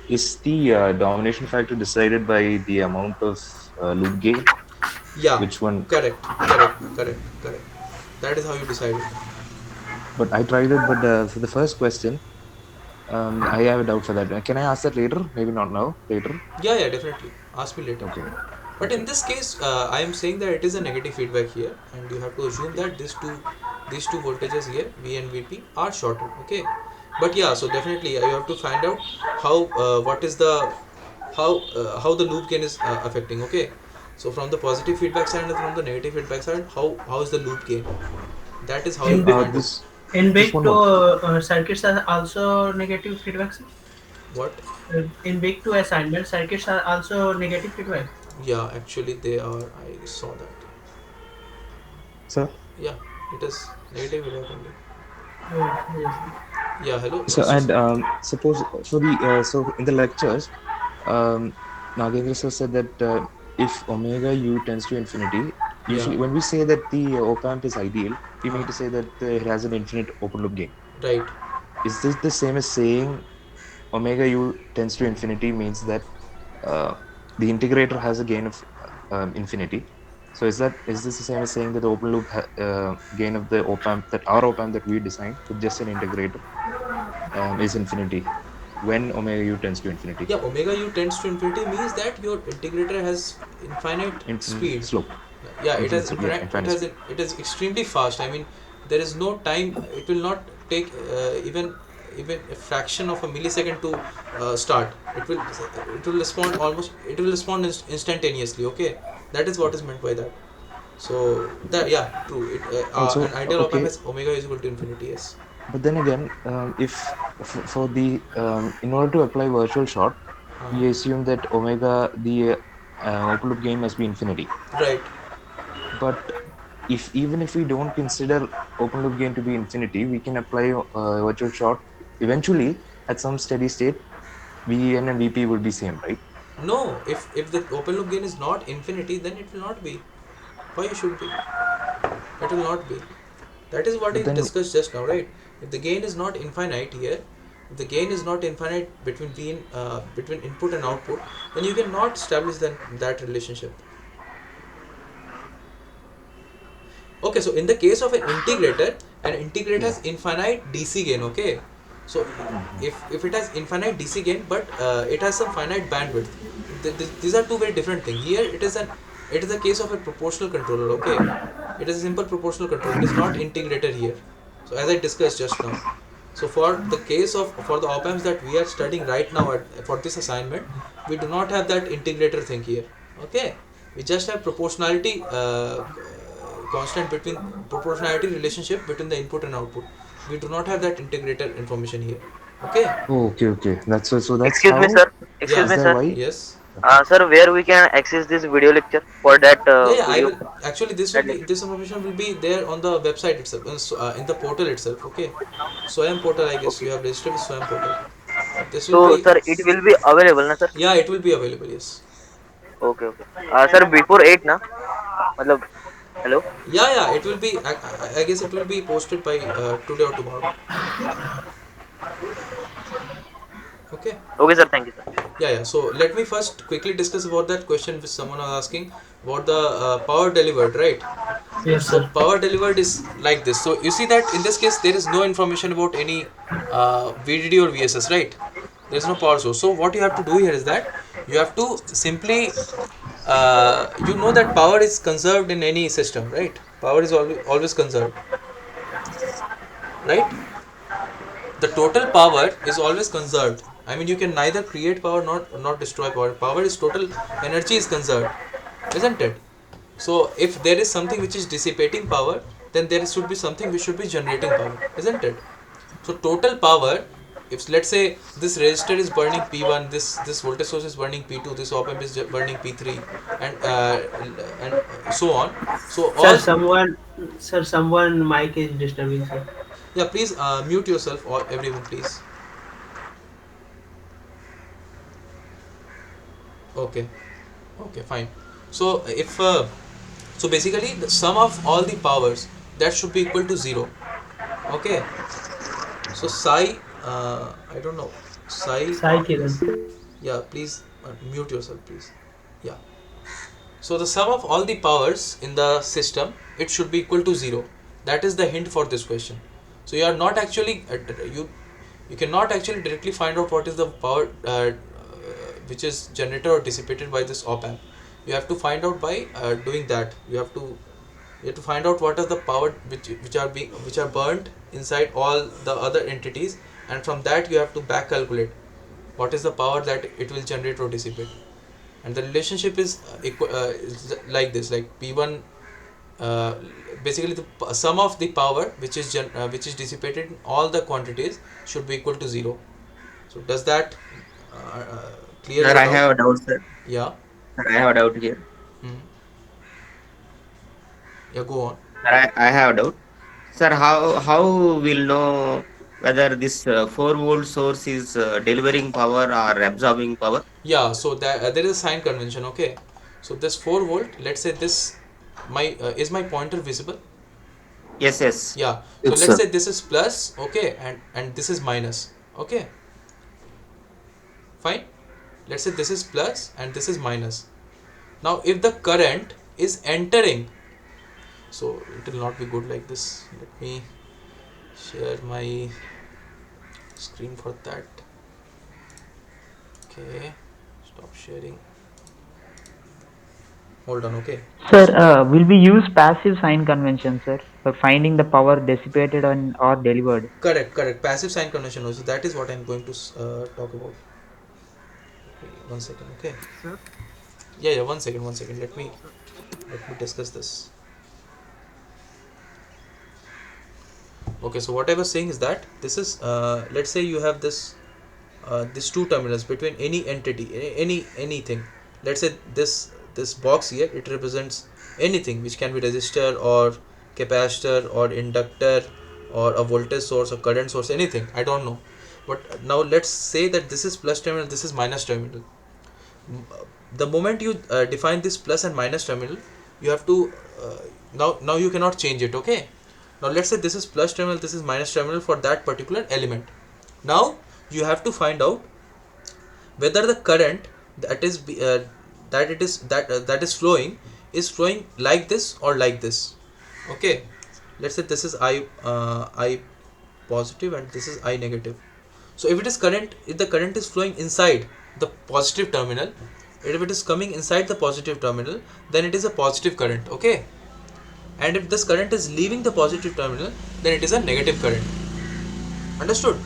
[SPEAKER 15] Is the domination factor decided by the amount of loop gain?
[SPEAKER 1] Yeah.
[SPEAKER 15] Which one?
[SPEAKER 1] Correct. Correct. Correct. Correct. That is how you decide it.
[SPEAKER 15] But I tried it. But for the first question, I have a doubt for that. Can I ask that later? Maybe not now. Later.
[SPEAKER 1] Yeah. Yeah. Definitely. Ask me later.
[SPEAKER 15] Okay.
[SPEAKER 1] But in
[SPEAKER 15] Okay.
[SPEAKER 1] this case, I am saying that it is a negative feedback here, and you have to assume that these two voltages here, V and VP, are shorted. Okay. But yeah, so definitely you have to find out how what is the how the loop gain is affecting. Okay. So from the positive feedback side and from the negative feedback side, how is the loop gain? That is how you
[SPEAKER 6] In
[SPEAKER 1] have to
[SPEAKER 6] big
[SPEAKER 1] find it.
[SPEAKER 15] This
[SPEAKER 6] in
[SPEAKER 15] just
[SPEAKER 6] big
[SPEAKER 15] one
[SPEAKER 6] two
[SPEAKER 15] more.
[SPEAKER 6] circuits are also negative feedback. Sir?
[SPEAKER 1] What?
[SPEAKER 6] In big two assignment circuits are also negative feedback.
[SPEAKER 1] Yeah, actually they are. I saw that.
[SPEAKER 15] Sir.
[SPEAKER 1] Yeah, it is negative feedback only.
[SPEAKER 6] Yes.
[SPEAKER 1] Yeah. Hello.
[SPEAKER 15] So
[SPEAKER 1] So
[SPEAKER 15] and suppose for the so in the lectures, um, Nagendra sir said that if omega u tends to infinity,
[SPEAKER 1] yeah.
[SPEAKER 15] usually when we say that the op amp is ideal, we
[SPEAKER 1] Huh.
[SPEAKER 15] mean to say that it has an infinite open loop gain.
[SPEAKER 1] Right.
[SPEAKER 15] Is this the same as saying omega u tends to infinity means that uh, the integrator has a gain of infinity? So is this the same as saying that the open loop gain of the op amp that our op amp that we designed with just an integrator is infinity when omega u tends to infinity?
[SPEAKER 1] Yeah, omega u tends to infinity means that your integrator has infinite
[SPEAKER 15] Infinite
[SPEAKER 1] speed.
[SPEAKER 15] slope.
[SPEAKER 1] Yeah, it has
[SPEAKER 15] Infinite, yeah,
[SPEAKER 1] infinite.
[SPEAKER 15] infinite speed.
[SPEAKER 1] It is extremely fast. I mean, there is no time. It will not take even a fraction of a millisecond to start. It will respond almost. It will respond instantaneously. Okay, that is what is meant by that. So that, yeah, true. An
[SPEAKER 15] Also,
[SPEAKER 1] ideal op amp
[SPEAKER 15] okay,
[SPEAKER 1] has omega is equal to infinity. Yes.
[SPEAKER 15] but then again, if for the in order to apply virtual short, we assume that omega the open loop gain must be infinity.
[SPEAKER 1] Right.
[SPEAKER 15] But if even if we don't consider open loop gain to be infinity, we can apply virtual short. Eventually, at some steady state, VN and VP will be same, right?
[SPEAKER 1] No, if the open loop gain is not infinity, then it will not be. Why you should be? It will not be. That is what I
[SPEAKER 15] But then,
[SPEAKER 1] discussed just now, right? If the gain is not infinite here, if the gain is not infinite between between input and output, then you cannot establish that relationship. Okay, so in the case of an integrator
[SPEAKER 15] yeah.
[SPEAKER 1] has infinite DC gain. Okay, so if it has infinite DC gain, but it has some finite bandwidth, these are two very different things. Here it is a case of a proportional controller. Okay, it is a simple proportional controller. It is not integrator here. So as I discussed just now, so for the case of for the op amps that we are studying right now for this assignment, we do not have that integrator thing here. Okay, we just have proportionality constant between proportionality relationship between the input and output. We do not have that integrator information here. Okay.
[SPEAKER 15] Oh, okay, okay. That's so. That's
[SPEAKER 9] Excuse me,
[SPEAKER 15] how.
[SPEAKER 9] sir. Excuse
[SPEAKER 1] Yeah.
[SPEAKER 15] Is
[SPEAKER 9] me,
[SPEAKER 15] that
[SPEAKER 9] sir.
[SPEAKER 15] why?
[SPEAKER 1] Yes.
[SPEAKER 15] Okay.
[SPEAKER 9] Sir, where we can access this video lecture for that
[SPEAKER 1] Yeah, yeah. I
[SPEAKER 9] video?
[SPEAKER 1] will actually
[SPEAKER 9] That lecture.
[SPEAKER 1] this information will be there on the website itself, in the portal itself. Okay. Swayam portal. I guess
[SPEAKER 9] Okay.
[SPEAKER 1] you have registered with Swayam portal. This will
[SPEAKER 9] So,
[SPEAKER 1] be.
[SPEAKER 9] sir, it will be available, na, sir?
[SPEAKER 1] Yeah, it will be available. Yes.
[SPEAKER 9] Okay, okay. Sir, before 8, na? Matlab, hello?
[SPEAKER 1] Yeah, yeah. It will be. I guess it will be posted by today or tomorrow. Okay.
[SPEAKER 9] Okay, sir. Thank you, sir.
[SPEAKER 1] Yeah, yeah. So let me first quickly discuss about that question which someone was asking about the power delivered, right?
[SPEAKER 6] Yes,
[SPEAKER 1] So
[SPEAKER 6] sir.
[SPEAKER 1] power delivered is like this. So you see that in this case there is no information about any VDD or VSS, right? There is no power source. So what you have to do here is that you have to simply you know that power is conserved in any system, right? Power is always conserved, right? The total power is always conserved. I mean, you can neither create power nor not destroy power. Power is total energy is conserved, isn't it? So if there is something which is dissipating power, then there should be something which should be generating power, isn't it? So total power, if let's say this resistor is burning P1, this voltage source is burning P2, this op amp is burning P3, and so on. So
[SPEAKER 6] Sir,
[SPEAKER 1] all,
[SPEAKER 6] someone mic is disturbing, sir.
[SPEAKER 1] yeah, please mute yourself or everyone, please. Okay. Okay, fine. So if so basically the sum of all the powers, that should be equal to 0. Okay. So psi, I don't know, psi.
[SPEAKER 6] Sai Kiran.
[SPEAKER 1] Yeah, please mute yourself, please. Yeah. So the sum of all the powers in the system, it should be equal to 0. That is the hint for this question. So you are not actually you cannot actually directly find out what is the power which is generated or dissipated by this op amp. You have to find out by doing that. You have to find out what are the power which are burned inside all the other entities, and from that you have to back calculate what is the power that it will generate or dissipate. And the relationship is is like this, like P1, uh, basically the sum of the power which is dissipated in all the quantities should be equal to 0. So does that clear
[SPEAKER 16] Sir,
[SPEAKER 1] your
[SPEAKER 16] I
[SPEAKER 1] doubt?
[SPEAKER 16] have a doubt, sir.
[SPEAKER 1] Yeah.
[SPEAKER 16] Sir, I have a doubt here.
[SPEAKER 1] Hmm. Yeah, go on.
[SPEAKER 16] Sir, I have a doubt. Sir, how we'll know whether this 4 volt source is delivering power or absorbing power?
[SPEAKER 1] Yeah, so that there is a sign convention. Okay, so this 4 volt, let's say this, my is my pointer visible?
[SPEAKER 16] Yes, yes.
[SPEAKER 1] Yeah, so
[SPEAKER 2] Yes,
[SPEAKER 1] let's
[SPEAKER 2] sir.
[SPEAKER 1] say this is plus, okay, and this is minus. Okay, fine. Let's say this is plus and this is minus. Now if the current is entering, so it will not be good like this. Let me share my screen for that. Okay, stop sharing. Hold on. Okay,
[SPEAKER 17] Sir,
[SPEAKER 1] just
[SPEAKER 17] will we use passive sign convention, sir, for finding the power dissipated or delivered?
[SPEAKER 1] correct. Passive sign convention also. That is what I'm going to talk about. Okay, 1 second. Okay.
[SPEAKER 5] Sir,
[SPEAKER 1] Yeah. 1 second. 1 second.
[SPEAKER 5] sir,
[SPEAKER 1] Let me discuss this. Okay. So what I was saying is that this is let's say you have this two terminals between any entity, anything. Let's say this box here, it represents anything which can be resistor or capacitor or inductor or a voltage source or current source, anything, I don't know. But now let's say that this is plus terminal, this is minus terminal. The moment you define this plus and minus terminal, you have to now you cannot change it. Okay, now let's say this is plus terminal, this is minus terminal for that particular element. Now you have to find out whether the current that is that is flowing like this or like this. Okay, let's say this is I positive and this is I negative. So if the current is flowing inside the positive terminal, if it is coming inside the positive terminal, then it is a positive current. Okay, and if this current is leaving the positive terminal, then it is a negative current. Understood?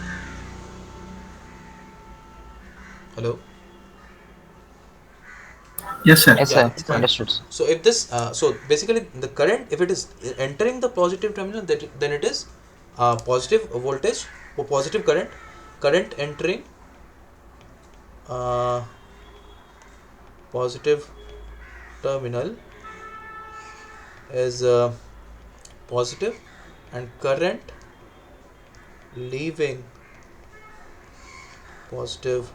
[SPEAKER 1] Hello?
[SPEAKER 10] Yes, sir.
[SPEAKER 8] Yes,
[SPEAKER 1] Yeah,
[SPEAKER 8] sir.
[SPEAKER 1] fine.
[SPEAKER 8] Understood.
[SPEAKER 1] So if this so basically the current, if it is entering the positive terminal, then it is positive voltage or positive current entering uh, positive terminal is positive, and current leaving positive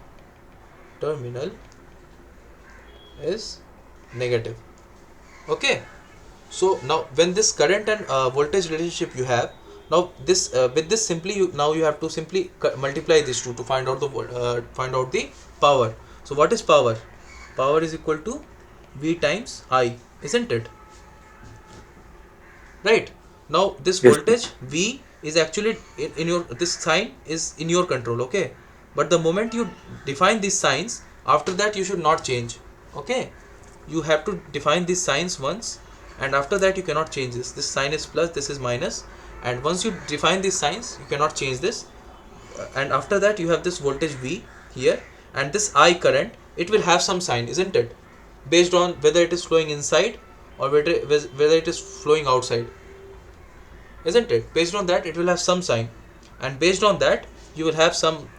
[SPEAKER 1] terminal is negative. Okay, so now when this current and voltage relationship you have, now this with this simply you have to simply multiply these two to find out the power. So what is power? Power is equal to V times I, isn't it? Right. Now this
[SPEAKER 2] Yes, sir.
[SPEAKER 1] voltage V is actually in your, this sign is in your control. Okay, but the moment you define these signs, after that you should not change. Okay, you have to define these signs once, and after that you cannot change this sign is plus, this is minus, and once you define these signs you cannot change this. And after that you have this voltage V here, and this I current, it will have some sign, isn't it, based on whether it is flowing inside or whether it is flowing outside, isn't it? Based on that it will have some sign, and based on that you will have some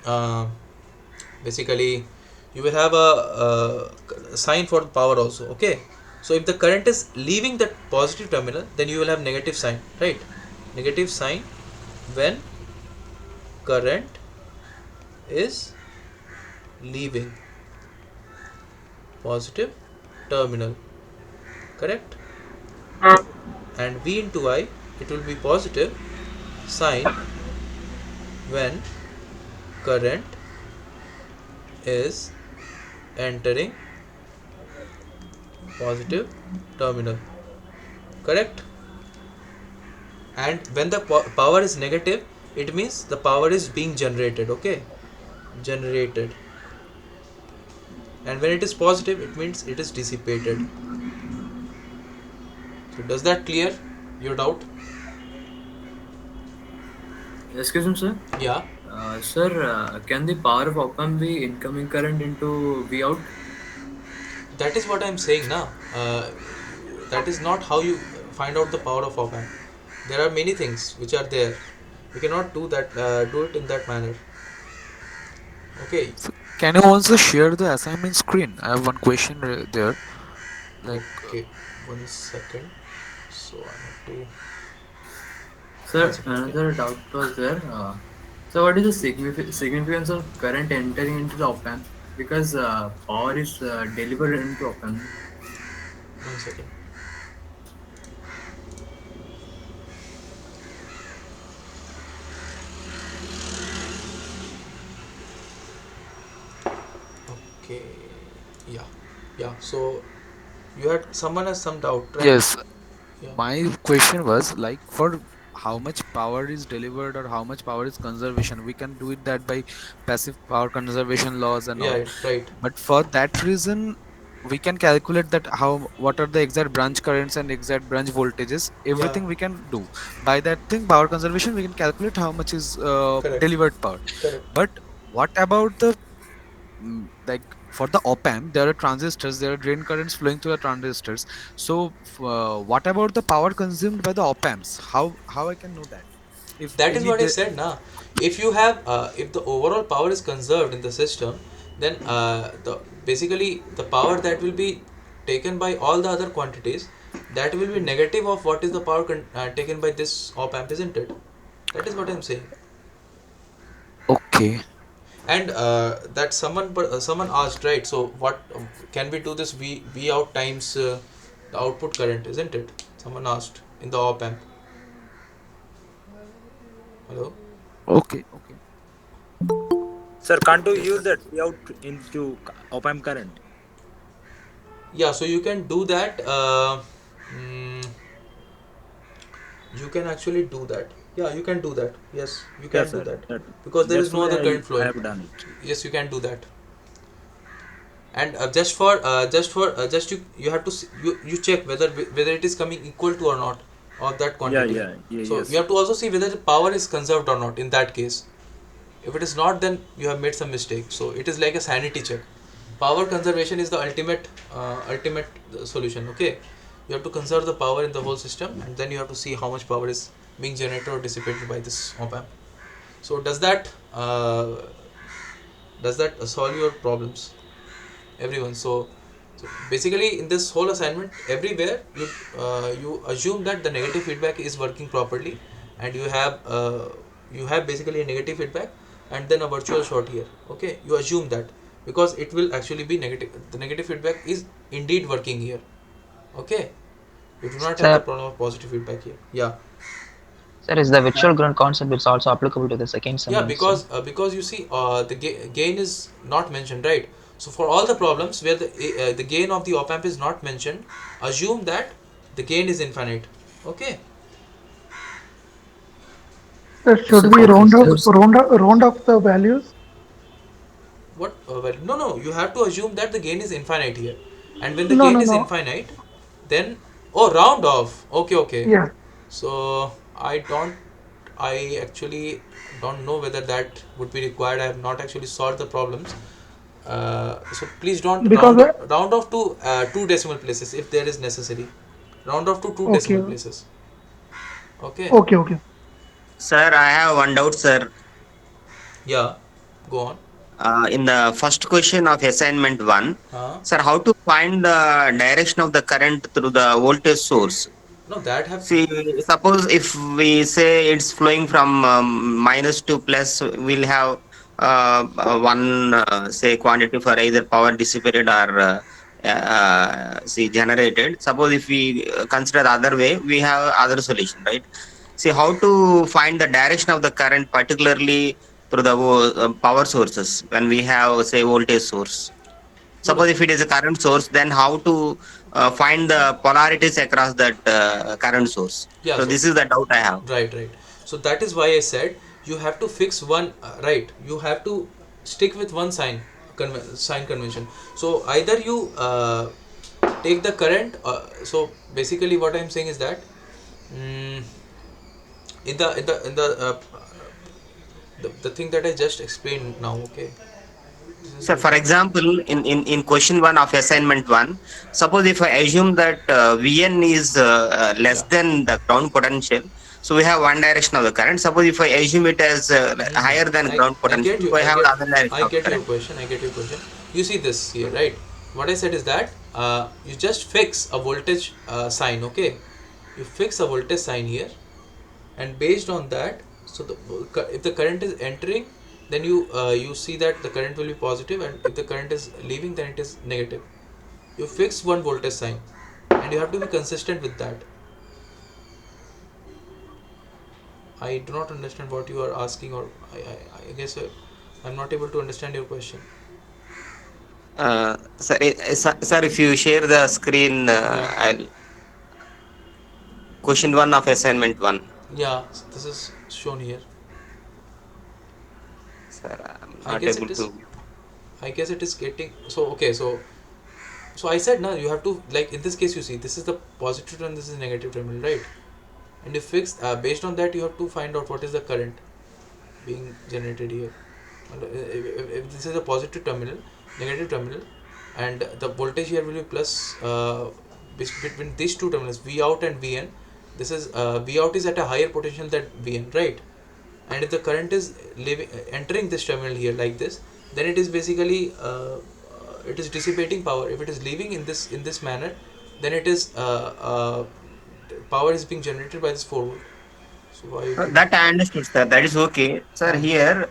[SPEAKER 1] basically you will have a sign for power also. Okay, so if the current is leaving that positive terminal, then you will have negative sign, right? Negative sign when current is leaving positive terminal, correct? And V into I, it will be positive sign when current is entering positive terminal, correct? And when the power is negative, it means the power is being generated, okay, generated. And when it is positive, it means it is dissipated. So does that clear your doubt?
[SPEAKER 4] Excuse me, sir.
[SPEAKER 1] Yeah,
[SPEAKER 4] Sir, can the power of op-amp be incoming current into V out?
[SPEAKER 1] that is what I'm saying now. That is not how you find out the power of op amp. There are many things which are there. You cannot do that, do it in that manner, okay.
[SPEAKER 12] So can you also share the assignment screen? I have one question there. Like,
[SPEAKER 1] Okay, 1 second. So I have to, one
[SPEAKER 4] Sir,
[SPEAKER 1] second, okay.
[SPEAKER 4] another doubt was there. So, what is the significance of current entering into the op-amp? Because power is delivered into op-amp.
[SPEAKER 1] 1 second. Okay, yeah, yeah. So you had, someone has some doubt, right?
[SPEAKER 12] yes,
[SPEAKER 1] Yeah,
[SPEAKER 12] my question was like for how much power is delivered or how much power is conservation. We can do it that by passive power conservation laws and all.
[SPEAKER 1] yeah, right.
[SPEAKER 12] But for that reason, we can calculate that how what are the exact branch currents and exact branch voltages.
[SPEAKER 1] Yeah,
[SPEAKER 12] Everything we can do by that thing. Power conservation, we can calculate how much is
[SPEAKER 1] correct,
[SPEAKER 12] delivered power.
[SPEAKER 1] correct.
[SPEAKER 12] But what about the like for the op amp, there are transistors, there are drain currents flowing through the transistors. So what about the power consumed by the op amps? How I can know that if
[SPEAKER 1] That is
[SPEAKER 12] any
[SPEAKER 1] what I said now. If you have, if the overall power is conserved in the system, then the basically the power that will be taken by all the other quantities, that will be negative of what is the power taken by this op amp, isn't it? That is what I'm saying.
[SPEAKER 12] okay.
[SPEAKER 1] And that someone asked, right? So what, can we do this v out times the output current, isn't it? Someone asked in the op amp. Hello.
[SPEAKER 12] Okay.
[SPEAKER 11] Sir, can't you use that out into op-amp current?
[SPEAKER 1] Yeah, so you can do that. Mm, you can actually do that. Yeah, you can do that. Yes, you
[SPEAKER 11] Yeah,
[SPEAKER 1] can do
[SPEAKER 11] sir.
[SPEAKER 1] that
[SPEAKER 11] That
[SPEAKER 1] because there is
[SPEAKER 11] that's
[SPEAKER 1] no
[SPEAKER 11] why
[SPEAKER 1] other current
[SPEAKER 11] I
[SPEAKER 1] flowing.
[SPEAKER 11] have done it.
[SPEAKER 1] Yes, you can do that. And just you have to you check whether it is coming equal to or not of that
[SPEAKER 11] Yeah,
[SPEAKER 1] quantity. So you
[SPEAKER 11] yes.
[SPEAKER 1] have to also see whether the power is conserved or not in that case. If it is not, then you have made some mistake. So it is like a sanity check. Power conservation is the ultimate solution, okay. You have to conserve the power in the whole system, and then you have to see how much power is being generated or dissipated by this op amp. So does that solve your problems, everyone? So basically in this whole assignment, everywhere you assume that the negative feedback is working properly, and you have basically a negative feedback and then a virtual short here, okay. You assume that because it will actually be negative, the negative feedback is indeed working here, okay. You do not have the
[SPEAKER 8] Sir,
[SPEAKER 1] problem of positive feedback here. Yeah,
[SPEAKER 8] sir, is the virtual ground concept is also applicable to the second
[SPEAKER 1] yeah,
[SPEAKER 8] assignment, sir?
[SPEAKER 1] because you see the gain is not mentioned, right? So for all the problems where the gain of the op amp is not mentioned, assume that the gain is infinite, okay.
[SPEAKER 18] Should we
[SPEAKER 8] Okay, sir.
[SPEAKER 18] round up the values?
[SPEAKER 1] What well, no, you have to assume that the gain is infinite here, and when the
[SPEAKER 18] No,
[SPEAKER 1] gain
[SPEAKER 18] no,
[SPEAKER 1] is
[SPEAKER 18] no.
[SPEAKER 1] infinite, then, oh, round off, okay.
[SPEAKER 18] Yeah,
[SPEAKER 1] So I actually don't know whether that would be required. I have not actually solved the problems. So please don't
[SPEAKER 18] because
[SPEAKER 1] round off to two decimal places if there is necessary. Round off to two
[SPEAKER 18] okay,
[SPEAKER 1] decimal places. Okay.
[SPEAKER 18] okay.
[SPEAKER 16] Sir, I have one doubt, sir.
[SPEAKER 1] Yeah. Go on.
[SPEAKER 16] In the first question of assignment one,
[SPEAKER 1] Huh?
[SPEAKER 16] sir, how to find the direction of the current through the voltage source?
[SPEAKER 1] No, that have.
[SPEAKER 16] See, suppose if we say it's flowing from minus to plus, we'll have one say quantity for either power dissipated or see generated. Suppose if we consider the other way, we have other solution, right? See how to find the direction of the current, particularly through the power sources when we have say voltage source.
[SPEAKER 1] No, no.
[SPEAKER 16] Suppose if it is a current source, then how to find the polarities across that current source.
[SPEAKER 1] Yeah,
[SPEAKER 16] So
[SPEAKER 1] so
[SPEAKER 16] this is the doubt I have.
[SPEAKER 1] right. So that is why I said you have to fix one, right. You have to stick with one sign convention. So either you take the current. So basically, what I'm saying is that mm, in the thing that I just explained now. Okay, this is
[SPEAKER 16] So, for
[SPEAKER 1] like
[SPEAKER 16] example, in question one of assignment one, suppose if I assume that Vn is less
[SPEAKER 1] yeah.
[SPEAKER 16] than the ground potential, so we have one direction of the current. Suppose if I assume it as
[SPEAKER 1] Hmm.
[SPEAKER 16] higher than ground
[SPEAKER 1] I get
[SPEAKER 16] potential,
[SPEAKER 1] you.
[SPEAKER 16] so I have the other direction
[SPEAKER 1] I
[SPEAKER 16] of the
[SPEAKER 1] get your
[SPEAKER 16] current.
[SPEAKER 1] question. I get your question. You see this here, right? What I said is that you just fix a voltage sign. Okay, you fix a voltage sign here, and based on that, so if the current is entering, then you see that the current will be positive, and if the current is leaving, then it is negative. You fix one voltage sign, and you have to be consistent with that. I do not understand what you are asking, or I guess I'm not able to understand your question.
[SPEAKER 16] Sir, if you share the screen,
[SPEAKER 1] Yeah,
[SPEAKER 16] I'll question one of assignment one.
[SPEAKER 1] yeah. This is shown here.
[SPEAKER 16] Sir, I'm
[SPEAKER 1] I
[SPEAKER 16] not
[SPEAKER 1] guess
[SPEAKER 16] able
[SPEAKER 1] it is.
[SPEAKER 16] to.
[SPEAKER 1] I guess it is getting so okay. So I said now you have to, like, in this case, you see this is the positive terminal, this is negative terminal, right? And you fix based on that you have to find out what is the current being generated here. And if this is a positive terminal, negative terminal, and the voltage here will be plus between these two terminals, V out and Vn. This is V out is at a higher potential than Vn, right? And if the current is entering this terminal here like this, then it is basically it is dissipating power. If it is leaving in this manner, then it is power is being generated by this 4 volt. So why you keep
[SPEAKER 16] That I understood, sir. That is okay. Sir,
[SPEAKER 1] hmm.
[SPEAKER 16] here,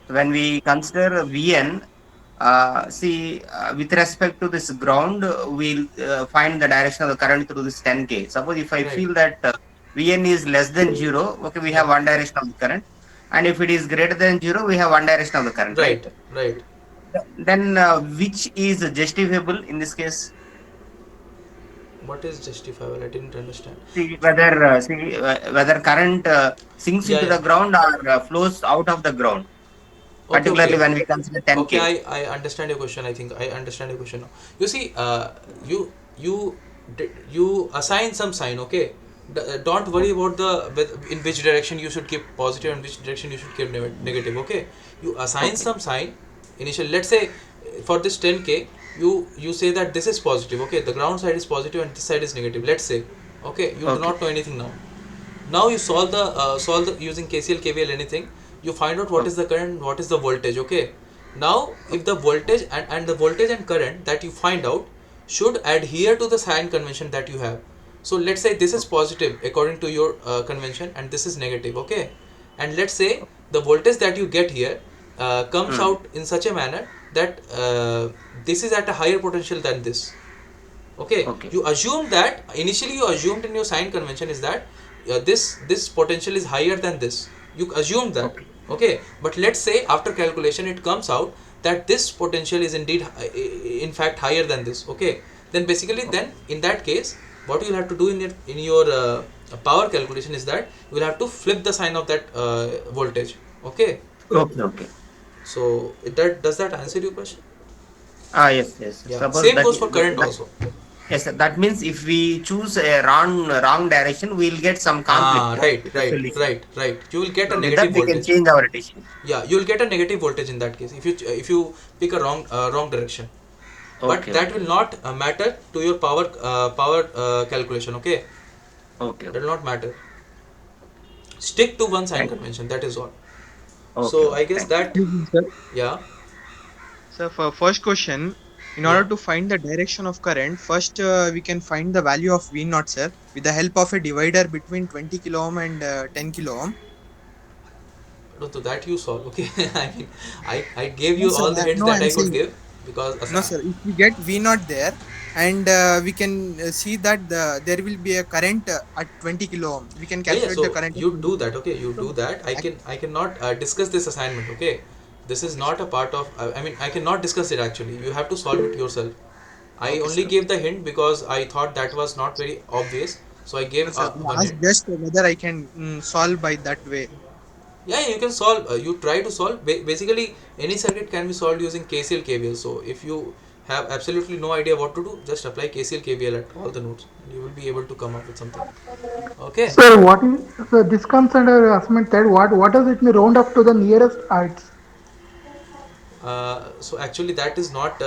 [SPEAKER 16] when we consider Vn, see, with respect to this ground, we'll find the direction of the current through this 10K. Suppose if I
[SPEAKER 1] Right.
[SPEAKER 16] feel that Vn is less than 0, okay, we have
[SPEAKER 1] Yeah.
[SPEAKER 16] one direction of the current. And if it is greater than 0, we have one direction of the current, right?
[SPEAKER 1] Right.
[SPEAKER 16] Then which is justifiable in this case?
[SPEAKER 1] What is justifiable? I didn't understand.
[SPEAKER 16] See whether current sinks
[SPEAKER 1] Yeah,
[SPEAKER 16] into
[SPEAKER 1] yeah.
[SPEAKER 16] the ground or flows out of the ground,
[SPEAKER 1] Okay,
[SPEAKER 16] particularly
[SPEAKER 1] okay.
[SPEAKER 16] when we consider
[SPEAKER 1] Okay,
[SPEAKER 16] 10K.
[SPEAKER 1] I understand your question. I think I understand your question now. You see, you you assign some sign. Okay, don't worry about in which direction you should keep positive and which direction you should keep negative. Okay, you assign
[SPEAKER 16] Okay.
[SPEAKER 1] some sign initially. Let's say for this 10K, you say that this is positive. Okay, the ground side is positive and this side is negative. Let's say, okay, you do
[SPEAKER 16] Okay.
[SPEAKER 1] not know anything now. Now you solve the using KCL, KVL, anything. You find out what
[SPEAKER 16] Okay.
[SPEAKER 1] is the current, what is the voltage. Okay. Now if the voltage and the voltage and current that you find out should adhere to the sign convention that you have. So let's say this is positive according to your convention, and this is negative. Okay. And let's say the voltage that you get here comes
[SPEAKER 16] Hmm.
[SPEAKER 1] out in such a manner that this is at a higher potential than this. Okay,
[SPEAKER 16] Okay.
[SPEAKER 1] you assume that initially you assumed in your sign convention is that this potential is higher than this. You assume that.
[SPEAKER 16] Okay.
[SPEAKER 1] Okay, but let's say after calculation it comes out that this potential is indeed in fact higher than this. Okay, then basically then in that case what you will have to do in your power calculation is that you will have to flip the sign of that voltage. Okay,
[SPEAKER 16] Okay. Okay.
[SPEAKER 1] so that does that answer your question?
[SPEAKER 16] Yes. Yes.
[SPEAKER 1] Yeah,
[SPEAKER 16] Suppose
[SPEAKER 1] same goes for current
[SPEAKER 16] that
[SPEAKER 1] also.
[SPEAKER 16] yes, sir. That means if we choose a wrong direction, we'll get some conflict
[SPEAKER 1] Right,
[SPEAKER 16] with the
[SPEAKER 1] right,
[SPEAKER 16] solution.
[SPEAKER 1] right, right. You will get a
[SPEAKER 16] So with that,
[SPEAKER 1] negative
[SPEAKER 16] we can
[SPEAKER 1] voltage.
[SPEAKER 16] change our decision.
[SPEAKER 1] Yeah, you will get a negative voltage in that case if you pick a wrong direction. But
[SPEAKER 16] Okay.
[SPEAKER 1] that
[SPEAKER 16] Okay.
[SPEAKER 1] will not matter to your power calculation. Okay,
[SPEAKER 16] Okay.
[SPEAKER 1] that will
[SPEAKER 16] Okay.
[SPEAKER 1] not matter. Stick to one sign
[SPEAKER 16] Thank.
[SPEAKER 1] convention. That is all.
[SPEAKER 16] Okay.
[SPEAKER 1] So I
[SPEAKER 16] Okay.
[SPEAKER 1] guess
[SPEAKER 16] Thank you.
[SPEAKER 1] that
[SPEAKER 19] Sir,
[SPEAKER 1] yeah.
[SPEAKER 19] so for first question, in order
[SPEAKER 1] Yeah.
[SPEAKER 19] to find the direction of current, first we can find the value of V naught, sir, with the help of a divider between 20 kilo ohm and 10 kilo ohm.
[SPEAKER 1] No, to that you solve. Okay, I mean, I gave
[SPEAKER 19] No,
[SPEAKER 1] you
[SPEAKER 19] sir.
[SPEAKER 1] all the hints
[SPEAKER 19] No,
[SPEAKER 1] that
[SPEAKER 19] I'm
[SPEAKER 1] I could
[SPEAKER 19] saying
[SPEAKER 1] give because
[SPEAKER 19] no, sir. If we get V naught there, and we can see that there will be a current at 20 kilo ohm. We can
[SPEAKER 1] Yeah,
[SPEAKER 19] calculate
[SPEAKER 1] so
[SPEAKER 19] the current at
[SPEAKER 1] you
[SPEAKER 19] 20
[SPEAKER 1] do
[SPEAKER 19] kilo
[SPEAKER 1] that, okay, you
[SPEAKER 19] ohm.
[SPEAKER 1] do that. I
[SPEAKER 19] Ac-
[SPEAKER 1] can I cannot discuss this assignment, okay. This is
[SPEAKER 19] okay,
[SPEAKER 1] not
[SPEAKER 19] sir.
[SPEAKER 1] a part of I mean I cannot discuss it actually. You have to solve it yourself. I
[SPEAKER 19] Okay,
[SPEAKER 1] only
[SPEAKER 19] sir.
[SPEAKER 1] gave the hint because I thought that was not very obvious, so I
[SPEAKER 19] No,
[SPEAKER 1] gave
[SPEAKER 19] sir.
[SPEAKER 1] one
[SPEAKER 19] I asked
[SPEAKER 1] hint.
[SPEAKER 19] just whether I can solve by that way.
[SPEAKER 1] Yeah, you can solve. You try to solve. Basically, any circuit can be solved using KCL KVL. So if you have absolutely no idea what to do, just apply KCL KVL at all the nodes. You will be able to come up with something. Okay.
[SPEAKER 18] Sir, what is so this comes under assignment third. What does it mean? Round up to the nearest heights.
[SPEAKER 1] So actually, that is not.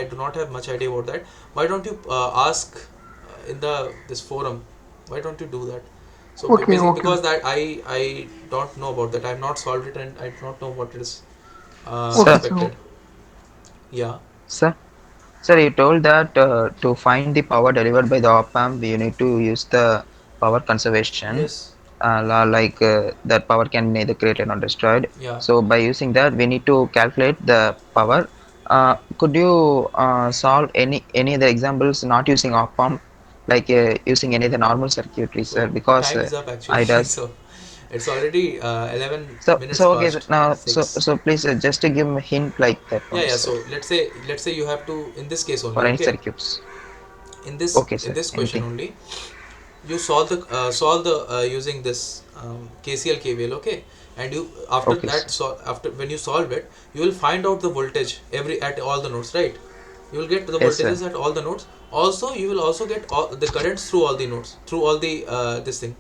[SPEAKER 1] I do not have much idea about that. Why don't you ask in the this forum? Why don't you do that? So
[SPEAKER 18] Okay,
[SPEAKER 1] basically,
[SPEAKER 18] okay.
[SPEAKER 1] because that I don't know about that. I have not solved it and I do not know what it is
[SPEAKER 8] Sir,
[SPEAKER 18] Okay, sir.
[SPEAKER 1] expected. Yeah.
[SPEAKER 8] sir, sir, you told that to find the power delivered by the op amp, you need to use the power conservation.
[SPEAKER 1] Yes.
[SPEAKER 8] Like that power can neither created nor destroyed.
[SPEAKER 1] Yeah.
[SPEAKER 8] So by using that, we need to calculate the power. Could you solve any other examples not using op amp, like using any other normal circuitry, sir?
[SPEAKER 1] So
[SPEAKER 8] Because
[SPEAKER 1] time is up actually.
[SPEAKER 8] I does.
[SPEAKER 1] So it's already 11 minutes
[SPEAKER 8] So okay, sir,
[SPEAKER 1] past
[SPEAKER 8] now
[SPEAKER 1] 6.
[SPEAKER 8] so please just to give me a hint like that
[SPEAKER 1] Yeah,
[SPEAKER 8] only,
[SPEAKER 1] yeah.
[SPEAKER 8] sir,
[SPEAKER 1] So let's say you have to in this case
[SPEAKER 8] for
[SPEAKER 1] only.
[SPEAKER 8] any
[SPEAKER 1] Okay.
[SPEAKER 8] circuits. Okay,
[SPEAKER 1] In
[SPEAKER 8] sir.
[SPEAKER 1] this question
[SPEAKER 8] Anything.
[SPEAKER 1] only, you solve the using this KCL KVL, okay, and you after
[SPEAKER 8] Okay,
[SPEAKER 1] that
[SPEAKER 8] sir.
[SPEAKER 1] so after when you solve it, you will find out the voltage every at all the nodes, right? You will get the
[SPEAKER 8] Yes, sir.
[SPEAKER 1] voltages at all the nodes. Also, you will also get all the currents through all the nodes, through all the this thing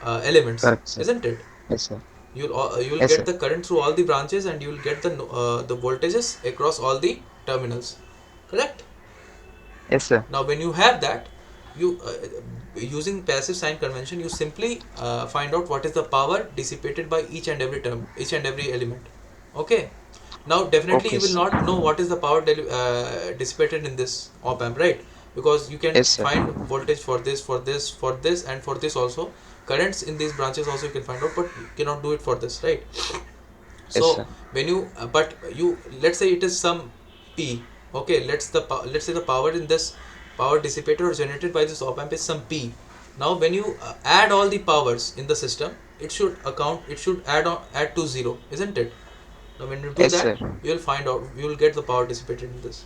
[SPEAKER 1] elements,
[SPEAKER 8] Correct, sir.
[SPEAKER 1] isn't it?
[SPEAKER 8] Yes, sir.
[SPEAKER 1] You will
[SPEAKER 8] Yes,
[SPEAKER 1] get
[SPEAKER 8] sir.
[SPEAKER 1] the current through all the branches, and you will get the voltages across all the terminals, correct?
[SPEAKER 8] Yes, sir.
[SPEAKER 1] Now, when you have that, you using passive sign convention, you simply find out what is the power dissipated by each and every term, each and every element. Okay. Now, definitely,
[SPEAKER 8] Okay,
[SPEAKER 1] you will
[SPEAKER 8] sir.
[SPEAKER 1] not know what is the power dissipated in this op amp, right? Because you can
[SPEAKER 8] Yes, sir.
[SPEAKER 1] find voltage for this, for this, for this, and for this also. Currents in these branches also you can find out, but you cannot do it for this, right?
[SPEAKER 8] Yes,
[SPEAKER 1] So
[SPEAKER 8] sir.
[SPEAKER 1] when you but you let's say it is some p, okay, let's say the power in this power dissipated or generated by this op amp is some p. Now when you add all the powers in the system, it should add to 0, isn't it? Now when you do
[SPEAKER 8] Yes,
[SPEAKER 1] that,
[SPEAKER 8] sir.
[SPEAKER 1] you will get the power dissipated in this,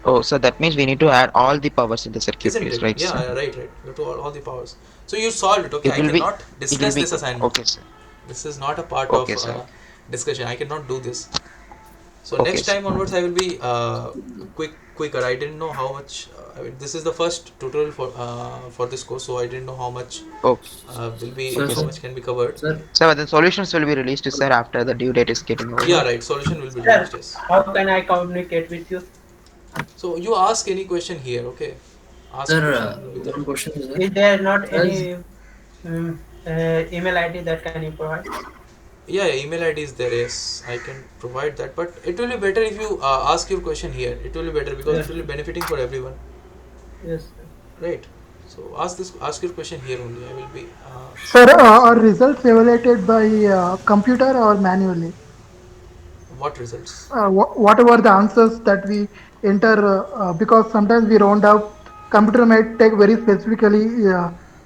[SPEAKER 8] Oh, so that means we need to add all the powers in the
[SPEAKER 1] isn't
[SPEAKER 8] circuitries,
[SPEAKER 1] it?
[SPEAKER 8] right,
[SPEAKER 1] Yeah,
[SPEAKER 8] sir?
[SPEAKER 1] right. You have to all the powers. So you solved it, okay.
[SPEAKER 8] It
[SPEAKER 1] I
[SPEAKER 8] will be.
[SPEAKER 1] cannot
[SPEAKER 8] It will
[SPEAKER 1] discuss
[SPEAKER 8] be.
[SPEAKER 1] this assignment.
[SPEAKER 8] Okay, sir.
[SPEAKER 1] This is not a part of
[SPEAKER 8] Okay, sir.
[SPEAKER 1] discussion. I cannot do this. So
[SPEAKER 8] Okay,
[SPEAKER 1] next
[SPEAKER 8] sir.
[SPEAKER 1] time onwards, I will be quicker. I didn't know how much. I mean, this is the first tutorial for this course, so I didn't know how much
[SPEAKER 8] Oh,
[SPEAKER 1] will be
[SPEAKER 2] Sir,
[SPEAKER 8] okay,
[SPEAKER 1] how
[SPEAKER 8] sir.
[SPEAKER 1] much can be covered.
[SPEAKER 2] sir,
[SPEAKER 8] So the solutions will be released, sir, after the due date is getting
[SPEAKER 1] Yeah,
[SPEAKER 8] over.
[SPEAKER 1] right. Solution will be
[SPEAKER 6] Sir,
[SPEAKER 1] released. Yes.
[SPEAKER 6] how can I communicate with you?
[SPEAKER 1] So you ask any question here. Okay. Ask
[SPEAKER 2] sir,
[SPEAKER 1] question will be there.
[SPEAKER 2] one question is there.
[SPEAKER 6] Is there not
[SPEAKER 2] As
[SPEAKER 6] any email ID that can you provide?
[SPEAKER 1] Yeah, yeah, email ID is there. Yes, I can provide that. But it will be better if you ask your question here. It will be better because it
[SPEAKER 6] Yes,
[SPEAKER 1] will be benefiting for everyone,
[SPEAKER 6] yes, sir.
[SPEAKER 1] right? So ask your question here only. I will be
[SPEAKER 18] Sir, are
[SPEAKER 1] answering.
[SPEAKER 18] results evaluated by computer or manually?
[SPEAKER 1] What results?
[SPEAKER 18] Whatever the answers that we enter, because sometimes we round up, computer might take very specifically,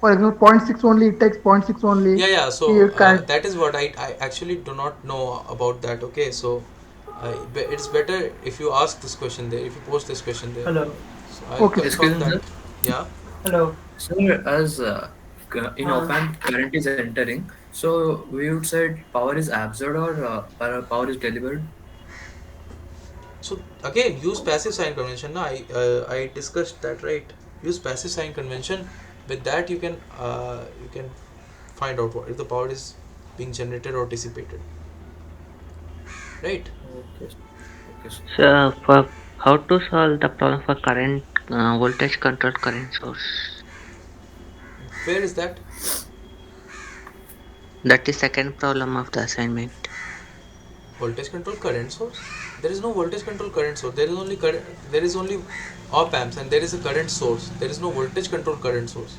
[SPEAKER 18] for example, point 0.6 only, it takes point 0.6 only.
[SPEAKER 1] Yeah, yeah. So
[SPEAKER 18] It can,
[SPEAKER 1] that is what I actually do not know about that. Okay, so it's better if you ask this question there, if you post this question there.
[SPEAKER 6] Hello,
[SPEAKER 1] So I'll
[SPEAKER 18] okay, sir.
[SPEAKER 1] confirm
[SPEAKER 2] excuse me,
[SPEAKER 1] that.
[SPEAKER 2] sir.
[SPEAKER 1] Yeah.
[SPEAKER 6] hello.
[SPEAKER 2] Sir, as in
[SPEAKER 6] Uh,
[SPEAKER 2] op-amp current is entering, so we would say power is absorbed or power is delivered.
[SPEAKER 1] So again, use passive sign convention. Na, I discussed that, right. Use passive sign convention. With that, you can find out what if the power is being generated or dissipated, right?
[SPEAKER 2] Okay, sir. Okay, sir.
[SPEAKER 9] So, for how to solve the problem for current voltage controlled current source?
[SPEAKER 1] Where is that?
[SPEAKER 9] That is second problem of the assignment.
[SPEAKER 1] Voltage control current source. There is no voltage control current source. There is only current. There is only op amps, and there is a current source. There is no voltage control current source.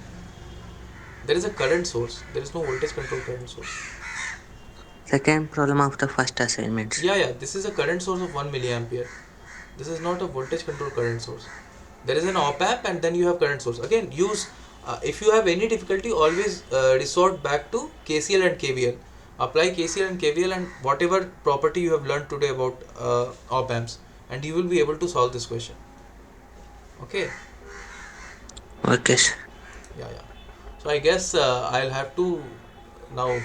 [SPEAKER 1] There is a current source. There is no voltage control current source.
[SPEAKER 9] Second problem of the first assignment.
[SPEAKER 1] Yeah, yeah. This is a current source of 1 milliampere. This is not a voltage control current source. There is an op amp and then you have current source. Again, use if you have any difficulty, always resort back to KCL and KVL. Apply KCL and KVL and whatever property you have learned today about op amps, and you will be able to solve this question. Okay.
[SPEAKER 2] Okay.
[SPEAKER 1] Yeah, yeah. So I guess I'll have to now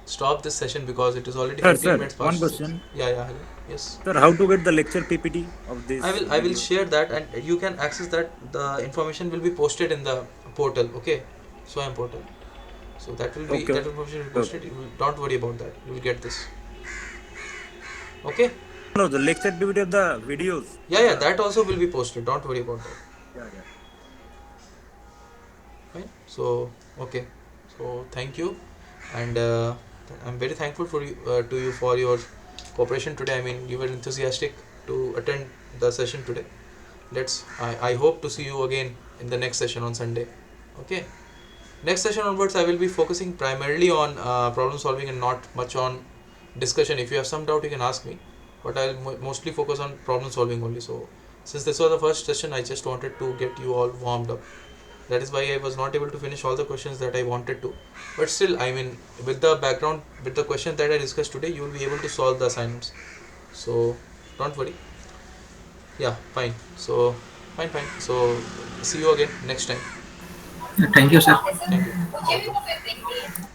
[SPEAKER 1] stop this session because it is already
[SPEAKER 11] Sir,
[SPEAKER 1] 15
[SPEAKER 11] sir,
[SPEAKER 1] minutes
[SPEAKER 11] one
[SPEAKER 1] past 6.
[SPEAKER 11] question.
[SPEAKER 1] Yeah, yeah, hello. Yes.
[SPEAKER 11] Sir, how to get the lecture PPT of this
[SPEAKER 1] I will
[SPEAKER 11] video?
[SPEAKER 1] share that, and you can access that. The information will be posted in the portal. Okay, SWAYAM portal. So
[SPEAKER 11] Okay,
[SPEAKER 1] that information will be
[SPEAKER 11] okay.
[SPEAKER 1] posted. Don't worry about that. You will get this. Okay.
[SPEAKER 11] No, the lecture PPT of the videos
[SPEAKER 1] Yeah,
[SPEAKER 11] of
[SPEAKER 1] yeah.
[SPEAKER 11] the.
[SPEAKER 1] That also will be posted. Don't worry about that.
[SPEAKER 11] Yeah, yeah.
[SPEAKER 1] Fine. So okay. So thank you, and I'm very thankful for you to you for your cooperation today. I mean, you were enthusiastic to attend the session today. I hope to see you again in the next session on Sunday. Okay. Next session onwards, I will be focusing primarily on problem solving and not much on discussion. If you have some doubt, you can ask me, but I'll mostly focus on problem solving only. So since this was the first session, I just wanted to get you all warmed up. That is why I was not able to finish all the questions that I wanted to, but still, I mean, with the background, with the questions that I discussed today, you will be able to solve the assignments. So don't worry. Yeah, fine. So fine. So see you again next time.
[SPEAKER 10] Thank you, sir.
[SPEAKER 1] Thank you. Welcome.